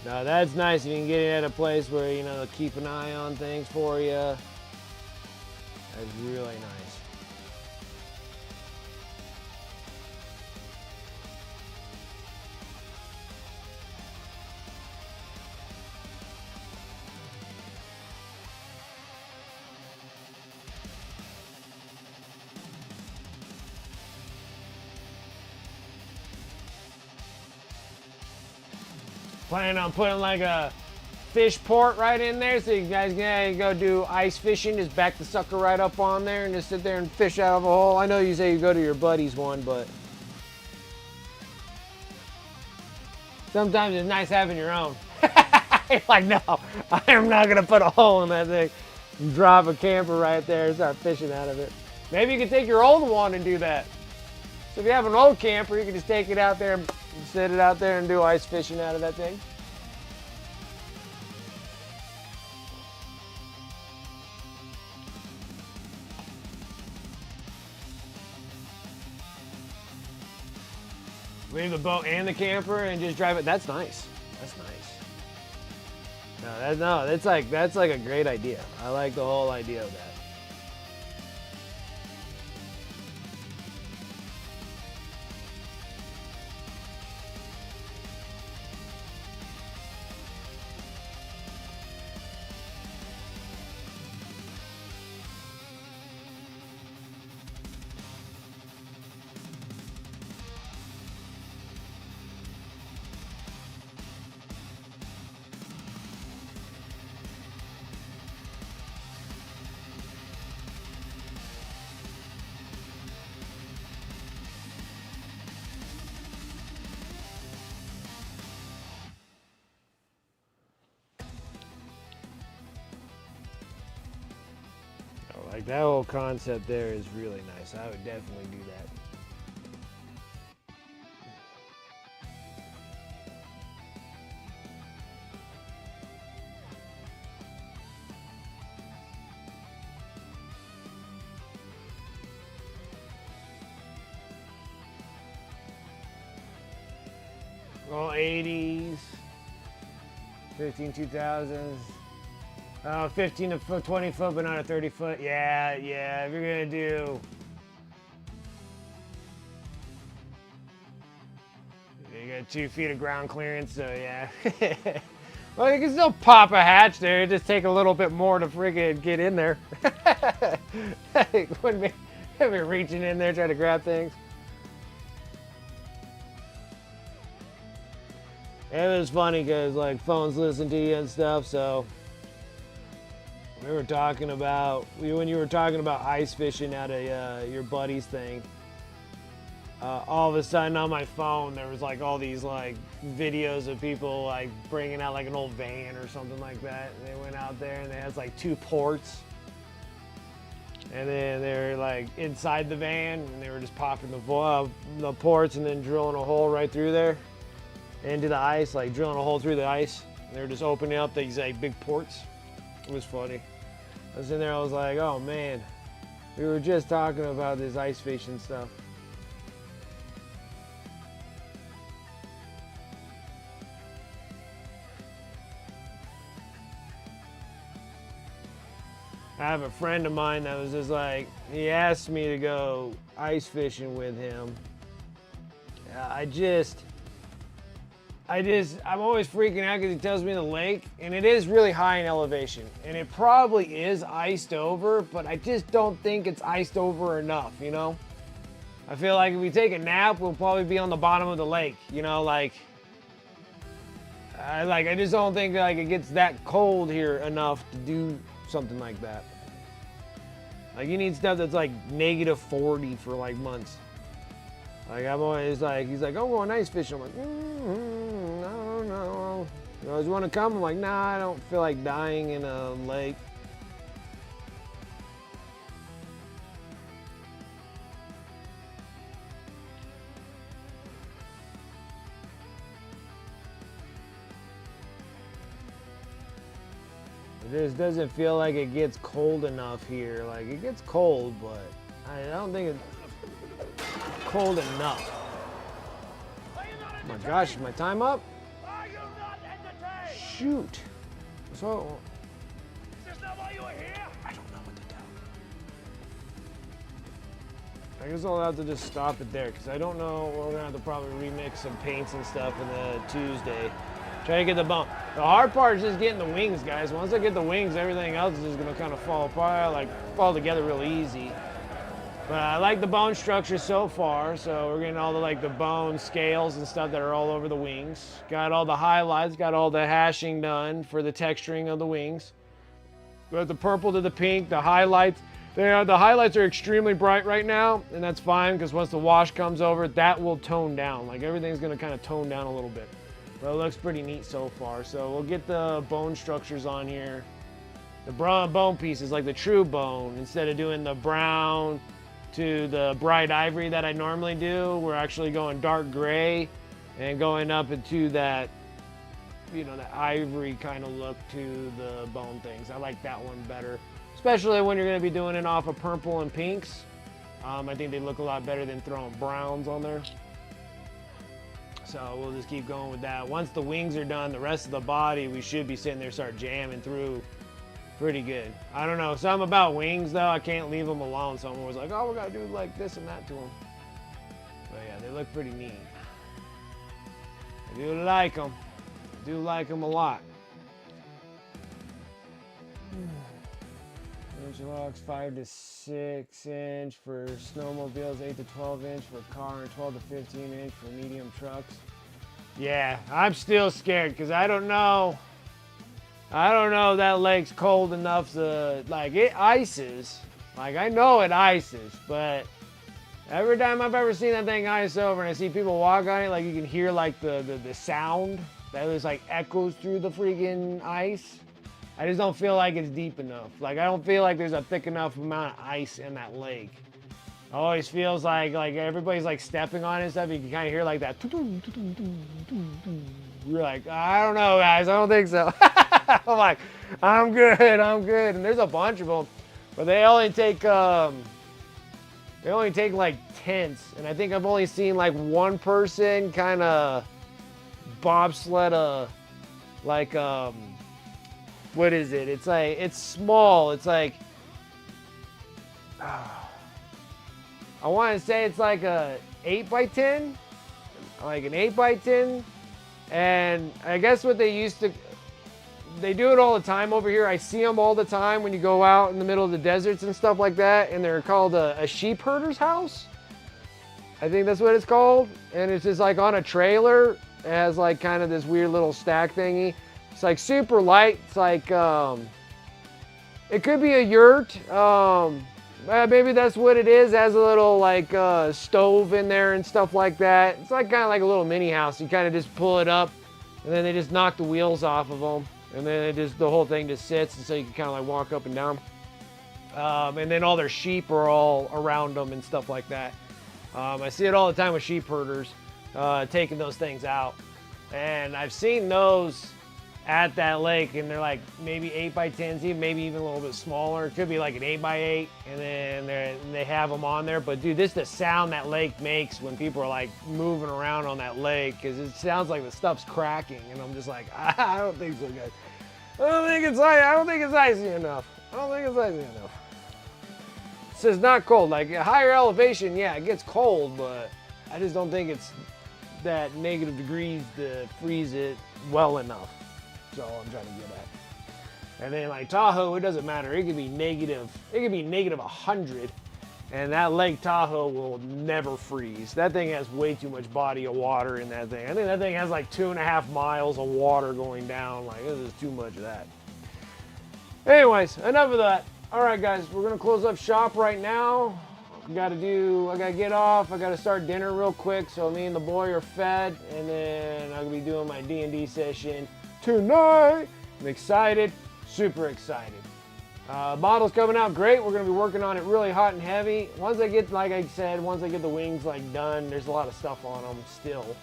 Now that's nice if you can get it at a place where, you know, they'll keep an eye on things for you. That's really nice. Planning on putting like a fish port right in there so you guys can go do ice fishing. Just back the sucker right up on there and just sit there and fish out of a hole. I know you say you go to your buddy's one, but sometimes it's nice having your own. You're like, no, I am not gonna put a hole in that thing and drop a camper right there and start fishing out of it. Maybe you can take your old one and do that. So if you have an old camper, you can just take it out there and sit it out there and do ice fishing out of that thing. Leave the boat and the camper and just drive it. That's nice. That's nice. That's like a great idea. I like the whole idea of that. Like that whole concept there is really nice. I would definitely do that. All 80s, 15 2000s. 15 to 20 foot, but not a 30 foot. Yeah, if you're gonna do. You got 2 feet of ground clearance, so yeah. Well, you can still pop a hatch there. It just take a little bit more to friggin' get in there. Wouldn't be reaching in there trying to grab things. It was funny because like phones listen to you and stuff, so. We were talking about, when you were talking about ice fishing at your buddy's thing, all of a sudden on my phone there was like all these like videos of people like bringing out like an old van or something like that, and they went out there and they had like 2 ports, and then they're like inside the van and they were just popping the ports and then drilling a hole right through there into the ice, like drilling a hole through the ice, and they were just opening up these like big ports. It was funny. I was in there, I was like, oh man, we were just talking about this ice fishing stuff. I have a friend of mine that was just like, he asked me to go ice fishing with him. I'm always freaking out because he tells me the lake, and it is really high in elevation, and it probably is iced over, but I just don't think it's iced over enough, you know? I feel like if we take a nap, we'll probably be on the bottom of the lake, you know, like I just don't think like it gets that cold here enough to do something like that. Like you need stuff that's like -40 for like months. Like I'm always like, he's like, oh, we're going ice fishing. I'm like, I don't know. You always want to come? I'm like, nah, I don't feel like dying in a lake. It just doesn't feel like it gets cold enough here. Like it gets cold, but I don't think it's cold enough. Oh my gosh, is my time up? Are you not entertained? Shoot. So, Is this not why you are here? I don't know what to do. I guess I'll have to just stop it there because I don't know. We're gonna have to probably remix some paints and stuff in the Tuesday. Try to get the bump. The hard part is just getting the wings, guys. Once I get the wings, everything else is just gonna kind of fall apart, like fall together real easy. But I like the bone structure so far, so we're getting all the like the bone scales and stuff that are all over the wings. Got all the highlights, got all the hashing done for the texturing of the wings. Got the purple to the pink, the highlights. The highlights are extremely bright right now, and that's fine because once the wash comes over, that will tone down. Like everything's gonna kind of tone down a little bit. But it looks pretty neat so far. So we'll get the bone structures on here. The brown bone pieces, like the true bone, instead of doing the brown to the bright ivory that I normally do, we're actually going dark gray and going up into that, you know, that ivory kind of look to the bone things. I like that one better, especially when you're going to be doing it off of purple and pinks. I think they look a lot better than throwing browns on there. So we'll just keep going with that. Once the wings are done, the rest of the body, we should be sitting there start jamming through pretty good. I don't know, something about wings though, I can't leave them alone. Someone was like, oh, we gotta do like this and that to them. But yeah, they look pretty neat. I do like them. I do like them a lot. Inch locks 5 to 6 inch for snowmobiles, 8 to 12 inch for car, and 12 to 15 inch for medium trucks. Yeah, I'm still scared because I don't know if that lake's cold enough to, like, it ices. Like, I know it ices, but every time I've ever seen that thing ice over and I see people walk on it, like, you can hear, like, the sound that just, like, echoes through the freaking ice. I just don't feel like it's deep enough. Like, I don't feel like there's a thick enough amount of ice in that lake. It always feels like everybody's like stepping on it and stuff. You can kind of hear like that. You're like, I don't know, guys. I don't think so. I'm like, I'm good. And there's a bunch of them, but they only take like tents. And I think I've only seen like one person kind of bobsled what is it? It's like, it's small. It's like, I want to say it's like a 8x10, like an 8x10. And I guess what they do it all the time over here. I see them all the time when you go out in the middle of the deserts and stuff like that. And they're called a sheep herder's house. I think that's what it's called. And it's just like on a trailer. It has like kind of this weird little stack thingy. It's like super light. It's like, it could be a yurt. Maybe that's what it is. It has a little like stove in there and stuff like that. It's like kind of like a little mini house. You kind of just pull it up and then they just knock the wheels off of them. And then the whole thing just sits, and so you can kind of like walk up and down. And then all their sheep are all around them and stuff like that. I see it all the time with sheep herders taking those things out. And I've seen those at that lake, and they're like maybe 8x10s, maybe even a little bit smaller. It could be like an 8x8, and then they have them on there. But dude, this is the sound that lake makes when people are like moving around on that lake, because it sounds like the stuff's cracking. And I'm just like, I don't think so, guys. I don't think it's icy enough. It says not cold. Like a higher elevation, yeah, it gets cold, but I just don't think it's that negative degrees to freeze it well enough. That's all I'm trying to get at. And then like Tahoe, it doesn't matter. It could be negative 100, and that Lake Tahoe will never freeze. That thing has way too much body of water in that thing. I think that thing has like 2.5 miles of water going down. Like, this is too much of that. Anyways, enough of that. All right, guys, we're gonna close up shop right now. I gotta get off. I gotta start dinner real quick, so me and the boy are fed, and then I'm gonna be doing my D&D session tonight. I'm excited, super excited. Model's coming out great. We're gonna be working on it really hot and heavy. Once I get, like I said, once I get the wings like done, there's a lot of stuff on them still.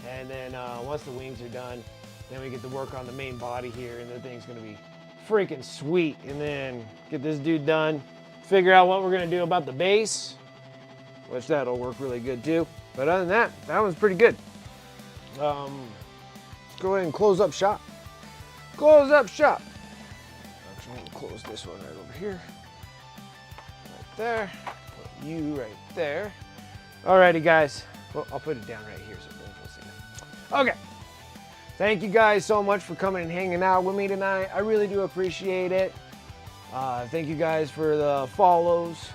And then once the wings are done, then we get to work on the main body here, and the thing's gonna be freaking sweet. And then get this dude done, figure out what we're gonna do about the base, which that'll work really good too. But other than that, that was pretty good. Let's go ahead and close up shop. Close up shop. Actually, I'm gonna close this one right over here. Right there. Put you right there. Alrighty, guys. Well, I'll put it down right here so we'll see that. Okay. Thank you guys so much for coming and hanging out with me tonight. I really do appreciate it. Thank you guys for the follows,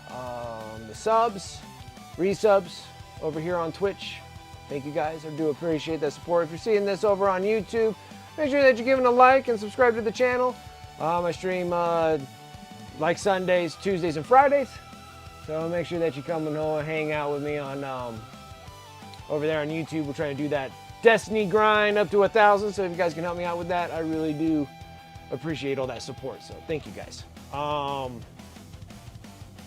the subs, resubs over here on Twitch. Thank you guys. I do appreciate that support. If you're seeing this over on YouTube, make sure that you're giving a like and subscribe to the channel. I stream like Sundays, Tuesdays, and Fridays. So make sure that you come and hang out with me on over there on YouTube. We're trying to do that Destiny grind up to 1,000. So if you guys can help me out with that, I really do appreciate all that support. So thank you guys.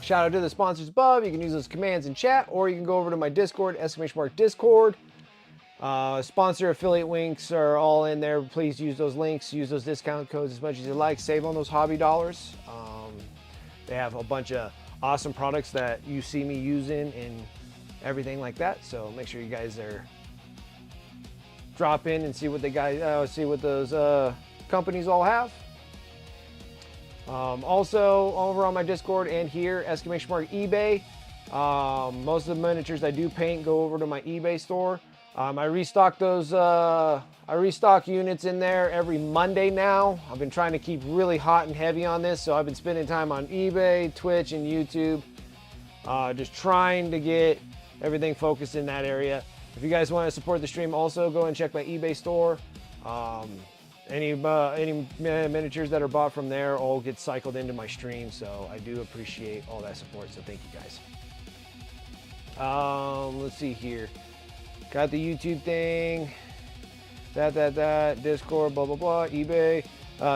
Shout out to the sponsors above. You can use those commands in chat, or you can go over to my Discord, !mark Discord. Sponsor affiliate links are all in there. Please use those links, use those discount codes as much as you like. Save on those hobby dollars. They have a bunch of awesome products that you see me using and everything like that. So make sure you guys drop in and see what see what those companies all have. Also over on my Discord and here, !Mark eBay. Most of the miniatures I do paint go over to my eBay store. I restock those. I restock units in there every Monday now. I've been trying to keep really hot and heavy on this, so I've been spending time on eBay, Twitch, and YouTube, just trying to get everything focused in that area. If you guys want to support the stream, also go and check my eBay store. Any miniatures that are bought from there all get cycled into my stream, so I do appreciate all that support. So thank you guys. Let's see here. Got the YouTube thing, that, Discord, blah, blah, blah, eBay.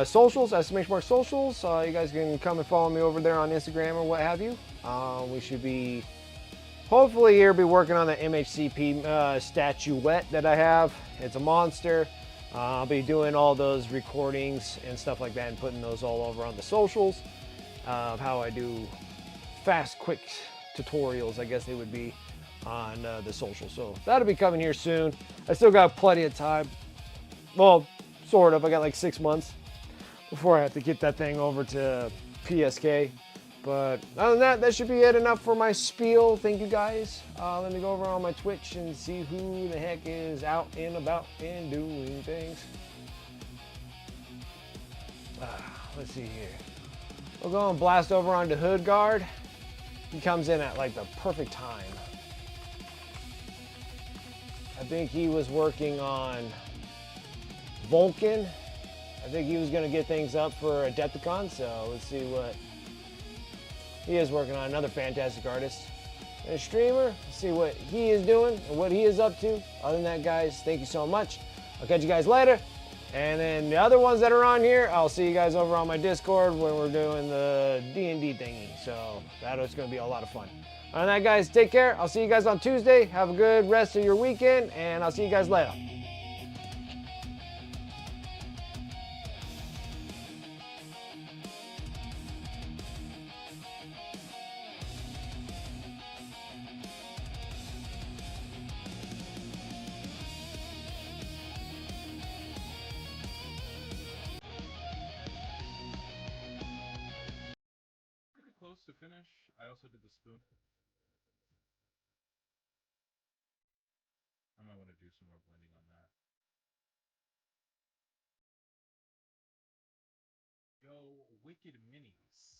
socials, exclamation mark socials. You guys can come and follow me over there on Instagram or what have you. We should be, hopefully here, be working on the MHCP statuette that I have. It's a monster. I'll be doing all those recordings and stuff like that and putting those all over on the socials of how I do fast, quick tutorials, I guess they would be, on the social. So that'll be coming here soon. I still got plenty of time. Well, sort of. I got like 6 months before I have to get that thing over to PSK. But other than that, that should be it. Enough for my spiel. Thank you guys. Let me go over on my Twitch and see who the heck is out and about and doing things. Let's see here. We'll go and blast over onto Hoodguard. He comes in at like the perfect time. I think he was working on Vulcan. I think he was going to get things up for Adepticon, so let's see what he is working on. Another fantastic artist and a streamer. Let's see what he is doing and what he is up to. Other than that, guys, thank you so much. I'll catch you guys later. And then the other ones that are on here, I'll see you guys over on my Discord when we're doing the D&D thingy. So that is going to be a lot of fun. Other than that, guys, take care. I'll see you guys on Tuesday. Have a good rest of your weekend, and I'll see you guys later. Close to finish. I also did the spoon. I might want to do some more blending on that. Yo, Wicked Minis.